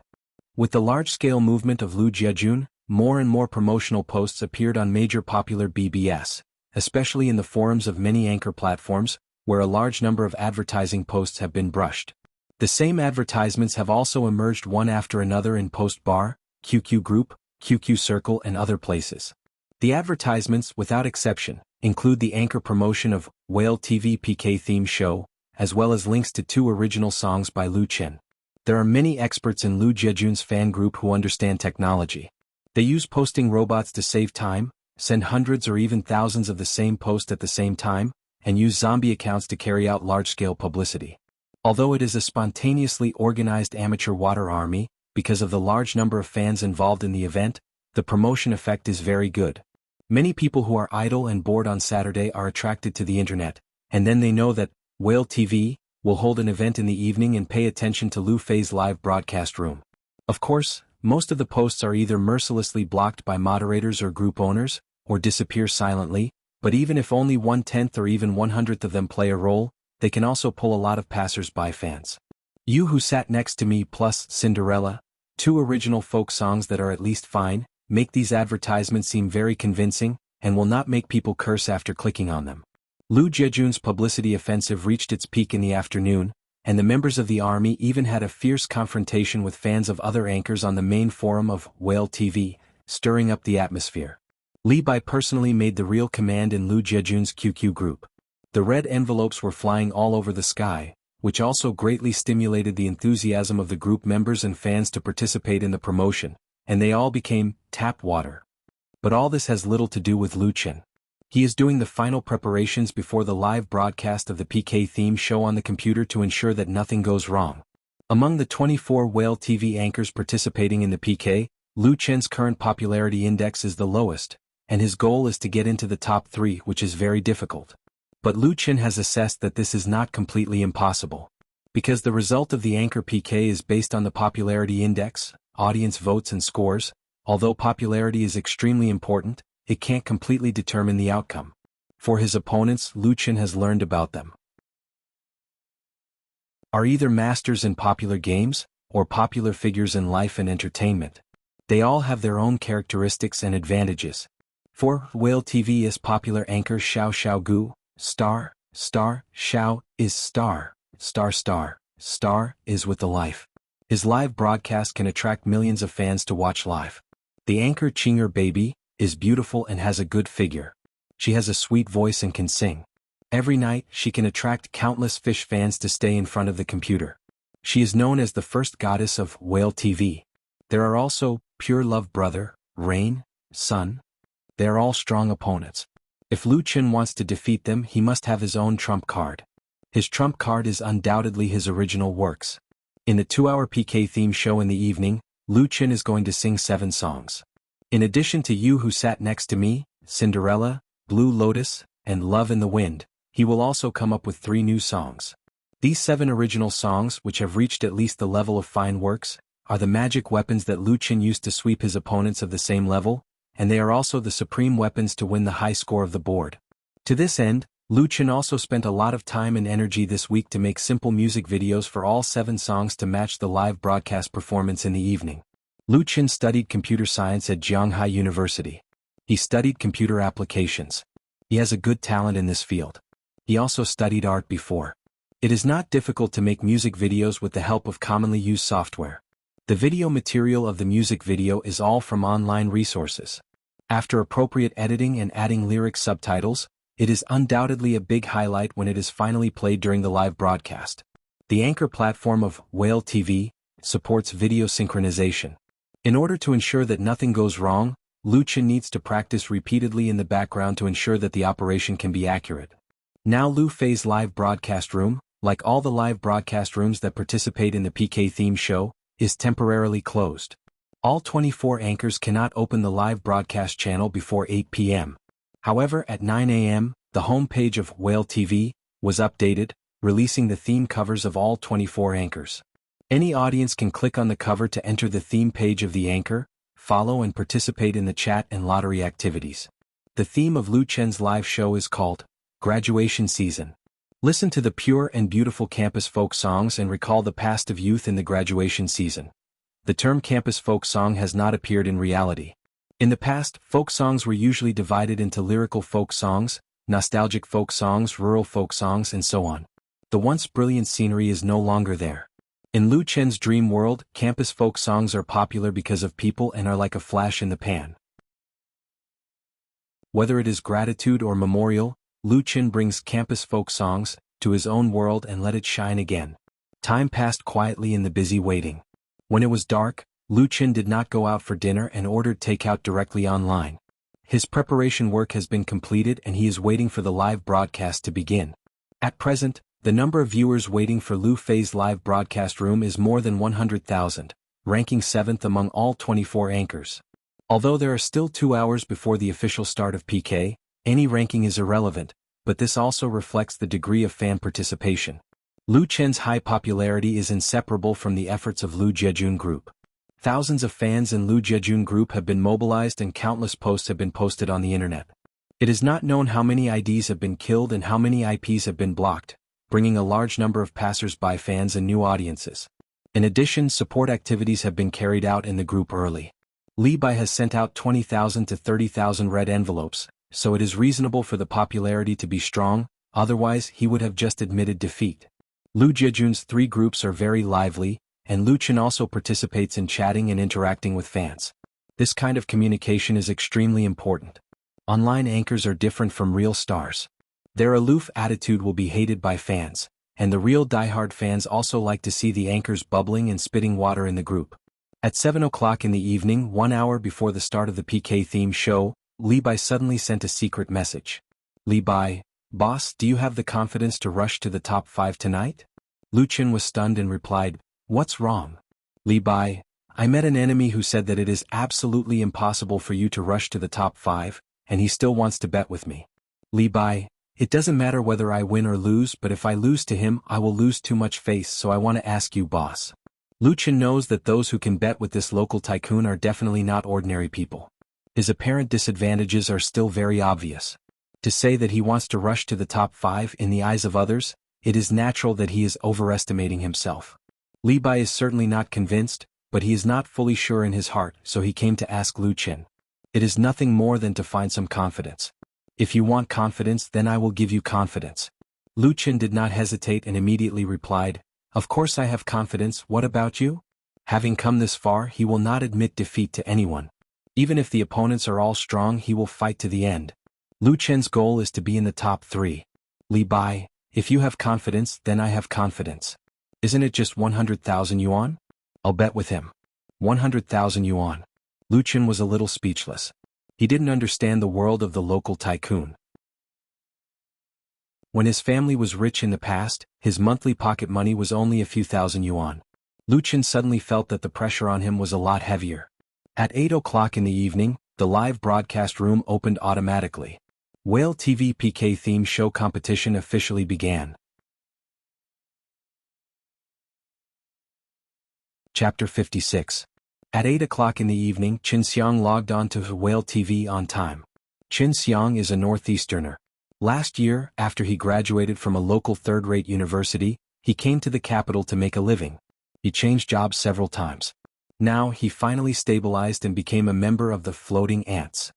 With the large-scale movement of Lu Jiajun, more and more promotional posts appeared on major popular BBS, especially in the forums of many anchor platforms, where a large number of advertising posts have been brushed. The same advertisements have also emerged one after another in Post Bar, QQ Group, QQ Circle and other places. The advertisements, without exception, include the anchor promotion of Whale TV PK Theme Show, as well as links to two original songs by Lu Chen. There are many experts in Lu Jiajun's fan group who understand technology. They use posting robots to save time, send hundreds or even thousands of the same post at the same time, and use zombie accounts to carry out large-scale publicity. Although it is a spontaneously organized amateur water army, because of the large number of fans involved in the event, the promotion effect is very good. Many people who are idle and bored on Saturday are attracted to the internet, and then they know that Whale TV will hold an event in the evening and pay attention to Lu Fei's live broadcast room. Of course, most of the posts are either mercilessly blocked by moderators or group owners, or disappear silently, but even if only 1/10 or even 1/100th of them play a role, they can also pull a lot of passers-by fans. You who sat next to me plus Cinderella, two original folk songs that are at least fine, make these advertisements seem very convincing, and will not make people curse after clicking on them. Lu Jiajun's publicity offensive reached its peak in the afternoon, and the members of the army even had a fierce confrontation with fans of other anchors on the main forum of Whale TV, stirring up the atmosphere. Li Bai personally made the real command in Lu Jiajun's QQ group. The red envelopes were flying all over the sky, which also greatly stimulated the enthusiasm of the group members and fans to participate in the promotion, and they all became tap water. But all this has little to do with Lu Chen. He is doing the final preparations before the live broadcast of the PK theme show on the computer to ensure that nothing goes wrong. Among the 24 Whale TV anchors participating in the PK, Lu Chen's current popularity index is the lowest, and his goal is to get into the top 3, which is very difficult. But Lu Chen has assessed that this is not completely impossible. Because the result of the anchor PK is based on the popularity index, audience votes and scores, although popularity is extremely important, it can't completely determine the outcome. For his opponents, Lu Chen has learned about them. Are either masters in popular games, or popular figures in life and entertainment. They all have their own characteristics and advantages. For Whale TV's popular anchor Xiao Xiao Gu, Star, Xiao, is Star is with the life. His live broadcast can attract millions of fans to watch live. The anchor Chinger Baby is beautiful and has a good figure. She has a sweet voice and can sing. Every night, she can attract countless fish fans to stay in front of the computer. She is known as the first goddess of Whale TV. There are also Pure Love Brother, Rain, Sun. They are all strong opponents. If Lu Chen wants to defeat them, he must have his own trump card. His trump card is undoubtedly his original works. In the 2-hour PK theme show in the evening, Lu Chen is going to sing 7 songs. In addition to You Who Sat Next to Me, Cinderella, Blue Lotus, and Love in the Wind, he will also come up with 3 new songs. These 7 original songs, which have reached at least the level of fine works, are the magic weapons that Lu Chen used to sweep his opponents of the same level, and they are also the supreme weapons to win the high score of the board. To this end, Lu Chen also spent a lot of time and energy this week to make simple music videos for all 7 songs to match the live broadcast performance in the evening. Lu Chen studied computer science at Jianghai University. He studied computer applications. He has a good talent in this field. He also studied art before. It is not difficult to make music videos with the help of commonly used software. The video material of the music video is all from online resources. After appropriate editing and adding lyric subtitles, it is undoubtedly a big highlight when it is finally played during the live broadcast. The anchor platform of Whale TV supports video synchronization. In order to ensure that nothing goes wrong, Lu Chen needs to practice repeatedly in the background to ensure that the operation can be accurate. Now Lu Fei's live broadcast room, like all the live broadcast rooms that participate in the PK theme show, is temporarily closed. All 24 anchors cannot open the live broadcast channel before 8 p.m. However, at 9 a.m., the home page of Whale TV was updated, releasing the theme covers of all 24 anchors. Any audience can click on the cover to enter the theme page of the anchor, follow and participate in the chat and lottery activities. The theme of Lu Chen's live show is called Graduation Season. Listen to the pure and beautiful campus folk songs and recall the past of youth in the graduation season. The term campus folk song has not appeared in reality. In the past, folk songs were usually divided into lyrical folk songs, nostalgic folk songs, rural folk songs, and so on. The once brilliant scenery is no longer there. In Lu Chen's dream world, campus folk songs are popular because of people and are like a flash in the pan. Whether it is gratitude or memorial, Lu Chen brings campus folk songs to his own world and let it shine again. Time passed quietly in the busy waiting. When it was dark, Lu Chen did not go out for dinner and ordered takeout directly online. His preparation work has been completed and he is waiting for the live broadcast to begin. At present, the number of viewers waiting for Lu Fei's live broadcast room is more than 100,000, ranking 7th among all 24 anchors. Although there are still 2 hours before the official start of PK, any ranking is irrelevant, but this also reflects the degree of fan participation. Lu Chen's high popularity is inseparable from the efforts of Lu Jiejun Group. Thousands of fans in Lu Jiejun Group have been mobilized and countless posts have been posted on the internet. It is not known how many IDs have been killed and how many IPs have been blocked, bringing a large number of passers-by fans and new audiences. In addition, support activities have been carried out in the group early. Li Bai has sent out 20,000 to 30,000 red envelopes, so it is reasonable for the popularity to be strong, otherwise he would have just admitted defeat. Lu Jiejun's 3 groups are very lively, and Lu Chen also participates in chatting and interacting with fans. This kind of communication is extremely important. Online anchors are different from real stars. Their aloof attitude will be hated by fans, and the real diehard fans also like to see the anchors bubbling and spitting water in the group. At 7 o'clock in the evening, 1 hour before the start of the PK theme show, Li Bai suddenly sent a secret message. Li Bai, boss, do you have the confidence to rush to the top 5 tonight? Lu Chen was stunned and replied, what's wrong? Li Bai, I met an enemy who said that it is absolutely impossible for you to rush to the top 5, and he still wants to bet with me. Li Bai, it doesn't matter whether I win or lose, but if I lose to him I will lose too much face, so I want to ask you, boss. Lu Chen knows that those who can bet with this local tycoon are definitely not ordinary people. His apparent disadvantages are still very obvious. To say that he wants to rush to the top 5 in the eyes of others, it is natural that he is overestimating himself. Li Bai is certainly not convinced, but he is not fully sure in his heart, so he came to ask Lu Chen. It is nothing more than to find some confidence. If you want confidence, then I will give you confidence. Lu Chen did not hesitate and immediately replied, of course I have confidence, what about you? Having come this far, he will not admit defeat to anyone. Even if the opponents are all strong, he will fight to the end. Lu Chen's goal is to be in the top 3. Li Bai, if you have confidence, then I have confidence. Isn't it just 100,000 yuan? I'll bet with him. 100,000 yuan. Lu Chen was a little speechless. He didn't understand the world of the local tycoon. When his family was rich in the past, his monthly pocket money was only a few thousand yuan. Lu Chen suddenly felt that the pressure on him was a lot heavier. At 8 o'clock in the evening, the live broadcast room opened automatically. Whale TV PK theme show competition officially began. Chapter 56. At 8 o'clock in the evening, Qin Xiang logged on to Whale TV on time. Qin Xiang is a northeasterner. Last year, after he graduated from a local third-rate university, he came to the capital to make a living. He changed jobs several times. Now he finally stabilized and became a member of the Floating Ants.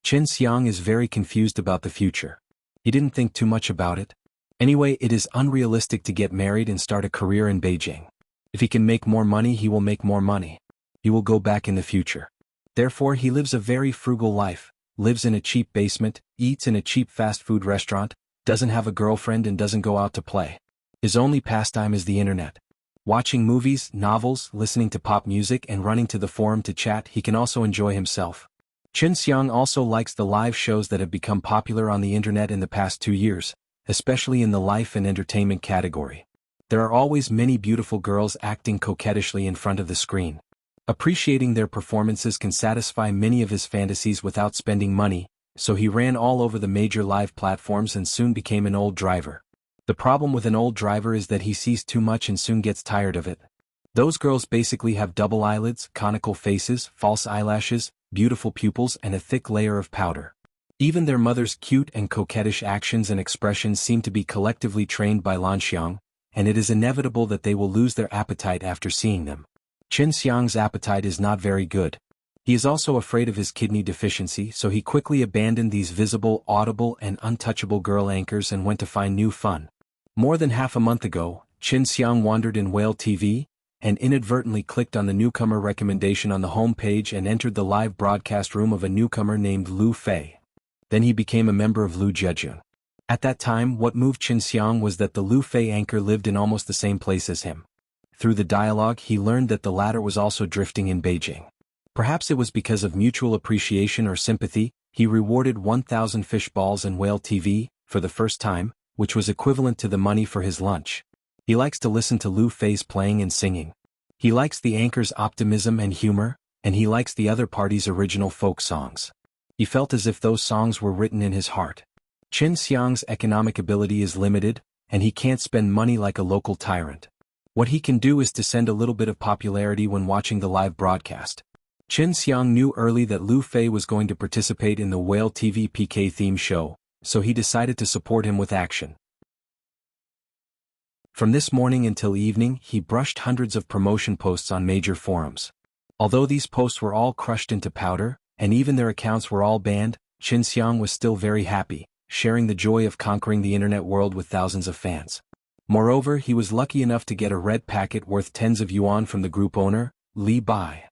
Qin Xiang is very confused about the future. He didn't think too much about it. Anyway, it is unrealistic to get married and start a career in Beijing. If he can make more money, he will make more money. He will go back in the future. Therefore, he lives a very frugal life, lives in a cheap basement, eats in a cheap fast food restaurant, doesn't have a girlfriend and doesn't go out to play. His only pastime is the internet. Watching movies, novels, listening to pop music and running to the forum to chat. He can also enjoy himself. Qin Xiang also likes the live shows that have become popular on the internet in the past 2 years, especially in the life and entertainment category. There are always many beautiful girls acting coquettishly in front of the screen. Appreciating their performances can satisfy many of his fantasies without spending money, so he ran all over the major live platforms and soon became an old driver. The The problem with an old driver is that he sees too much and soon gets tired of it. Those girls basically have double eyelids, conical faces, false eyelashes, beautiful pupils and a thick layer of powder. Even their mother's cute and coquettish actions and expressions seem to be collectively trained by Lan Xiang, and it is inevitable that they will lose their appetite after seeing them. Qin Xiang's appetite is not very good. He is also afraid of his kidney deficiency, so he quickly abandoned these visible, audible and untouchable girl anchors and went to find new fun. More than half a month ago, Qin Xiang wandered in Whale TV, and inadvertently clicked on the newcomer recommendation on the home page and entered the live broadcast room of a newcomer named Lu Fei. Then he became a member of Lu Jejun. At that time, what moved Qin Xiang was that the Lu Fei anchor lived in almost the same place as him. Through the dialogue he learned that the latter was also drifting in Beijing. Perhaps it was because of mutual appreciation or sympathy, he rewarded 1,000 fish balls in Whale TV, for the first time, which was equivalent to the money for his lunch. He likes to listen to Lu Fei's playing and singing. He likes the anchor's optimism and humor, and he likes the other party's original folk songs. He felt as if those songs were written in his heart. Qin Xiang's economic ability is limited, and he can't spend money like a local tyrant. What he can do is to send a little bit of popularity when watching the live broadcast. Qin Xiang knew early that Lu Fei was going to participate in the Whale TV PK theme show, so he decided to support him with action. From this morning until evening he brushed hundreds of promotion posts on major forums. Although these posts were all crushed into powder, and even their accounts were all banned, Qin Xiang was still very happy, sharing the joy of conquering the internet world with thousands of fans. Moreover, he was lucky enough to get a red packet worth tens of yuan from the group owner, Li Bai.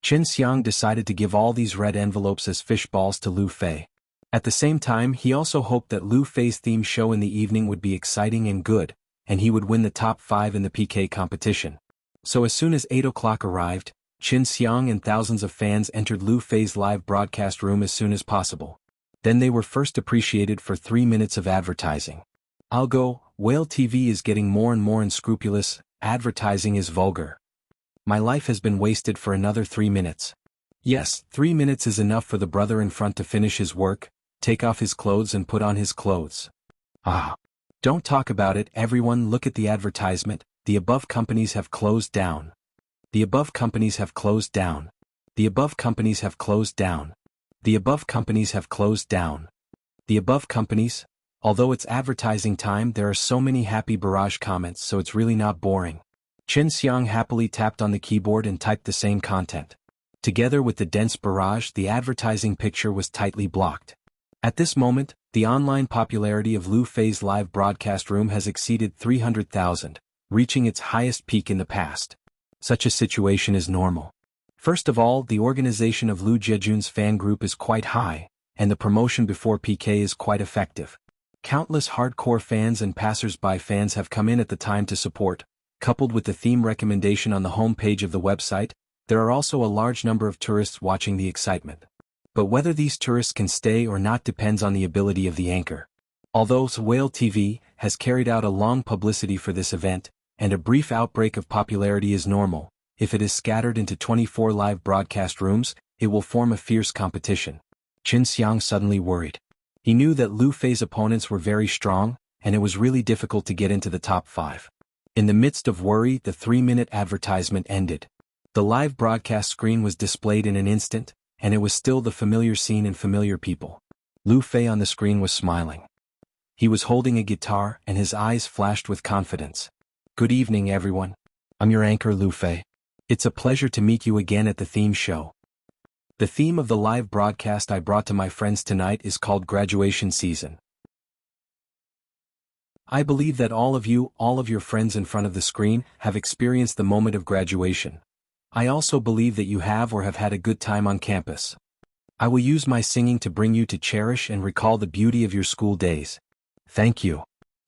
Qin Xiang decided to give all these red envelopes as fish balls to Lu Fei. At the same time he also hoped that Lu Fei's theme show in the evening would be exciting and good, and he would win the top 5 in the PK competition. So as soon as 8 o'clock arrived, Qin Xiang and thousands of fans entered Lu Fei's live broadcast room as soon as possible. Then they were first appreciated for 3 minutes of advertising. "I'll go, Whale TV is getting more and more unscrupulous, advertising is vulgar. My life has been wasted for another 3 minutes." Yes, 3 minutes is enough for the brother in front to finish his work, take off his clothes and put on his clothes. Don't talk about it, everyone, look at the advertisement. The above companies have closed down. The above companies have closed down. The above companies have closed down. The above companies have closed down. The above companies. Although it's advertising time, there are so many happy barrage comments, so it's really not boring. Qin Xiang happily tapped on the keyboard and typed the same content. Together with the dense barrage, the advertising picture was tightly blocked. At this moment, the online popularity of Lu Fei's live broadcast room has exceeded 300,000, reaching its highest peak in the past. Such a situation is normal. First of all, the organization of Lu Jejun's fan group is quite high, and the promotion before PK is quite effective. Countless hardcore fans and passers-by fans have come in at the time to support. Coupled with the theme recommendation on the home page of the website, there are also a large number of tourists watching the excitement. But whether these tourists can stay or not depends on the ability of the anchor. Although Whale TV has carried out a long publicity for this event, and a brief outbreak of popularity is normal, if it is scattered into 24 live broadcast rooms, it will form a fierce competition. Qin Xiang suddenly worried. He knew that Lu Fei's opponents were very strong, and it was really difficult to get into the top 5. In the midst of worry, the 3-minute advertisement ended. The live broadcast screen was displayed in an instant, and it was still the familiar scene and familiar people. Lu Fei on the screen was smiling. He was holding a guitar and his eyes flashed with confidence. "Good evening, everyone. I'm your anchor, Lu Fei. It's a pleasure to meet you again at the theme show. The theme of the live broadcast I brought to my friends tonight is called Graduation Season. I believe that all of your friends in front of the screen, have experienced the moment of graduation. I also believe that you have or have had a good time on campus. I will use my singing to bring you to cherish and recall the beauty of your school days. Thank you."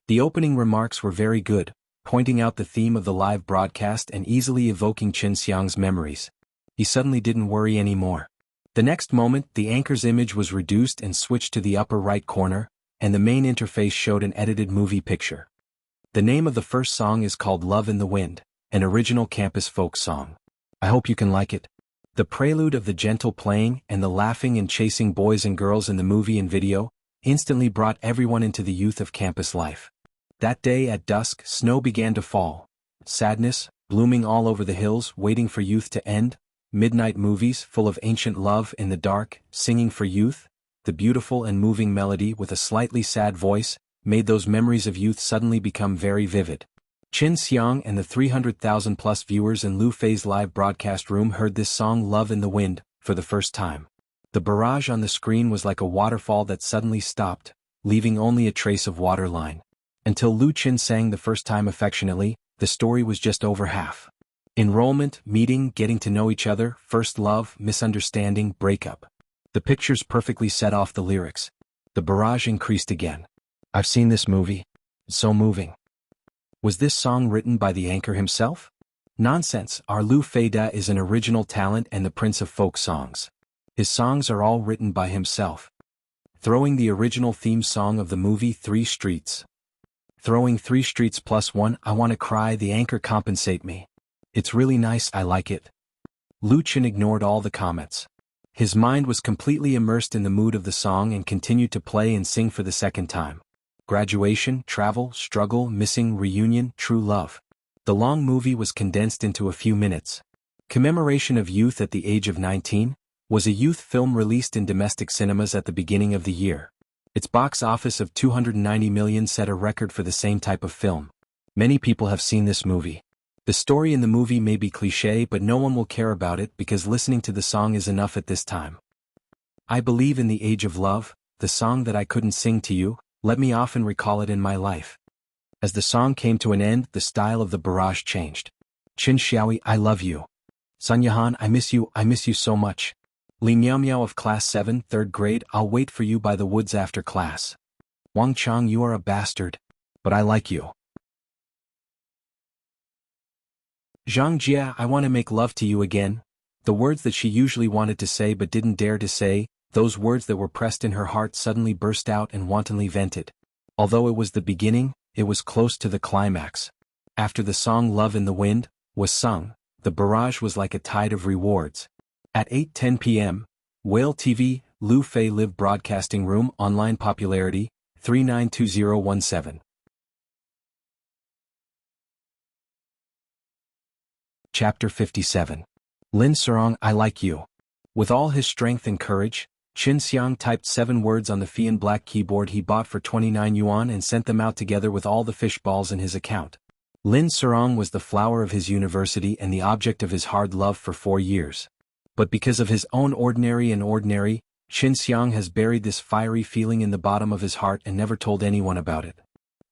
The opening remarks were very good, pointing out the theme of the live broadcast and easily evoking Qin Xiang's memories. He suddenly didn't worry anymore. The next moment, the anchor's image was reduced and switched to the upper right corner, and the main interface showed an edited movie picture. The name of the first song is called Love in the Wind, an original campus folk song. I hope you can like it. The prelude of the gentle playing and the laughing and chasing boys and girls in the movie and video instantly brought everyone into the youth of campus life. That day at dusk, snow began to fall. Sadness, blooming all over the hills, waiting for youth to end. Midnight movies, full of ancient love in the dark, singing for youth. The beautiful and moving melody with a slightly sad voice, made those memories of youth suddenly become very vivid. Qin Xiang and the 300,000 plus viewers in Lu Fei's live broadcast room heard this song Love in the Wind, for the first time. The barrage on the screen was like a waterfall that suddenly stopped, leaving only a trace of waterline. Until Lu Qin sang the first time affectionately, the story was just over half. Enrollment, meeting, getting to know each other, first love, misunderstanding, breakup. The pictures perfectly set off the lyrics. The barrage increased again. I've seen this movie. It's so moving. Was this song written by the anchor himself? Nonsense, our Lu Feida is an original talent and the prince of folk songs. His songs are all written by himself. Throwing the original theme song of the movie 3 Streets. Throwing 3 Streets plus 1, I wanna cry, the anchor compensate me. It's really nice, I like it. Lu Qin ignored all the comments. His mind was completely immersed in the mood of the song and continued to play and sing for the second time. Graduation, travel, struggle, missing, reunion, true love. The long movie was condensed into a few minutes. Commemoration of Youth at the age of 19 was a youth film released in domestic cinemas at the beginning of the year. Its box office of 290 million set a record for the same type of film. Many people have seen this movie. The story in the movie may be cliché, but no one will care about it because listening to the song is enough at this time. I believe in the age of love, the song that I couldn't sing to you, let me often recall it in my life. As the song came to an end, the style of the barrage changed. Qin Xiaoyi, I love you. Sun Yahan, I miss you so much. Li Miao Miao of class 7, 3rd grade, I'll wait for you by the woods after class. Wang Chang, you are a bastard. But I like you. Zhang Jia, I want to make love to you again. The words that she usually wanted to say but didn't dare to say, those words that were pressed in her heart suddenly burst out and wantonly vented. Although it was the beginning, it was close to the climax. After the song Love in the Wind was sung, the barrage was like a tide of rewards. At 8:10 p.m., Whale TV, Lu Fei Live Broadcasting Room, online popularity, 392017. Chapter 57. Lin Serong, I like you. With all his strength and courage, Qin Xiang typed 7 words on the Fian black keyboard he bought for 29 yuan and sent them out together with all the fish balls in his account. Lin Serong was the flower of his university and the object of his hard love for 4 years. But because of his own ordinary, Qin Xiang has buried this fiery feeling in the bottom of his heart and never told anyone about it.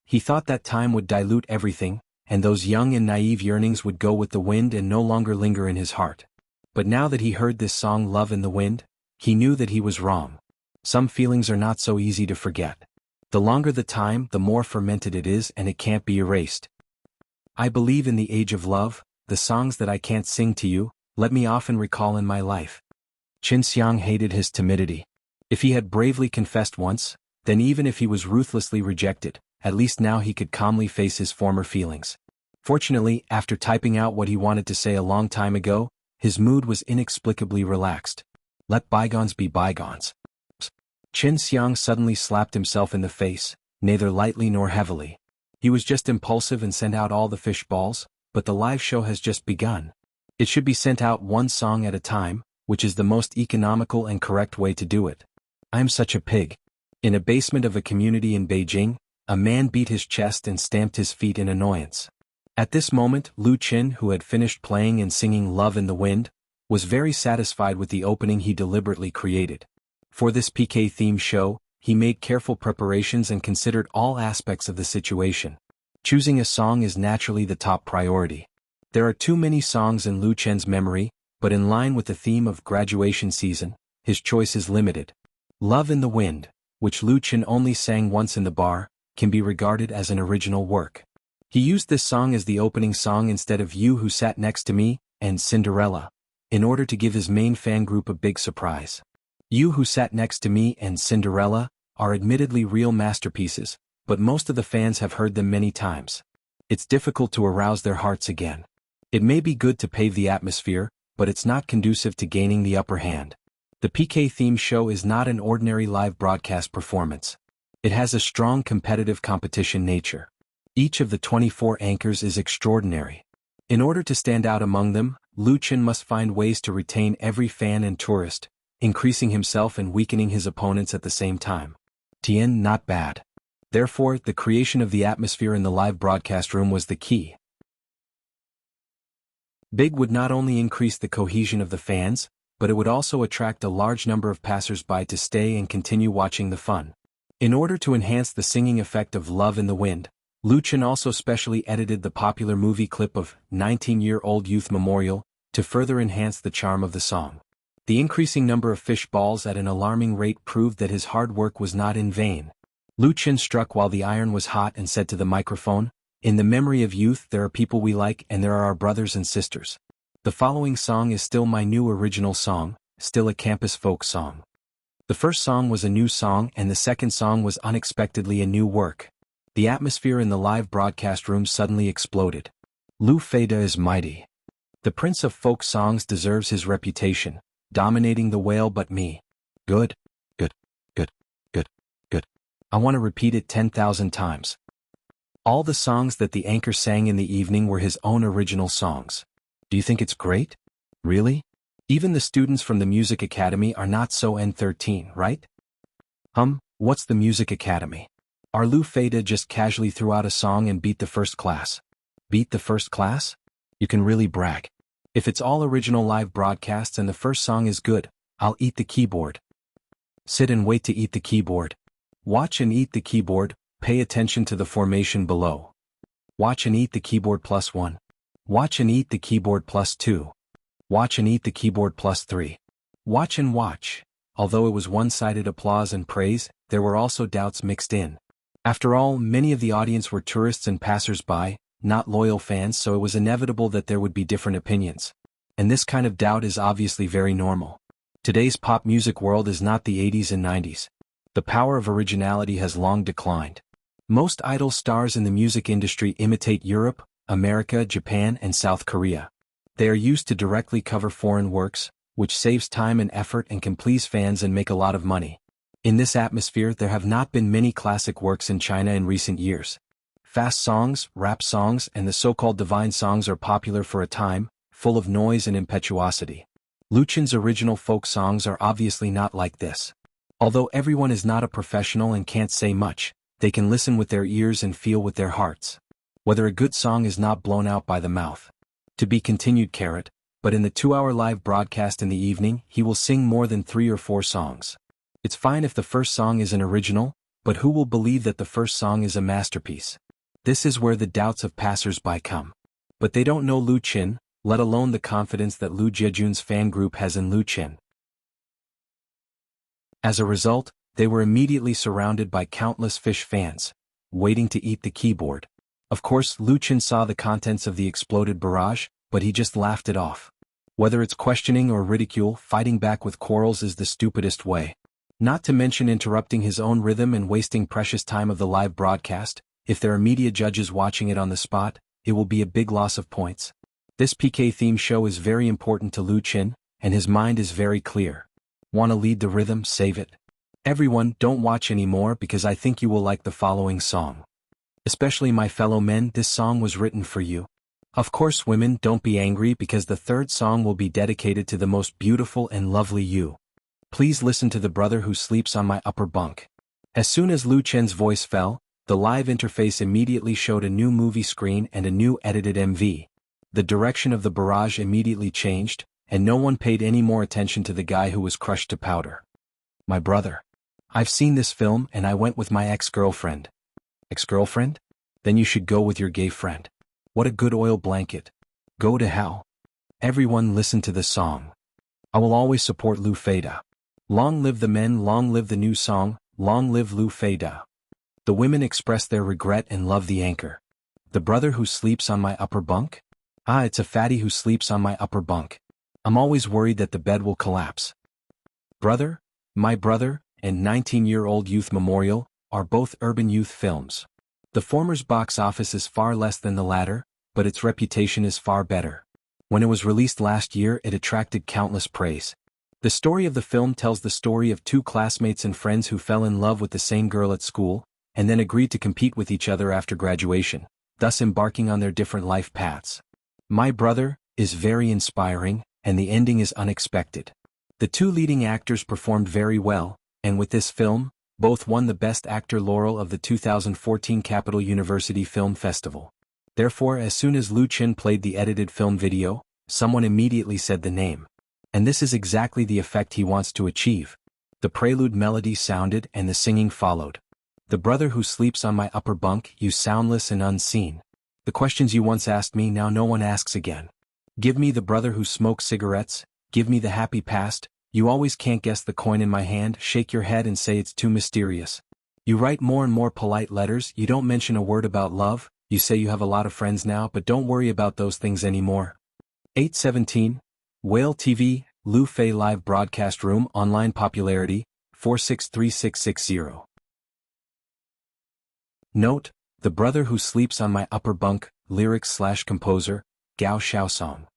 He thought that time would dilute everything, and those young and naive yearnings would go with the wind and no longer linger in his heart. But now that he heard this song Love in the Wind, he knew that he was wrong. Some feelings are not so easy to forget. The longer the time, the more fermented it is and it can't be erased. I believe in the age of love, the songs that I can't sing to you, let me often recall in my life. Qin Xiang hated his timidity. If he had bravely confessed once, then even if he was ruthlessly rejected, at least now he could calmly face his former feelings. Fortunately, after typing out what he wanted to say a long time ago, his mood was inexplicably relaxed. Let bygones be bygones. Qin Xiang suddenly slapped himself in the face, neither lightly nor heavily. He was just impulsive and sent out all the fish balls, but the live show has just begun. It should be sent out one song at a time, which is the most economical and correct way to do it. I'm such a pig. In a basement of a community in Beijing, a man beat his chest and stamped his feet in annoyance. At this moment, Lu Qin, who had finished playing and singing Love in the Wind, was very satisfied with the opening he deliberately created. For this PK theme show, he made careful preparations and considered all aspects of the situation. Choosing a song is naturally the top priority. There are too many songs in Lu Chen's memory, but in line with the theme of graduation season, his choice is limited. Love in the Wind, which Lu Chen only sang once in the bar, can be regarded as an original work. He used this song as the opening song instead of You Who Sat Next to Me and Cinderella, in order to give his main fan group a big surprise. You Who Sat Next to Me and Cinderella are admittedly real masterpieces, but most of the fans have heard them many times. It's difficult to arouse their hearts again. It may be good to pave the atmosphere, but it's not conducive to gaining the upper hand. The PK theme show is not an ordinary live broadcast performance. It has a strong competitive competition nature. Each of the 24 anchors is extraordinary. In order to stand out among them, Lu Qin must find ways to retain every fan and tourist, increasing himself and weakening his opponents at the same time. Tien, not bad. Therefore, the creation of the atmosphere in the live broadcast room was the key. Big would not only increase the cohesion of the fans, but it would also attract a large number of passers-by to stay and continue watching the fun. In order to enhance the singing effect of Love in the Wind, Lu Qin also specially edited the popular movie clip of 19-Year-Old Youth Memorial to further enhance the charm of the song. The increasing number of fish balls at an alarming rate proved that his hard work was not in vain. Lu Qin struck while the iron was hot and said to the microphone, "In the memory of youth there are people we like and there are our brothers and sisters. The following song is still my new original song, still a campus folk song." The first song was a new song and the second song was unexpectedly a new work. The atmosphere in the live broadcast room suddenly exploded. Lu Feida is mighty. The prince of folk songs deserves his reputation, dominating the whale but me. Good, good, good, good, good. I want to repeat it 10,000 times. All the songs that the anchor sang in the evening were his own original songs. Do you think it's great? Really? Even the students from the Music Academy are not so N13, right? What's the Music Academy? Our Lu Feida just casually threw out a song and beat the first class. Beat the first class? You can really brag. If it's all original live broadcasts and the first song is good, I'll eat the keyboard. Sit and wait to eat the keyboard. Watch and eat the keyboard, pay attention to the formation below. Watch and eat the keyboard +1. Watch and eat the keyboard +2. Watch and eat the keyboard +3. Watch and watch. Although it was one-sided applause and praise, there were also doubts mixed in. After all, many of the audience were tourists and passers-by, not loyal fans, so it was inevitable that there would be different opinions. And this kind of doubt is obviously very normal. Today's pop music world is not the 80s and 90s. The power of originality has long declined. Most idol stars in the music industry imitate Europe, America, Japan, and South Korea. They are used to directly cover foreign works, which saves time and effort and can please fans and make a lot of money. In this atmosphere, there have not been many classic works in China in recent years. Fast songs, rap songs, and the so-called divine songs are popular for a time, full of noise and impetuosity. Lu Qin's original folk songs are obviously not like this. Although everyone is not a professional and can't say much, they can listen with their ears and feel with their hearts. Whether a good song is not blown out by the mouth. To be continued, but in the 2-hour live broadcast in the evening, he will sing more than 3 or 4 songs. It's fine if the first song is an original, but who will believe that the first song is a masterpiece? This is where the doubts of passers-by come. But they don't know Lu Qin, let alone the confidence that Lu Jiejun's fan group has in Lu Qin. As a result, they were immediately surrounded by countless fish fans, waiting to eat the keyboard. Of course, Lu Qin saw the contents of the exploded barrage, but he just laughed it off. Whether it's questioning or ridicule, fighting back with quarrels is the stupidest way. Not to mention interrupting his own rhythm and wasting precious time of the live broadcast. If there are media judges watching it on the spot, it will be a big loss of points. This PK theme show is very important to Lu Qin, and his mind is very clear. Want to lead the rhythm? Save it. Everyone, don't watch anymore because I think you will like the following song. Especially my fellow men, this song was written for you. Of course, women, don't be angry because the third song will be dedicated to the most beautiful and lovely you. Please listen to the brother who sleeps on my upper bunk. As soon as Lu Qin's voice fell, the live interface immediately showed a new movie screen and a new edited MV. The direction of the barrage immediately changed, and no one paid any more attention to the guy who was crushed to powder. My brother. I've seen this film and I went with my ex-girlfriend. Ex-girlfriend? Then you should go with your gay friend. What a good oil blanket. Go to hell. Everyone listen to the song. I will always support Lu Feida. Long live the men, long live the new song, long live Lu Feida. The women express their regret and love the anchor. The brother who sleeps on my upper bunk? Ah, it's a fatty who sleeps on my upper bunk. I'm always worried that the bed will collapse. Brother, My Brother, and 19-Year-Old Youth Memorial are both urban youth films. The former's box office is far less than the latter, but its reputation is far better. When it was released last year, it attracted countless praise. The story of the film tells the story of 2 classmates and friends who fell in love with the same girl at school, and then agreed to compete with each other after graduation, thus embarking on their different life paths. My Brother is very inspiring, and the ending is unexpected. The two leading actors performed very well, and with this film, both won the Best Actor laurel of the 2014 Capital University Film Festival. Therefore, as soon as Lu Chen played the edited film video, someone immediately said the name. And this is exactly the effect he wants to achieve. The prelude melody sounded and the singing followed. The brother who sleeps on my upper bunk, you soundless and unseen. The questions you once asked me now no one asks again. Give me the brother who smokes cigarettes, give me the happy past, you always can't guess the coin in my hand, shake your head and say it's too mysterious. You write more and more polite letters, you don't mention a word about love, you say you have a lot of friends now but don't worry about those things anymore. 817, Whale TV, Lu Fei Live Broadcast Room Online Popularity, 463660. Note, the brother who sleeps on my upper bunk, lyrics/composer, Gao Xiaosong.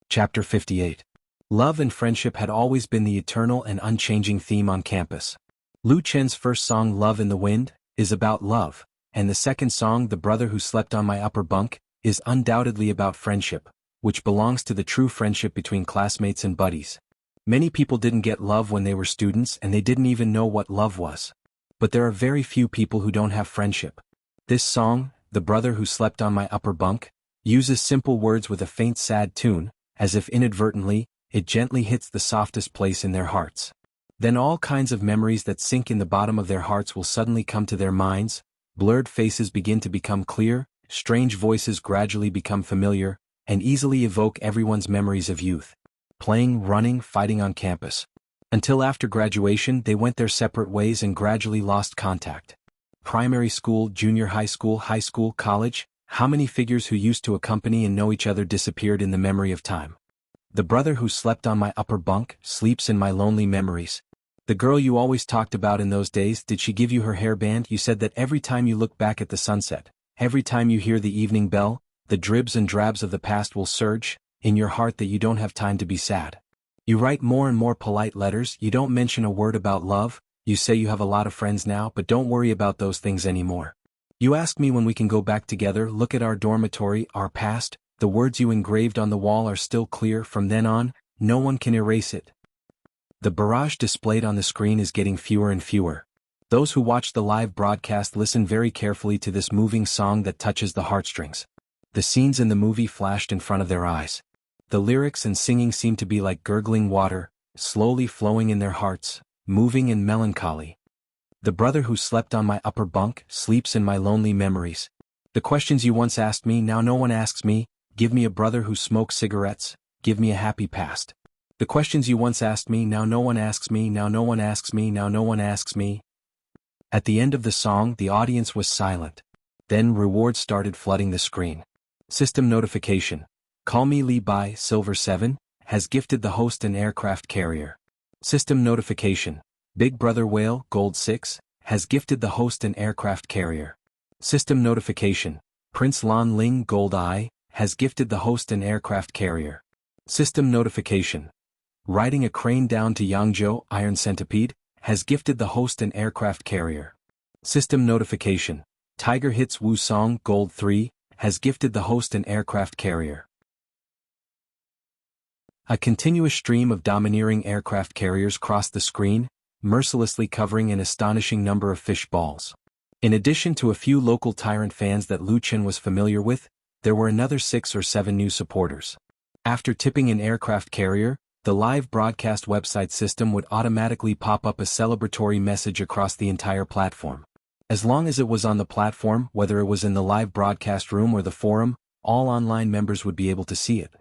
Chapter 58. Love and friendship had always been the eternal and unchanging theme on campus. Lu Chen's first song Love in the Wind is about love, and the second song The Brother Who Slept on My Upper Bunk is undoubtedly about friendship, which belongs to the true friendship between classmates and buddies. Many people didn't get love when they were students and they didn't even know what love was. But there are very few people who don't have friendship. This song, The Brother Who Slept on My Upper Bunk, uses simple words with a faint sad tune, as if inadvertently, it gently hits the softest place in their hearts. Then all kinds of memories that sink in the bottom of their hearts will suddenly come to their minds, blurred faces begin to become clear, strange voices gradually become familiar, and easily evoke everyone's memories of youth. Playing, running, fighting on campus. Until after graduation they went their separate ways and gradually lost contact. Primary school, junior high school, college, how many figures who used to accompany and know each other disappeared in the memory of time. The brother who slept on my upper bunk sleeps in my lonely memories. The girl you always talked about in those days, did she give you her hairband? You said that every time you look back at the sunset, every time you hear the evening bell, the dribs and drabs of the past will surge in your heart that you don't have time to be sad. You write more and more polite letters, you don't mention a word about love, you say you have a lot of friends now but don't worry about those things anymore. You ask me when we can go back together, look at our dormitory, our past, the words you engraved on the wall are still clear, from then on, no one can erase it. The barrage displayed on the screen is getting fewer and fewer. Those who watch the live broadcast listen very carefully to this moving song that touches the heartstrings. The scenes in the movie flashed in front of their eyes. The lyrics and singing seem to be like gurgling water, slowly flowing in their hearts, moving and melancholy. The brother who slept on my upper bunk sleeps in my lonely memories. The questions you once asked me now no one asks me, give me a brother who smokes cigarettes, give me a happy past. The questions you once asked me now no one asks me, now no one asks me, now no one asks me. At the end of the song the audience was silent. Then rewards started flooding the screen. System notification. Call Me Li Bai Silver 7 has gifted the host an aircraft carrier. System notification. Big Brother Whale Gold 6 has gifted the host an aircraft carrier. System notification. Prince Lan Ling Gold I has gifted the host an aircraft carrier. System notification. Riding a crane down to Yangzhou Iron Centipede has gifted the host an aircraft carrier. System notification. Tiger Hits Wu Song Gold 3 has gifted the host an aircraft carrier. A continuous stream of domineering aircraft carriers crossed the screen, mercilessly covering an astonishing number of fish balls. In addition to a few local tyrant fans that Lu Chen was familiar with, there were another 6 or 7 new supporters. After tipping an aircraft carrier, the live broadcast website system would automatically pop up a celebratory message across the entire platform. As long as it was on the platform, whether it was in the live broadcast room or the forum, all online members would be able to see it.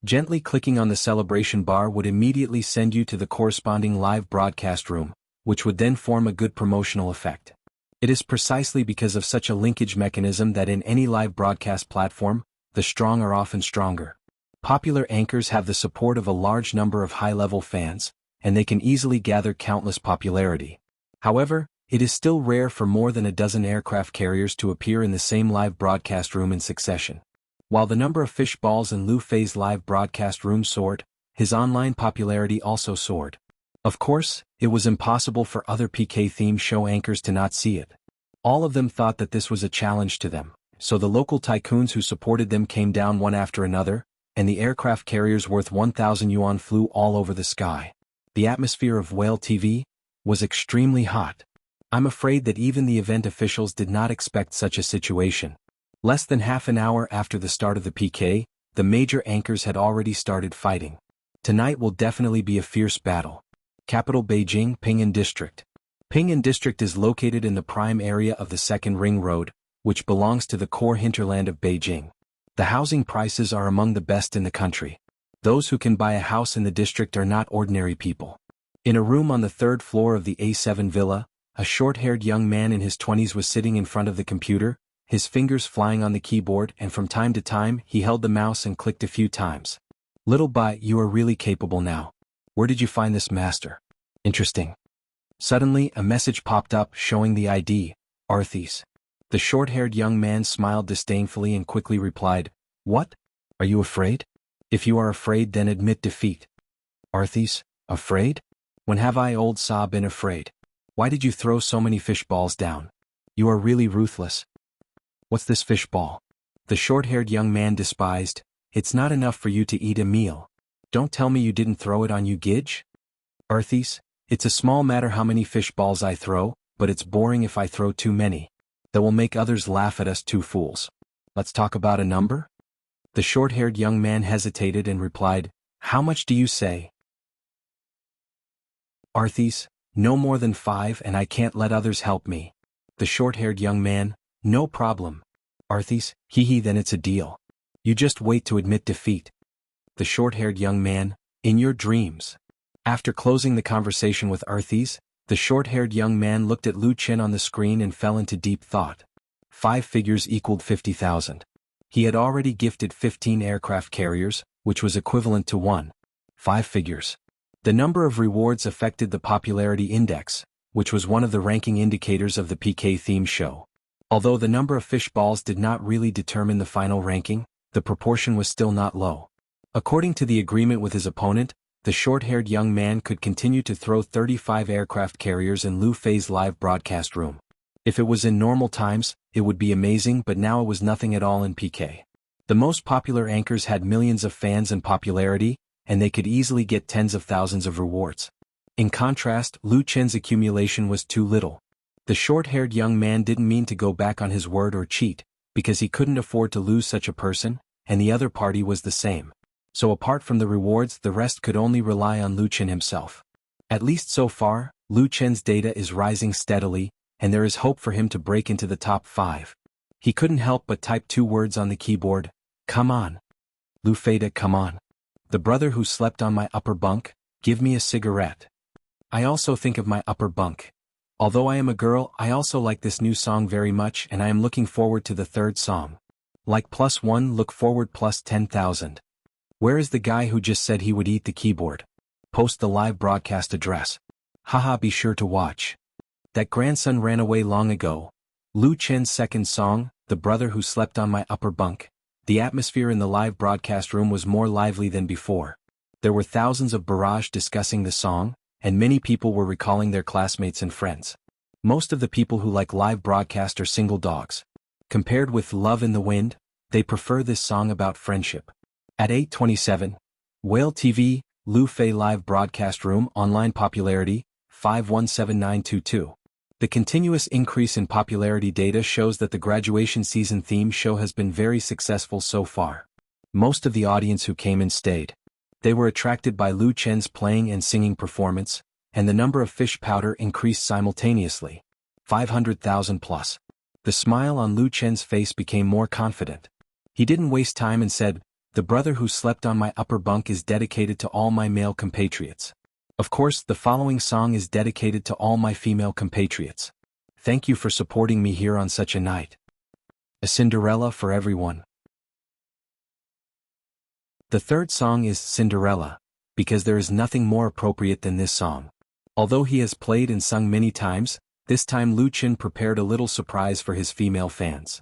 Gently clicking on the celebration bar would immediately send you to the corresponding live broadcast room, which would then form a good promotional effect. It is precisely because of such a linkage mechanism that in any live broadcast platform, the strong are often stronger. Popular anchors have the support of a large number of high-level fans, and they can easily gather countless popularity. However, it is still rare for more than a dozen aircraft carriers to appear in the same live broadcast room in succession. While the number of fish balls in Lu Fei's live broadcast room soared, his online popularity also soared. Of course, it was impossible for other PK-themed show anchors to not see it. All of them thought that this was a challenge to them, so the local tycoons who supported them came down one after another, and the aircraft carriers worth 1,000 yuan flew all over the sky. The atmosphere of Whale TV was extremely hot. I'm afraid that even the event officials did not expect such a situation. Less than half an hour after the start of the PK, the major anchors had already started fighting. Tonight will definitely be a fierce battle. Capital Beijing, Ping'an District. Ping'an District is located in the prime area of the Second Ring Road, which belongs to the core hinterland of Beijing. The housing prices are among the best in the country. Those who can buy a house in the district are not ordinary people. In a room on the third floor of the A7 villa, a short-haired young man in his 20s was sitting in front of the computer, his fingers flying on the keyboard, and from time to time he held the mouse and clicked a few times. Little Bai, you are really capable now. Where did you find this master? Interesting. Suddenly, a message popped up showing the ID, Arthis. The short-haired young man smiled disdainfully and quickly replied, "What? Are you afraid? If you are afraid, then admit defeat." Arthis, afraid? When have I, old Sa, been afraid? Why did you throw so many fish balls down? You are really ruthless. What's this fish ball? The short-haired young man despised. It's not enough for you to eat a meal. Don't tell me you didn't throw it on you, Gidge? Arthis, it's a small matter how many fish balls I throw, but it's boring if I throw too many. That will make others laugh at us two fools. Let's talk about a number? The short-haired young man hesitated and replied, "How much do you say?" Arthis, no more than 5, and I can't let others help me. The short-haired young man, no problem. Arthis, hee then it's a deal. You just wait to admit defeat. The short-haired young man, in your dreams. After closing the conversation with Arthis, the short-haired young man looked at Lu Qin on the screen and fell into deep thought. 5 figures equaled 50,000. He had already gifted 15 aircraft carriers, which was equivalent to 5 figures. The number of rewards affected the popularity index, which was one of the ranking indicators of the PK theme show. Although the number of fish balls did not really determine the final ranking, the proportion was still not low. According to the agreement with his opponent, the short-haired young man could continue to throw 35 aircraft carriers in Lu Fei's live broadcast room. If it was in normal times, it would be amazing, but now it was nothing at all in PK. The most popular anchors had millions of fans and popularity, and they could easily get tens of thousands of rewards. In contrast, Lu Qin's accumulation was too little. The short-haired young man didn't mean to go back on his word or cheat, because he couldn't afford to lose such a person, and the other party was the same. So apart from the rewards, the rest could only rely on Lu Qin himself. At least so far, Lu Qin's data is rising steadily, and there is hope for him to break into the top 5. He couldn't help but type 2 words on the keyboard, "Come on. Lu Feida, come on. The brother who slept on my upper bunk, give me a cigarette." I also think of my upper bunk. Although I am a girl, I also like this new song very much, and I am looking forward to the third song. Like +1, look forward +10,000. Where is the guy who just said he would eat the keyboard? Post the live broadcast address. Haha, be sure to watch. That grandson ran away long ago. Lu Qin's second song, The Brother Who Slept on My Upper Bunk. The atmosphere in the live broadcast room was more lively than before. There were thousands of barrage discussing the song, and many people were recalling their classmates and friends. Most of the people who like live broadcast are single dogs. Compared with Love in the Wind, they prefer this song about friendship. At 8:27, Whale TV, Lu Fei Live Broadcast Room online popularity, 517922. The continuous increase in popularity data shows that the graduation season theme show has been very successful so far. Most of the audience who came in stayed. They were attracted by Lu Qin's playing and singing performance, and the number of fish powder increased simultaneously. 500,000 plus. The smile on Lu Qin's face became more confident. He didn't waste time and said, "The brother who slept on my upper bunk is dedicated to all my male compatriots. Of course, the following song is dedicated to all my female compatriots. Thank you for supporting me here on such a night. A Cinderella for everyone." The third song is Cinderella, because there is nothing more appropriate than this song. Although he has played and sung many times, this time Lu Qin prepared a little surprise for his female fans.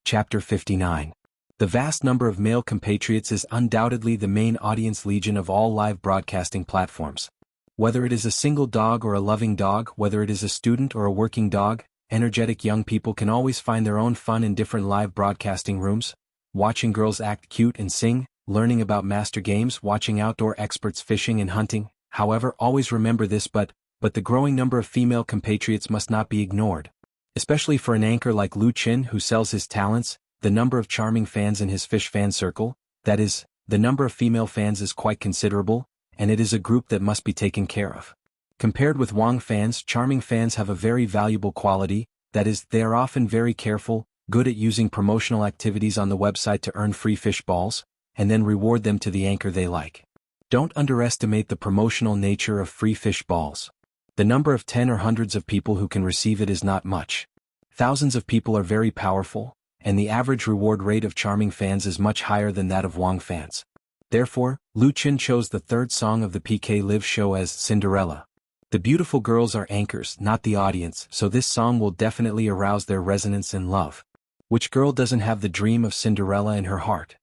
Chapter 59. The vast number of male compatriots is undoubtedly the main audience legion of all live broadcasting platforms. Whether it is a single dog or a loving dog, whether it is a student or a working dog, energetic young people can always find their own fun in different live broadcasting rooms, watching girls act cute and sing, learning about master games, watching outdoor experts fishing and hunting. However, always remember this but the growing number of female compatriots must not be ignored. Especially for an anchor like Lu Chin who sells his talents, the number of charming fans in his fish fan circle, that is, the number of female fans is quite considerable, and it is a group that must be taken care of. Compared with Wang fans, charming fans have a very valuable quality, that is, they are often very careful, good at using promotional activities on the website to earn free fish balls, and then reward them to the anchor they like. Don't underestimate the promotional nature of free fish balls. The number of 10 or hundreds of people who can receive it is not much. Thousands of people are very powerful, and the average reward rate of charming fans is much higher than that of Wang fans. Therefore, Lu Chin chose the third song of the PK Live show as Cinderella. The beautiful girls are anchors, not the audience, so this song will definitely arouse their resonance and love. Which girl doesn't have the dream of Cinderella in her heart?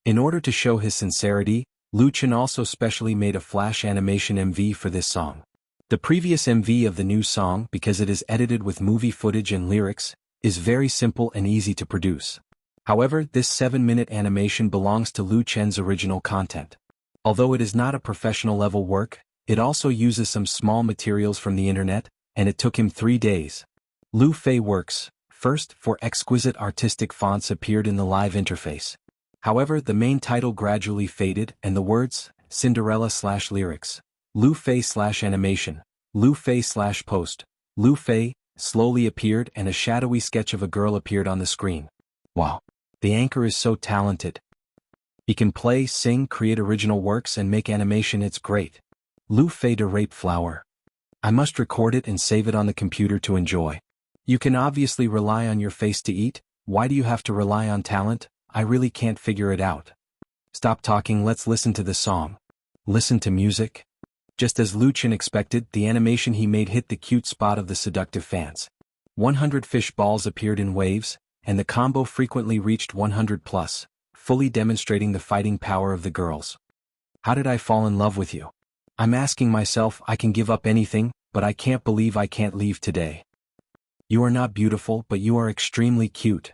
In order to show his sincerity, Lu Chin also specially made a flash animation MV for this song. The previous MV of the new song, because it is edited with movie footage and lyrics, is very simple and easy to produce. However, this 7-minute animation belongs to Lu Chen's original content. Although it is not a professional level work, it also uses some small materials from the internet, and it took him 3 days. Lu Fei works, first, for exquisite artistic fonts appeared in the live interface. However, the main title gradually faded and the words, Cinderella/lyrics, Lu Fei/animation, Lu Fei/post, Lu Fei, slowly appeared and a shadowy sketch of a girl appeared on the screen. Wow! The anchor is so talented. He can play, sing, create original works and make animation. It's great. Lu Fei de Rape Flower. I must record it and save it on the computer to enjoy. You can obviously rely on your face to eat. Why do you have to rely on talent? I really can't figure it out. Stop talking, let's listen to the song. Listen to music. Just as Lu Chin expected, the animation he made hit the cute spot of the seductive fans. 100 fish balls appeared in waves, and the combo frequently reached 100 plus, fully demonstrating the fighting power of the girls. How did I fall in love with you? I'm asking myself, I can give up anything, but I can't believe I can't leave today. You are not beautiful, but you are extremely cute.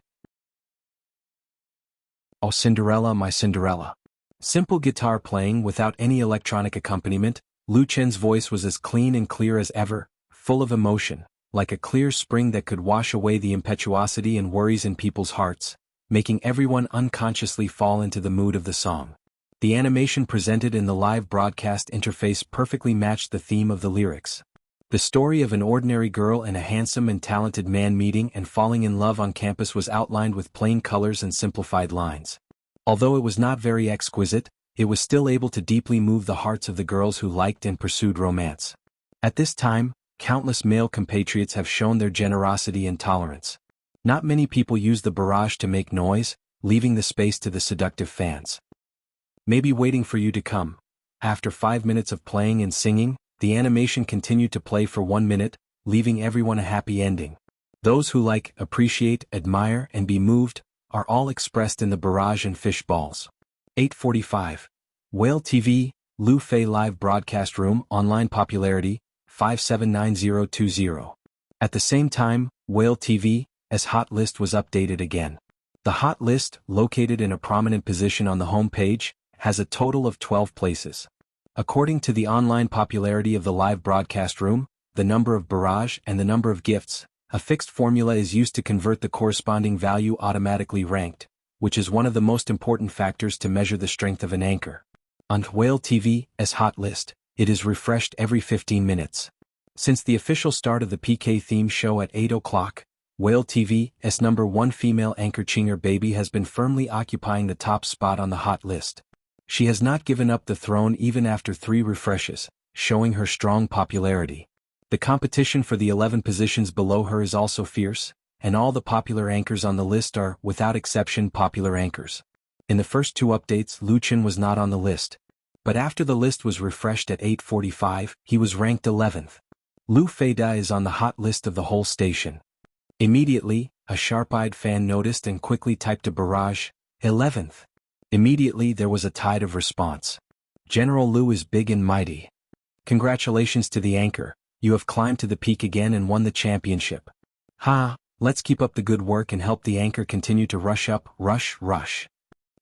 Oh Cinderella, my Cinderella. Simple guitar playing without any electronic accompaniment, Lu Chen's voice was as clean and clear as ever, full of emotion, like a clear spring that could wash away the impetuosity and worries in people's hearts, making everyone unconsciously fall into the mood of the song. The animation presented in the live broadcast interface perfectly matched the theme of the lyrics. The story of an ordinary girl and a handsome and talented man meeting and falling in love on campus was outlined with plain colors and simplified lines. Although it was not very exquisite, it was still able to deeply move the hearts of the girls who liked and pursued romance. At this time, countless male compatriots have shown their generosity and tolerance. Not many people use the barrage to make noise, leaving the space to the seductive fans. Maybe waiting for you to come. After 5 minutes of playing and singing, the animation continued to play for 1 minute, leaving everyone a happy ending. Those who like, appreciate, admire, and be moved, are all expressed in the barrage and fish balls. 8:45. Whale TV, Lu Fei Live Broadcast Room, Online Popularity, 579020. At the same time, Whale TV's hot list was updated again. The hot list, located in a prominent position on the home page, has a total of 12 places. According to the online popularity of the live broadcast room, the number of barrage and the number of gifts, a fixed formula is used to convert the corresponding value automatically ranked, which is one of the most important factors to measure the strength of an anchor. On Whale TV's hot list, it is refreshed every 15 minutes. Since the official start of the PK theme show at 8 o'clock, Whale TV's number 1 female anchor Chinger Baby has been firmly occupying the top spot on the hot list. She has not given up the throne even after 3 refreshes, showing her strong popularity. The competition for the 11 positions below her is also fierce, and all the popular anchors on the list are, without exception, popular anchors. In the first 2 updates, Lu Chin was not on the list. But after the list was refreshed at 8:45, he was ranked 11th. Lu Fei Da is on the hot list of the whole station. Immediately, a sharp-eyed fan noticed and quickly typed a barrage, 11th. Immediately there was a tide of response. General Lu is big and mighty. Congratulations to the anchor, you have climbed to the peak again and won the championship. Ha, let's keep up the good work and help the anchor continue to rush up, rush.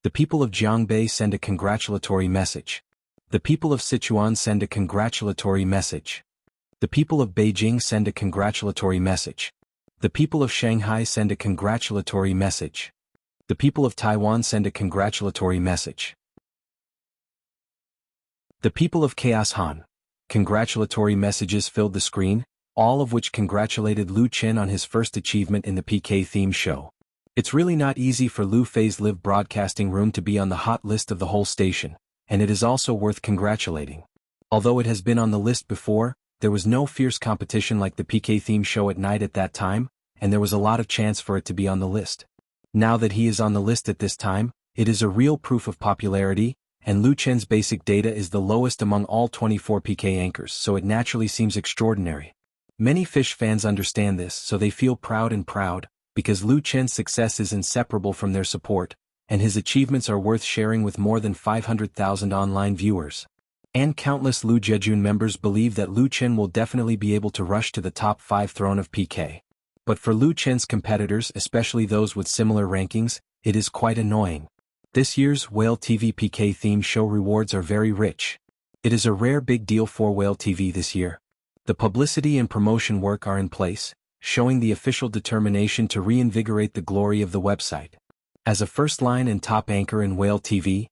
The people of Jiangbei send a congratulatory message. The people of Sichuan send a congratulatory message. The people of Beijing send a congratulatory message. The people of Shanghai send a congratulatory message. The people of Taiwan send a congratulatory message. The people of Chaos Han. Congratulatory messages filled the screen, all of which congratulated Lu Chen on his first achievement in the PK theme show. It's really not easy for Lu Fei's live broadcasting room to be on the hot list of the whole station, and it is also worth congratulating. Although it has been on the list before, there was no fierce competition like the PK theme show at night at that time, and there was a lot of chance for it to be on the list. Now that he is on the list at this time, it is a real proof of popularity, and Lu Chen's basic data is the lowest among all 24 PK anchors, so it naturally seems extraordinary. Many fish fans understand this, so they feel proud, because Lu Chen's success is inseparable from their support, and his achievements are worth sharing with more than 500,000 online viewers. And countless Lu Jejun members believe that Lu Chen will definitely be able to rush to the top 5 throne of PK. But for Lu Chen's competitors, especially those with similar rankings, it is quite annoying. This year's Whale TV PK theme show rewards are very rich. It is a rare big deal for Whale TV this year. The publicity and promotion work are in place, showing the official determination to reinvigorate the glory of the website. As a first-line and top anchor in Whale TV,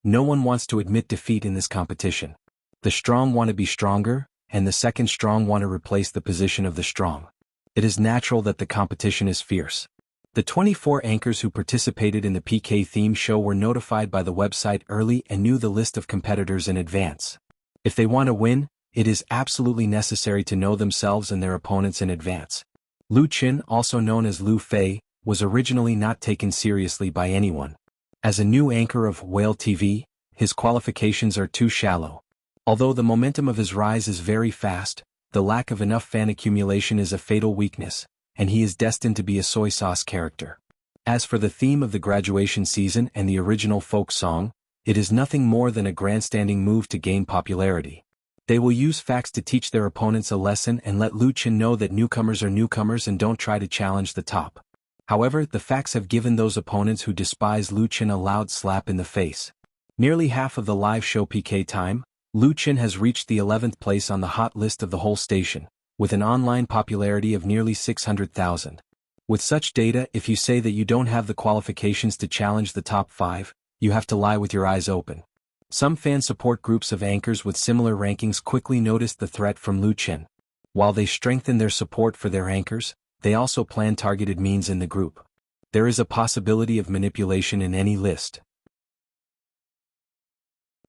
no one wants to admit defeat in this competition. The strong want to be stronger, and the second strong want to replace the position of the strong. It is natural that the competition is fierce. The 24 anchors who participated in the PK theme show were notified by the website early and knew the list of competitors in advance. If they want to win, it is absolutely necessary to know themselves and their opponents in advance. Lu Chen, also known as Lu Fei, was originally not taken seriously by anyone. As a new anchor of Whale TV, his qualifications are too shallow. Although the momentum of his rise is very fast, the lack of enough fan accumulation is a fatal weakness, and he is destined to be a soy sauce character. As for the theme of the graduation season and the original folk song, it is nothing more than a grandstanding move to gain popularity. They will use facts to teach their opponents a lesson and let Lu Chen know that newcomers are newcomers and don't try to challenge the top. However, the facts have given those opponents who despise Lu Chen a loud slap in the face. Nearly half of the live show PK time, Lu Chen has reached the 11th place on the hot list of the whole station, with an online popularity of nearly 600,000. With such data, if you say that you don't have the qualifications to challenge the top 5, you have to lie with your eyes open. Some fan support groups of anchors with similar rankings quickly noticed the threat from Lu Chen. While they strengthen their support for their anchors, they also plan targeted means in the group. There is a possibility of manipulation in any list.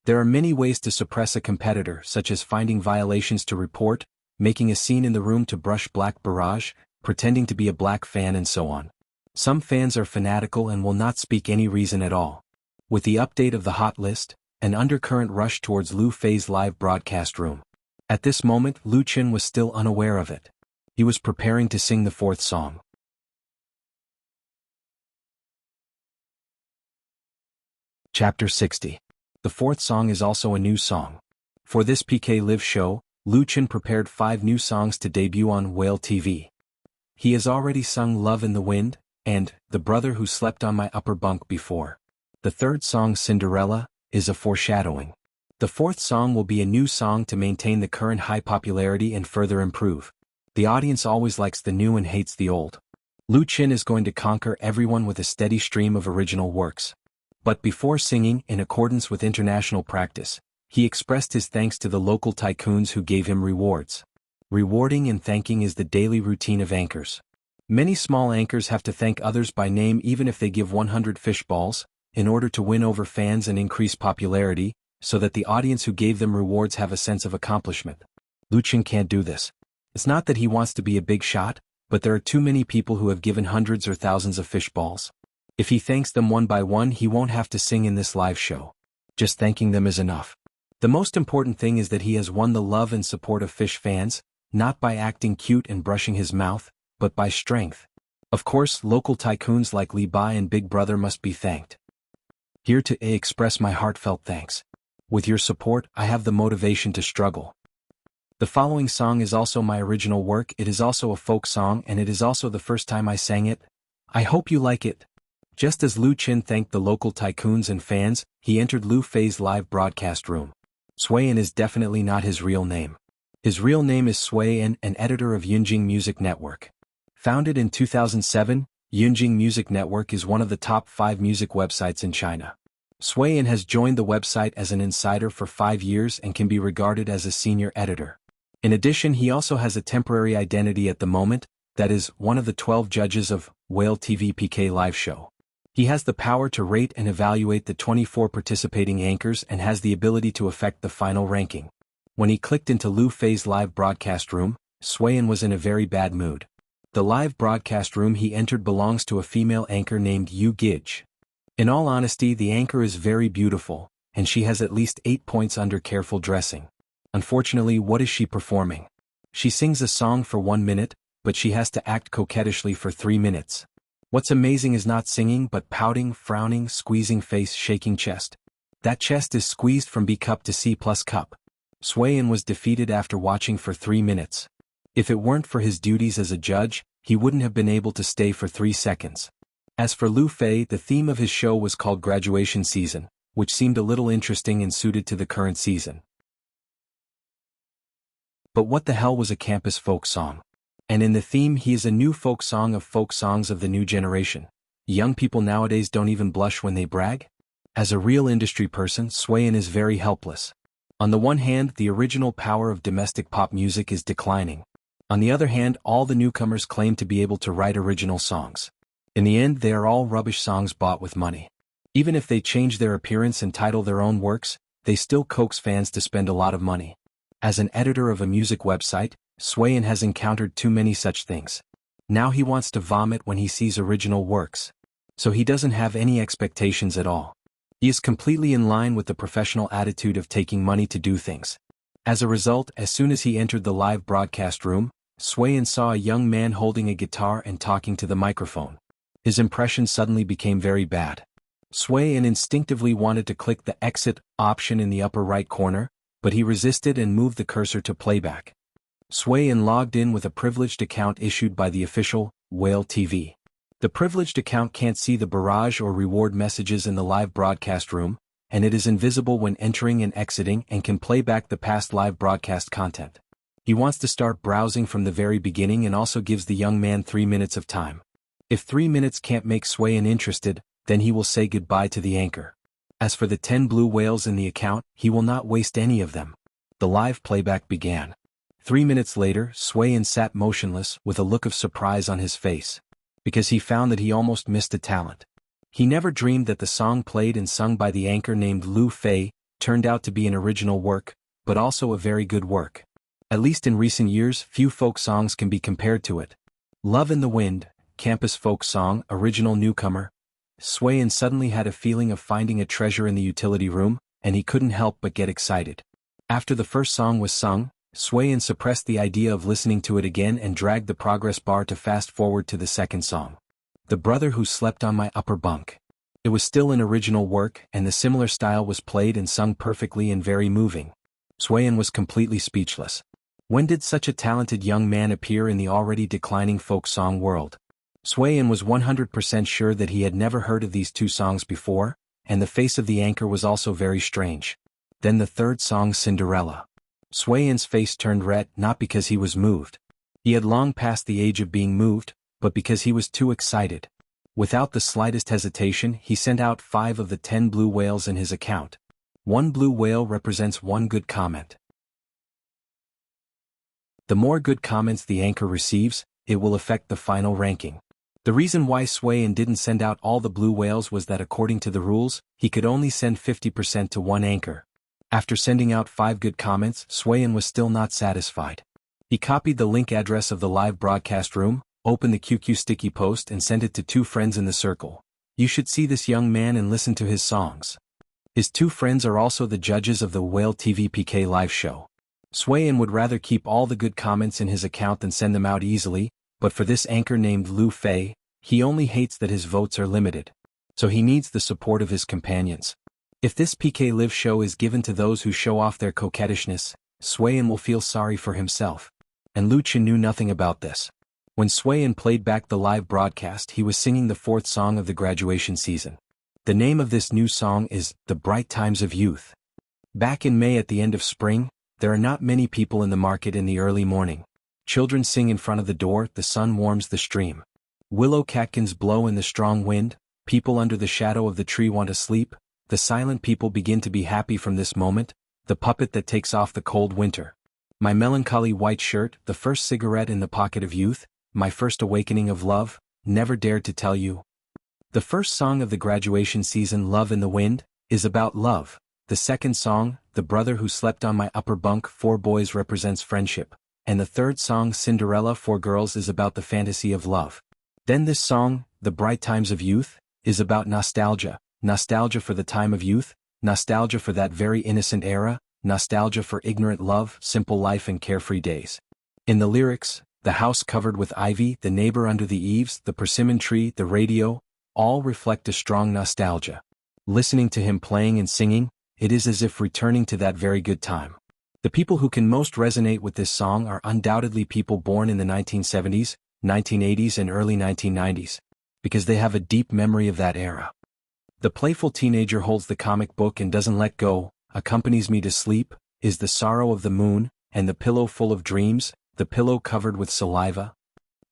There are many ways to suppress a competitor, such as finding violations to report, making a scene in the room to brush black barrage, pretending to be a black fan, and so on. Some fans are fanatical and will not speak any reason at all. With the update of the hot list, an undercurrent rushed towards Lu Fei's live broadcast room. At this moment, Lu Chen was still unaware of it. He was preparing to sing the 4th song. Chapter 60. The 4th song is also a new song. For this PK Live show, Lu Chen prepared 5 new songs to debut on Whale TV. He has already sung Love in the Wind, and The Brother Who Slept on My Upper Bunk before. The 3rd song, Cinderella, is a foreshadowing. The 4th song will be a new song to maintain the current high popularity and further improve. The audience always likes the new and hates the old. Lu Chen is going to conquer everyone with a steady stream of original works. But before singing, in accordance with international practice, he expressed his thanks to the local tycoons who gave him rewards. Rewarding and thanking is the daily routine of anchors. Many small anchors have to thank others by name even if they give 100 fish balls, in order to win over fans and increase popularity, so that the audience who gave them rewards have a sense of accomplishment. Lu Chen can't do this. It's not that he wants to be a big shot, but there are too many people who have given hundreds or thousands of fish balls. If he thanks them one by one, he won't have to sing in this live show. Just thanking them is enough. The most important thing is that he has won the love and support of fish fans, not by acting cute and brushing his mouth, but by strength. Of course, local tycoons like Li Bai and Big Brother must be thanked. Here to express my heartfelt thanks. With your support, I have the motivation to struggle. The following song is also my original work. It is also a folk song and it is also the first time I sang it. I hope you like it. Just as Lu Qin thanked the local tycoons and fans, he entered Lu Fei's live broadcast room. Suiyan is definitely not his real name. His real name is Suiyan, an editor of Yunjing Music Network. Founded in 2007, Yunjing Music Network is one of the top 5 music websites in China. Suiyan has joined the website as an insider for 5 years and can be regarded as a senior editor. In addition, he also has a temporary identity at the moment, that is, one of the 12 judges of Whale TV PK live show. He has the power to rate and evaluate the 24 participating anchors and has the ability to affect the final ranking. When he clicked into Lu Fei's live broadcast room, Suiyan was in a very bad mood. The live broadcast room he entered belongs to a female anchor named Yu Gij. In all honesty, the anchor is very beautiful, and she has at least 8 points under careful dressing. Unfortunately, what is she performing? She sings a song for 1 minute, but she has to act coquettishly for 3 minutes. What's amazing is not singing but pouting, frowning, squeezing face, shaking chest. That chest is squeezed from B cup to C+ cup. Suiyan was defeated after watching for 3 minutes. If it weren't for his duties as a judge, he wouldn't have been able to stay for 3 seconds. As for Lu Fei, the theme of his show was called Graduation Season, which seemed a little interesting and suited to the current season. But what the hell was a campus folk song? And in the theme, he is a new folk song of folk songs of the new generation. Young people nowadays don't even blush when they brag? As a real industry person, Suiyan is very helpless. On the one hand, the original power of domestic pop music is declining. On the other hand, all the newcomers claim to be able to write original songs. In the end, they are all rubbish songs bought with money. Even if they change their appearance and title their own works, they still coax fans to spend a lot of money. As an editor of a music website, Suiyan has encountered too many such things. Now he wants to vomit when he sees original works. So he doesn't have any expectations at all. He is completely in line with the professional attitude of taking money to do things. As a result, as soon as he entered the live broadcast room, Suiyan saw a young man holding a guitar and talking to the microphone. His impression suddenly became very bad. Suiyan instinctively wanted to click the exit option in the upper right corner, but he resisted and moved the cursor to playback. Suiyan logged in with a privileged account issued by the official Whale TV. The privileged account can't see the barrage or reward messages in the live broadcast room, and it is invisible when entering and exiting and can play back the past live broadcast content. He wants to start browsing from the very beginning and also gives the young man 3 minutes of time. If 3 minutes can't make Suiyan interested, then he will say goodbye to the anchor. As for the 10 blue whales in the account, he will not waste any of them. The live playback began. 3 minutes later, Suiyan sat motionless with a look of surprise on his face, because he found that he almost missed a talent. He never dreamed that the song played and sung by the anchor named Lu Fei turned out to be an original work, but also a very good work. At least in recent years, few folk songs can be compared to it. Love in the Wind, campus folk song, original newcomer. Suiyan suddenly had a feeling of finding a treasure in the utility room, and he couldn't help but get excited. After the first song was sung, Suiyan suppressed the idea of listening to it again and dragged the progress bar to fast forward to the second song. The Brother Who Slept on My Upper Bunk. It was still an original work, and the similar style was played and sung perfectly and very moving. Suiyan was completely speechless. When did such a talented young man appear in the already declining folk song world? Suiyan was 100% sure that he had never heard of these two songs before, and the face of the anchor was also very strange. Then the third song, Cinderella. Suiyan's face turned red, not because he was moved. He had long passed the age of being moved, but because he was too excited. Without the slightest hesitation, he sent out 5 of the 10 blue whales in his account. 1 blue whale represents 1 good comment. The more good comments the anchor receives, it will affect the final ranking. The reason why Suiyan didn't send out all the blue whales was that according to the rules, he could only send 50% to one anchor. After sending out 5 good comments, Suiyan was still not satisfied. He copied the link address of the live broadcast room, opened the QQ sticky post and sent it to 2 friends in the circle. You should see this young man and listen to his songs. His 2 friends are also the judges of the Whale TV PK live show. Suiyan would rather keep all the good comments in his account than send them out easily, but for this anchor named Lu Fei, he only hates that his votes are limited. So he needs the support of his companions. If this PK Live show is given to those who show off their coquettishness, Swayan will feel sorry for himself. And Lu Chen knew nothing about this. When Swayan played back the live broadcast, he was singing the fourth song of the graduation season. The name of this new song is The Bright Times of Youth. Back in May at the end of spring, there are not many people in the market in the early morning. Children sing in front of the door, the sun warms the stream. Willow catkins blow in the strong wind, people under the shadow of the tree want to sleep. The silent people begin to be happy from this moment, the puppet that takes off the cold winter. My melancholy white shirt, the first cigarette in the pocket of youth, my first awakening of love, never dared to tell you. The first song of the graduation season, Love in the Wind, is about love. The second song, The Brother Who Slept on My Upper Bunk, 4 boys, represents friendship. And the third song, Cinderella, 4 girls, is about the fantasy of love. Then this song, The Bright Times of Youth, is about nostalgia. Nostalgia for the time of youth, nostalgia for that very innocent era, nostalgia for ignorant love, simple life and carefree days. In the lyrics, the house covered with ivy, the neighbor under the eaves, the persimmon tree, the radio, all reflect a strong nostalgia. Listening to him playing and singing, it is as if returning to that very good time. The people who can most resonate with this song are undoubtedly people born in the 1970s, 1980s and early 1990s, because they have a deep memory of that era. The playful teenager holds the comic book and doesn't let go, accompanies me to sleep, is the sorrow of the moon, and the pillow full of dreams, the pillow covered with saliva.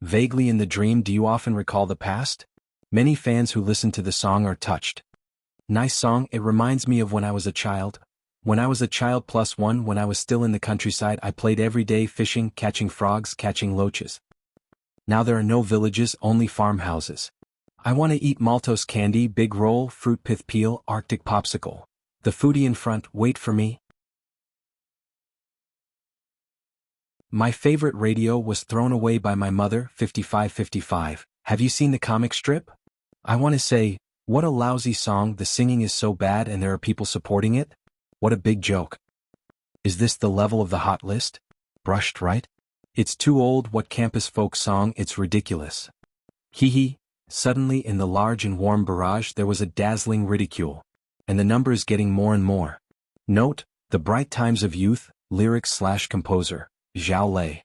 Vaguely in the dream, do you often recall the past? Many fans who listen to the song are touched. Nice song, it reminds me of when I was a child. When I was a child +1, when I was still in the countryside, I played every day fishing, catching frogs, catching loaches. Now there are no villages, only farmhouses. I want to eat maltose candy, big roll, fruit pith peel, Arctic popsicle. The foodie in front, wait for me. My favorite radio was thrown away by my mother, 5555. Have you seen the comic strip? I want to say, what a lousy song, the singing is so bad and there are people supporting it? What a big joke. Is this the level of the hot list? Brushed, right? It's too old, what campus folk song, it's ridiculous. Hee hee. Suddenly in the large and warm barrage there was a dazzling ridicule. And the number is getting more and more. Note, The Bright Times of Youth, lyrics/composer, Zhao Lei.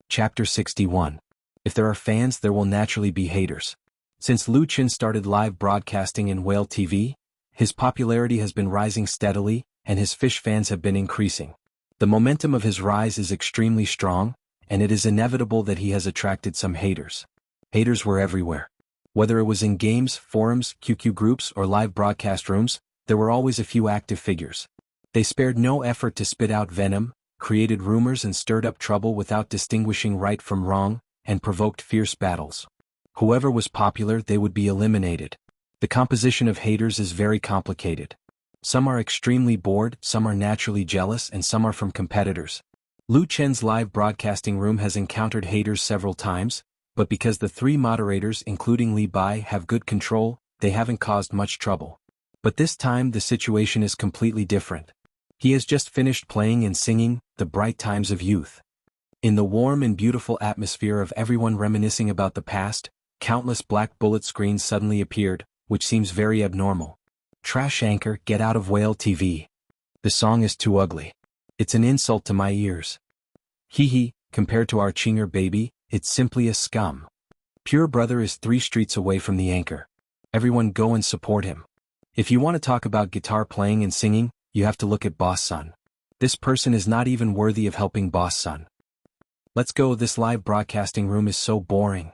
Chapter 61. If there are fans, there will naturally be haters. Since Lu Chen started live broadcasting in Whale TV, his popularity has been rising steadily, and his fish fans have been increasing. The momentum of his rise is extremely strong, and it is inevitable that he has attracted some haters. Haters were everywhere. Whether it was in games, forums, QQ groups, or live broadcast rooms, there were always a few active figures. They spared no effort to spit out venom, created rumors and stirred up trouble without distinguishing right from wrong, and provoked fierce battles. Whoever was popular, they would be eliminated. The composition of haters is very complicated. Some are extremely bored, some are naturally jealous, and some are from competitors. Lu Chen's live broadcasting room has encountered haters several times, but because the 3 moderators, including Li Bai, have good control, they haven't caused much trouble. But this time the situation is completely different. He has just finished playing and singing The Bright Times of Youth. In the warm and beautiful atmosphere of everyone reminiscing about the past, countless black bullet screens suddenly appeared, which seems very abnormal. Trash anchor, get out of Whale TV. The song is too ugly. It's an insult to my ears. Hee hee, compared to our Chinger baby, it's simply a scum. Pure Brother is 3 streets away from the anchor. Everyone go and support him. If you want to talk about guitar playing and singing, you have to look at Boss Sun. This person is not even worthy of helping Boss Sun. Let's go, this live broadcasting room is so boring.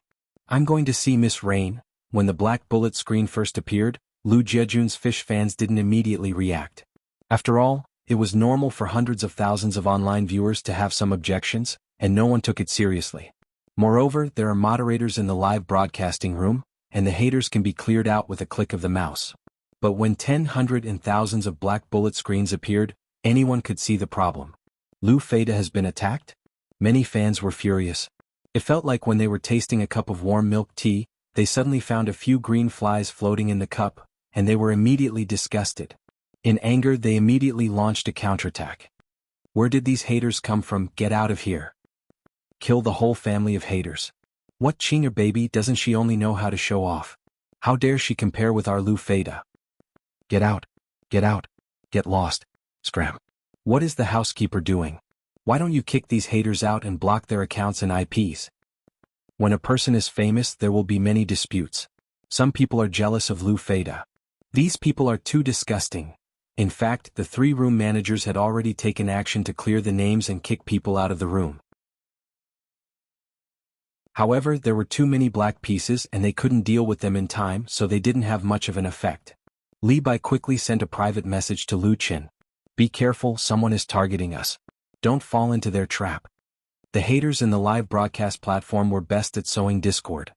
I'm going to see Miss Rain. When the black bullet screen first appeared, Lu Jiejun's fish fans didn't immediately react. After all, it was normal for hundreds of thousands of online viewers to have some objections, and no one took it seriously. Moreover, there are moderators in the live broadcasting room, and the haters can be cleared out with a click of the mouse. But when hundreds and thousands of black bullet screens appeared, anyone could see the problem. Lu Feda has been attacked? Many fans were furious. It felt like when they were tasting a cup of warm milk tea, they suddenly found a few green flies floating in the cup, and they were immediately disgusted. In anger, they immediately launched a counterattack. Where did these haters come from? Get out of here. Kill the whole family of haters. What Chinger baby, doesn't she only know how to show off? How dare she compare with our Lu Feda? Get out. Get out. Get lost. Scram. What is the housekeeper doing? Why don't you kick these haters out and block their accounts and IPs? When a person is famous, there will be many disputes. Some people are jealous of Lu Feda. These people are too disgusting. In fact, the 3 room managers had already taken action to clear the names and kick people out of the room. However, there were too many black pieces and they couldn't deal with them in time, so they didn't have much of an effect. Li Bai quickly sent a private message to Lu Qin. Be careful, someone is targeting us. Don't fall into their trap. The haters in the live broadcast platform were best at sowing discord.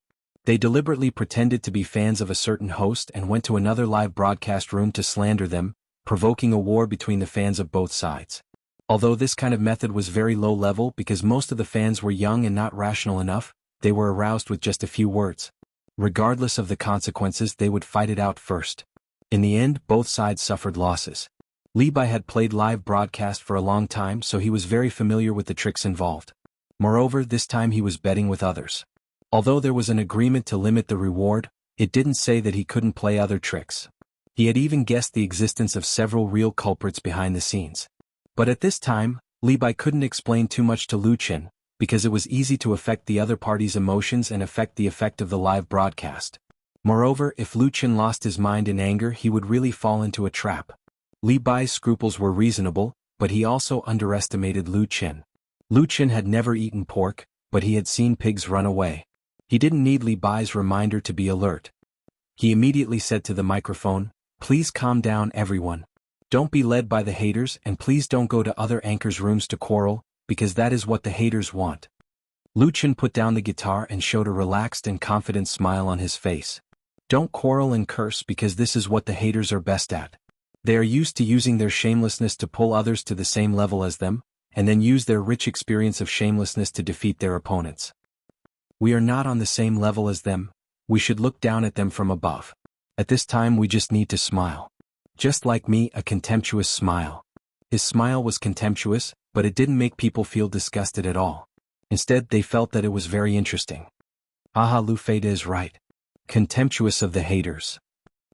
They deliberately pretended to be fans of a certain host and went to another live broadcast room to slander them, provoking a war between the fans of both sides. Although this kind of method was very low level because most of the fans were young and not rational enough, they were aroused with just a few words. Regardless of the consequences, they would fight it out first. In the end, both sides suffered losses. Li Bai had played live broadcast for a long time, so he was very familiar with the tricks involved. Moreover, this time he was betting with others. Although there was an agreement to limit the reward, it didn't say that he couldn't play other tricks. He had even guessed the existence of several real culprits behind the scenes. But at this time, Li Bai couldn't explain too much to Lu Qin, because it was easy to affect the other party's emotions and affect the effect of the live broadcast. Moreover, if Lu Qin lost his mind in anger, he would really fall into a trap. Li Bai's scruples were reasonable, but he also underestimated Lu Qin. Lu Qin had never eaten pork, but he had seen pigs run away. He didn't need Li Bai's reminder to be alert. He immediately said to the microphone, "Please calm down, everyone. Don't be led by the haters, and please don't go to other anchors' rooms to quarrel, because that is what the haters want." Lu Qin put down the guitar and showed a relaxed and confident smile on his face. Don't quarrel and curse because this is what the haters are best at. They are used to using their shamelessness to pull others to the same level as them, and then use their rich experience of shamelessness to defeat their opponents. We are not on the same level as them, we should look down at them from above. At this time we just need to smile. Just like me, a contemptuous smile. His smile was contemptuous, but it didn't make people feel disgusted at all. Instead, they felt that it was very interesting. Aha, Lu Feda is right. Contemptuous of the haters.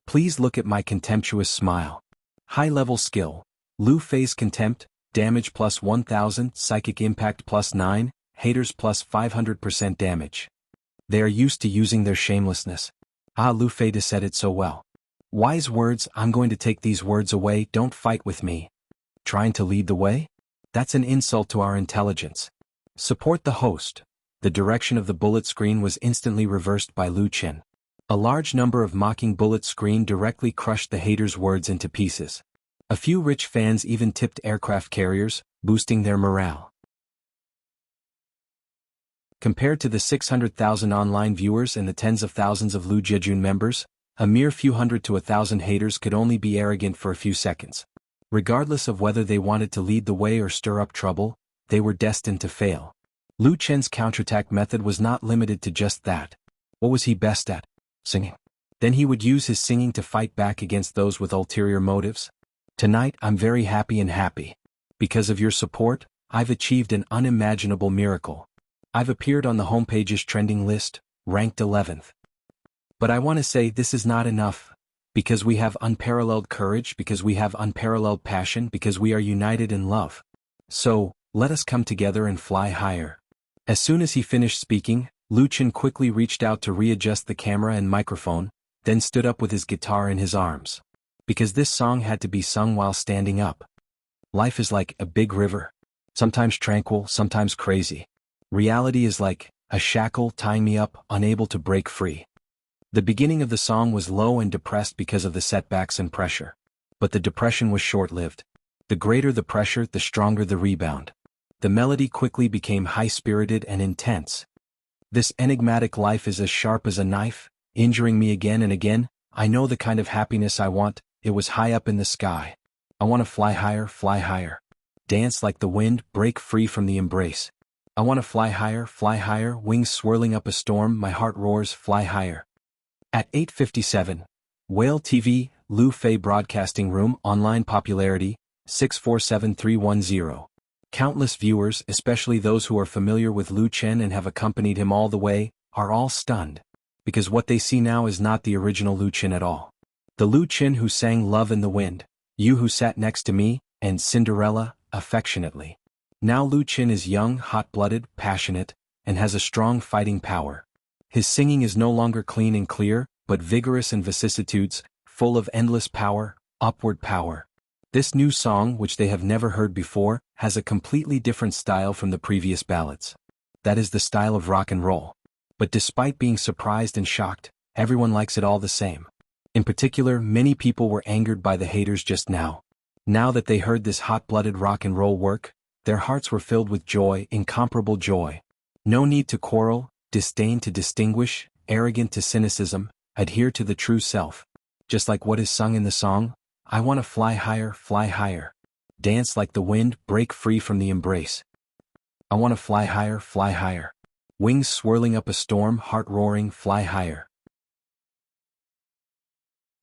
Please look at my contemptuous smile. High-level skill. Lu Fei's contempt, damage plus 1000, psychic impact plus 9, haters plus 500% damage. They are used to using their shamelessness. Ah, Lu Feda said it so well. Wise words, I'm going to take these words away, don't fight with me. Trying to lead the way? That's an insult to our intelligence. Support the host. The direction of the bullet screen was instantly reversed by Lu Qin. A large number of mocking bullet screen directly crushed the haters' words into pieces. A few rich fans even tipped aircraft carriers, boosting their morale. Compared to the 600,000 online viewers and the tens of thousands of Lu Jejun members, a mere few hundred to 1,000 haters could only be arrogant for a few seconds. Regardless of whether they wanted to lead the way or stir up trouble, they were destined to fail. Lu Chen's counterattack method was not limited to just that. What was he best at? Singing. Then he would use his singing to fight back against those with ulterior motives. Tonight I'm very happy. Because of your support, I've achieved an unimaginable miracle. I've appeared on the homepage's trending list, ranked 11th. But I want to say this is not enough. Because we have unparalleled courage, because we have unparalleled passion, because we are united in love. So, let us come together and fly higher. As soon as he finished speaking, Lu Qin quickly reached out to readjust the camera and microphone, then stood up with his guitar in his arms. Because this song had to be sung while standing up. Life is like a big river. Sometimes tranquil, sometimes crazy. Reality is like a shackle tying me up, unable to break free. The beginning of the song was low and depressed because of the setbacks and pressure. But the depression was short-lived. The greater the pressure, the stronger the rebound. The melody quickly became high-spirited and intense. This enigmatic life is as sharp as a knife, injuring me again and again. I know the kind of happiness I want, it was high up in the sky. I want to fly higher. Dance like the wind, break free from the embrace. I want to fly higher, wings swirling up a storm, my heart roars, fly higher. At 8:57, Whale TV, Lu Fei Broadcasting Room, online popularity, 647,310. Countless viewers, especially those who are familiar with Lu Chen and have accompanied him all the way, are all stunned. Because what they see now is not the original Lu Qin at all. The Lu Qin who sang Love in the Wind, You Who Sat Next to Me, and Cinderella, affectionately. Now Lu Qin is young, hot-blooded, passionate, and has a strong fighting power. His singing is no longer clean and clear, but vigorous and vicissitudes, full of endless power, upward power. This new song, which they have never heard before, has a completely different style from the previous ballads. That is the style of rock and roll. But despite being surprised and shocked, everyone likes it all the same. In particular, many people were angered by the haters just now. Now that they heard this hot-blooded rock and roll work, their hearts were filled with joy, incomparable joy. No need to quarrel, disdain to distinguish, arrogant to cynicism, adhere to the true self. Just like what is sung in the song, I want to fly higher, dance like the wind, break free from the embrace. I want to fly higher, wings swirling up a storm, heart roaring, fly higher.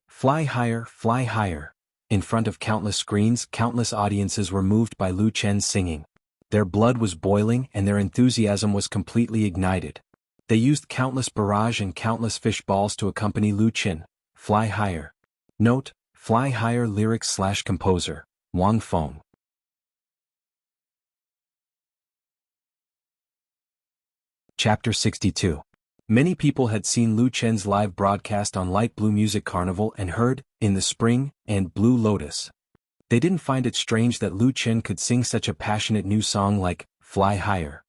Fly higher. In front of countless screens, countless audiences were moved by Lu Qin's singing. Their blood was boiling and their enthusiasm was completely ignited. They used countless barrage and countless fish balls to accompany Lu Qin. Fly higher. Note, Fly Higher lyrics/composer, Wang Feng. Chapter 62. Many people had seen Lu Qin's live broadcast on Light Blue Music Carnival and heard, In the Spring, and Blue Lotus. They didn't find it strange that Lu Qin could sing such a passionate new song like, Fly Higher.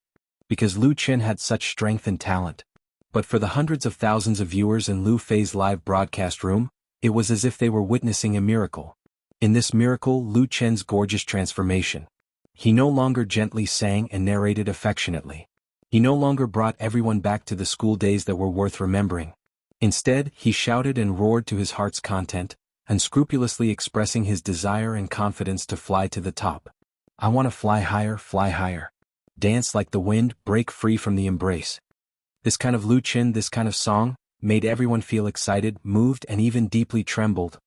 Because Lu Qin had such strength and talent. But for the hundreds of thousands of viewers in Lu Fei's live broadcast room, it was as if they were witnessing a miracle. In this miracle, Lu Qin's gorgeous transformation. He no longer gently sang and narrated affectionately. He no longer brought everyone back to the school days that were worth remembering. Instead, he shouted and roared to his heart's content, unscrupulously expressing his desire and confidence to fly to the top. I want to fly higher. Dance like the wind, break free from the embrace. This kind of Lu Qin, this kind of song, made everyone feel excited, moved, and even deeply trembled.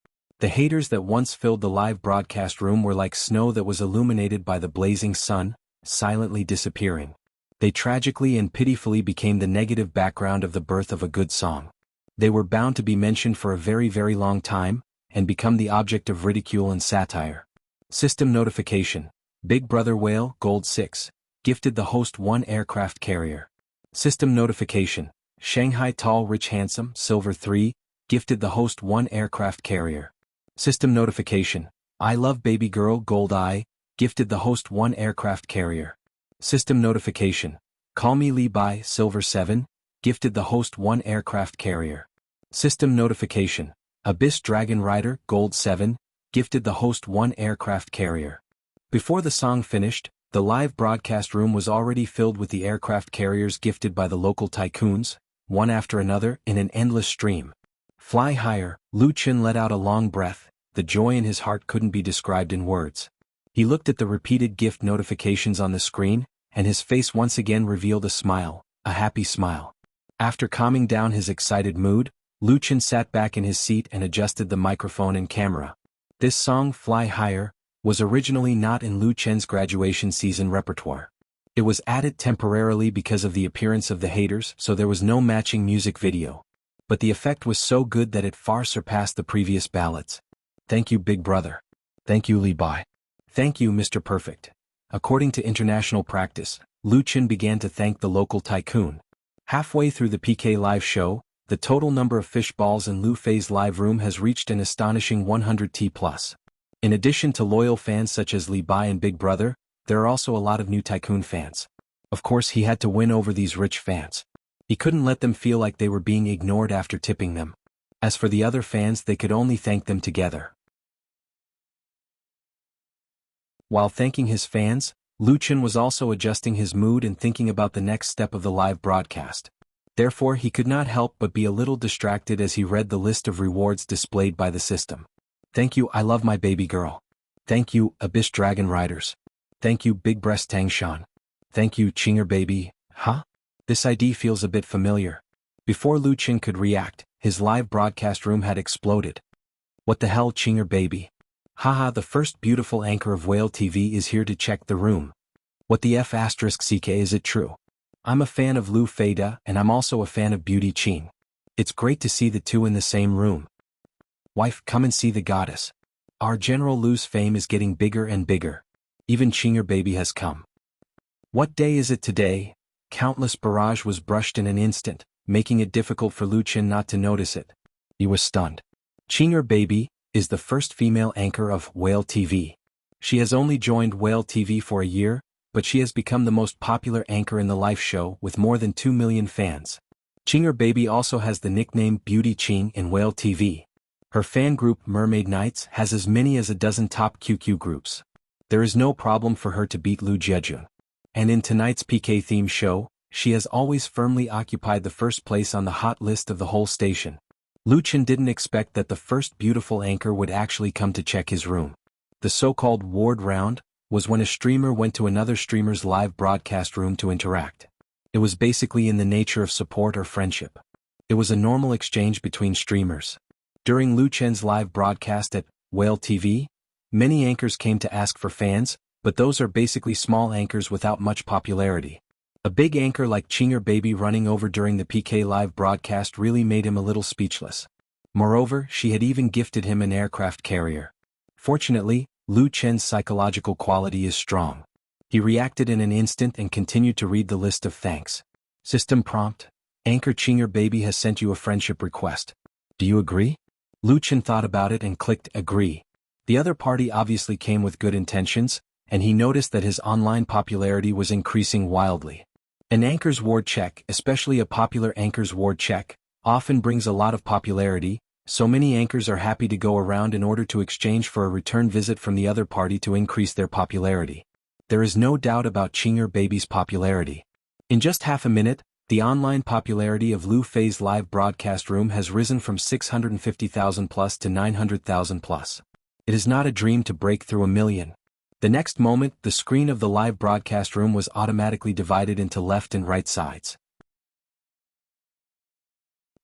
The haters that once filled the live broadcast room were like snow that was illuminated by the blazing sun, silently disappearing. They tragically and pitifully became the negative background of the birth of a good song. They were bound to be mentioned for a very, very long time, and become the object of ridicule and satire. System notification. Big Brother Whale, Gold 6, gifted the host 1 aircraft carrier. System notification. Shanghai Tall Rich Handsome, Silver 3, gifted the host 1 aircraft carrier. System notification. I Love Baby Girl, Gold Eye, gifted the host 1 aircraft carrier. System notification. Call Me Li Bai, Silver 7, gifted the host 1 aircraft carrier. System notification. Abyss Dragon Rider, Gold 7, gifted the host 1 aircraft carrier. Before the song finished, the live broadcast room was already filled with the aircraft carriers gifted by the local tycoons, one after another, in an endless stream. Fly higher, Lu Qin let out a long breath, the joy in his heart couldn't be described in words. He looked at the repeated gift notifications on the screen, and his face once again revealed a smile, a happy smile. After calming down his excited mood, Lu Qin sat back in his seat and adjusted the microphone and camera. This song, Fly Higher, was originally not in Lu Qin's graduation season repertoire. It was added temporarily because of the appearance of the haters, so there was no matching music video. But the effect was so good that it far surpassed the previous ballads. Thank you, Big Brother. Thank you, Li Bai. Thank you, Mr. Perfect. According to international practice, Lu Qin began to thank the local tycoon. Halfway through the PK live show, the total number of fish balls in Lu Fei's live room has reached an astonishing 100+. In addition to loyal fans such as Li Bai and Big Brother, there are also a lot of new tycoon fans. Of course, he had to win over these rich fans. He couldn't let them feel like they were being ignored after tipping them. As for the other fans, they could only thank them together. While thanking his fans, Lu Qin was also adjusting his mood and thinking about the next step of the live broadcast. Therefore, he could not help but be a little distracted as he read the list of rewards displayed by the system. Thank you, I Love My Baby Girl. Thank you, Abyss Dragon Riders. Thank you, Big Breast Tangshan. Thank you, Chinger Baby. Huh? This ID feels a bit familiar. Before Lu Qin could react, his live broadcast room had exploded. What the hell, Chinger Baby? Haha, the first beautiful anchor of Whale TV is here to check the room. What the F***ck, is it true? I'm a fan of Lu Feida and I'm also a fan of Beauty Qing. It's great to see the two in the same room. Wife, come and see the goddess. Our General Lu's fame is getting bigger and bigger. Even Qinger baby has come. What day is it today? Countless barrage was brushed in an instant, making it difficult for Lu Qin not to notice it. He was stunned. Qinger baby is the first female anchor of Whale TV. She has only joined Whale TV for a year, but she has become the most popular anchor in the live show with more than 2 million fans. Qinger baby also has the nickname Beauty Qing in Whale TV. Her fan group Mermaid Knights has as many as a dozen top QQ groups. There is no problem for her to beat Lu Jiejun. And in tonight's PK theme show, she has always firmly occupied the first place on the hot list of the whole station. Lu Qin didn't expect that the first beautiful anchor would actually come to check his room. The so-called ward round was when a streamer went to another streamer's live broadcast room to interact. It was basically in the nature of support or friendship. It was a normal exchange between streamers. During Lu Qin's live broadcast at Whale TV, many anchors came to ask for fans, but those are basically small anchors without much popularity. A big anchor like Qinger baby running over during the PK live broadcast really made him a little speechless. Moreover, she had even gifted him an aircraft carrier. Fortunately, Lu Qin's psychological quality is strong. He reacted in an instant and continued to read the list of thanks. System prompt: Anchor Qinger baby has sent you a friendship request. Do you agree? Lu Qin thought about it and clicked agree. The other party obviously came with good intentions, and he noticed that his online popularity was increasing wildly. An anchor's ward check, especially a popular anchor's ward check, often brings a lot of popularity, so many anchors are happy to go around in order to exchange for a return visit from the other party to increase their popularity. There is no doubt about Qinger baby's popularity. In just half a minute, the online popularity of Lu Fei's live broadcast room has risen from 650,000 plus to 900,000 plus. It is not a dream to break through 1 million. The next moment, the screen of the live broadcast room was automatically divided into left and right sides.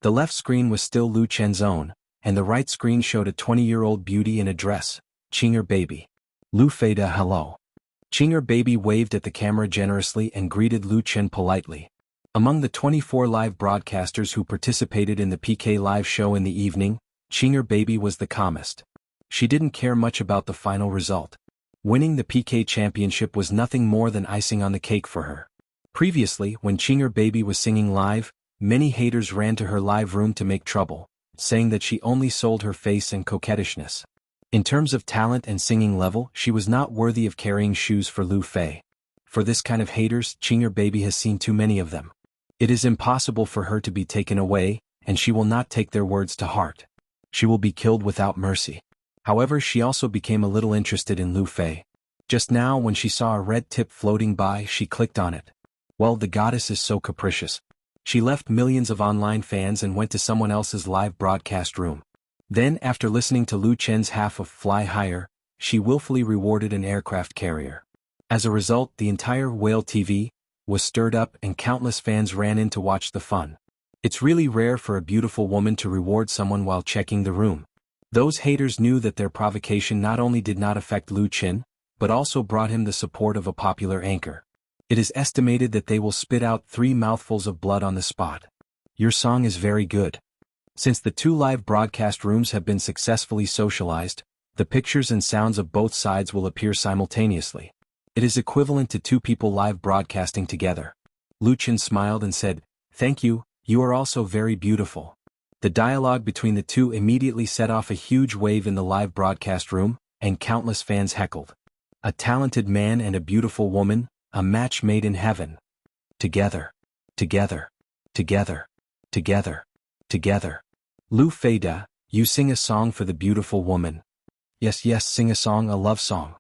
The left screen was still Lu Qin's own, and the right screen showed a 20-year-old beauty in a dress, Qinger baby. Lu Feida, hello. Qinger baby waved at the camera generously and greeted Lu Qin politely. Among the 24 live broadcasters who participated in the PK live show in the evening, Qinger baby was the calmest. She didn't care much about the final result. Winning the PK championship was nothing more than icing on the cake for her. Previously, when Qinger baby was singing live, many haters ran to her live room to make trouble, saying that she only sold her face and coquettishness. In terms of talent and singing level, she was not worthy of carrying shoes for Lu Fei. For this kind of haters, Qinger baby has seen too many of them. It is impossible for her to be taken away, and she will not take their words to heart. She will be killed without mercy. However, she also became a little interested in Lu Fei. Just now when she saw a red tip floating by, she clicked on it. Well, the goddess is so capricious. She left millions of online fans and went to someone else's live broadcast room. Then, after listening to Lu Qin's half of Fly Higher, she willfully rewarded an aircraft carrier. As a result, the entire Whale TV was stirred up and countless fans ran in to watch the fun. It's really rare for a beautiful woman to reward someone while checking the room. Those haters knew that their provocation not only did not affect Lu Qin, but also brought him the support of a popular anchor. It is estimated that they will spit out 3 mouthfuls of blood on the spot. Your song is very good. Since the 2 live broadcast rooms have been successfully socialized, the pictures and sounds of both sides will appear simultaneously. It is equivalent to 2 people live broadcasting together. Lu Qin smiled and said, "Thank you, you are also very beautiful." The dialogue between the two immediately set off a huge wave in the live broadcast room, and countless fans heckled. A talented man and a beautiful woman, a match made in heaven. Together. Together. Together. Together. Together. Lu Feida, you sing a song for the beautiful woman. Yes, yes, sing a song, a love song.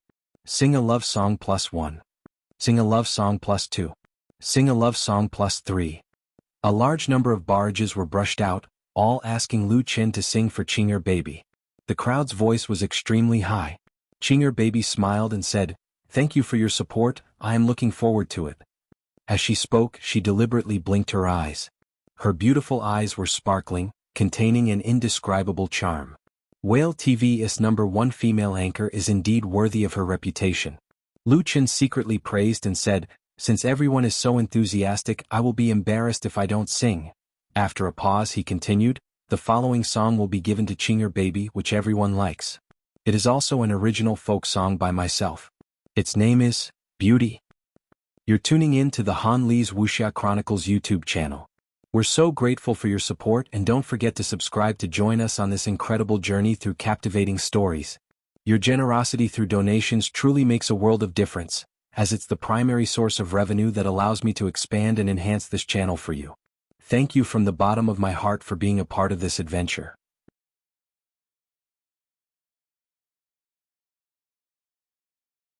Sing a love song +1. Sing a love song +2. Sing a love song +3. A large number of barrages were brushed out, all asking Lu Qin to sing for Qinger baby. The crowd's voice was extremely high. Qinger baby smiled and said, "Thank you for your support, I am looking forward to it." As she spoke, she deliberately blinked her eyes. Her beautiful eyes were sparkling, containing an indescribable charm. Whale TV's #1 female anchor is indeed worthy of her reputation. Lu Qin secretly praised and said, Since everyone is so enthusiastic, I will be embarrassed if I don't sing. After a pause he continued, the following song will be given to Chinger Baby, which everyone likes. It is also an original folk song by myself. Its name is Beauty. You're tuning in to the Han Lee's Wuxia Chronicles YouTube channel. We're so grateful for your support, and don't forget to subscribe to join us on this incredible journey through captivating stories. Your generosity through donations truly makes a world of difference, as it's the primary source of revenue that allows me to expand and enhance this channel for you. Thank you from the bottom of my heart for being a part of this adventure.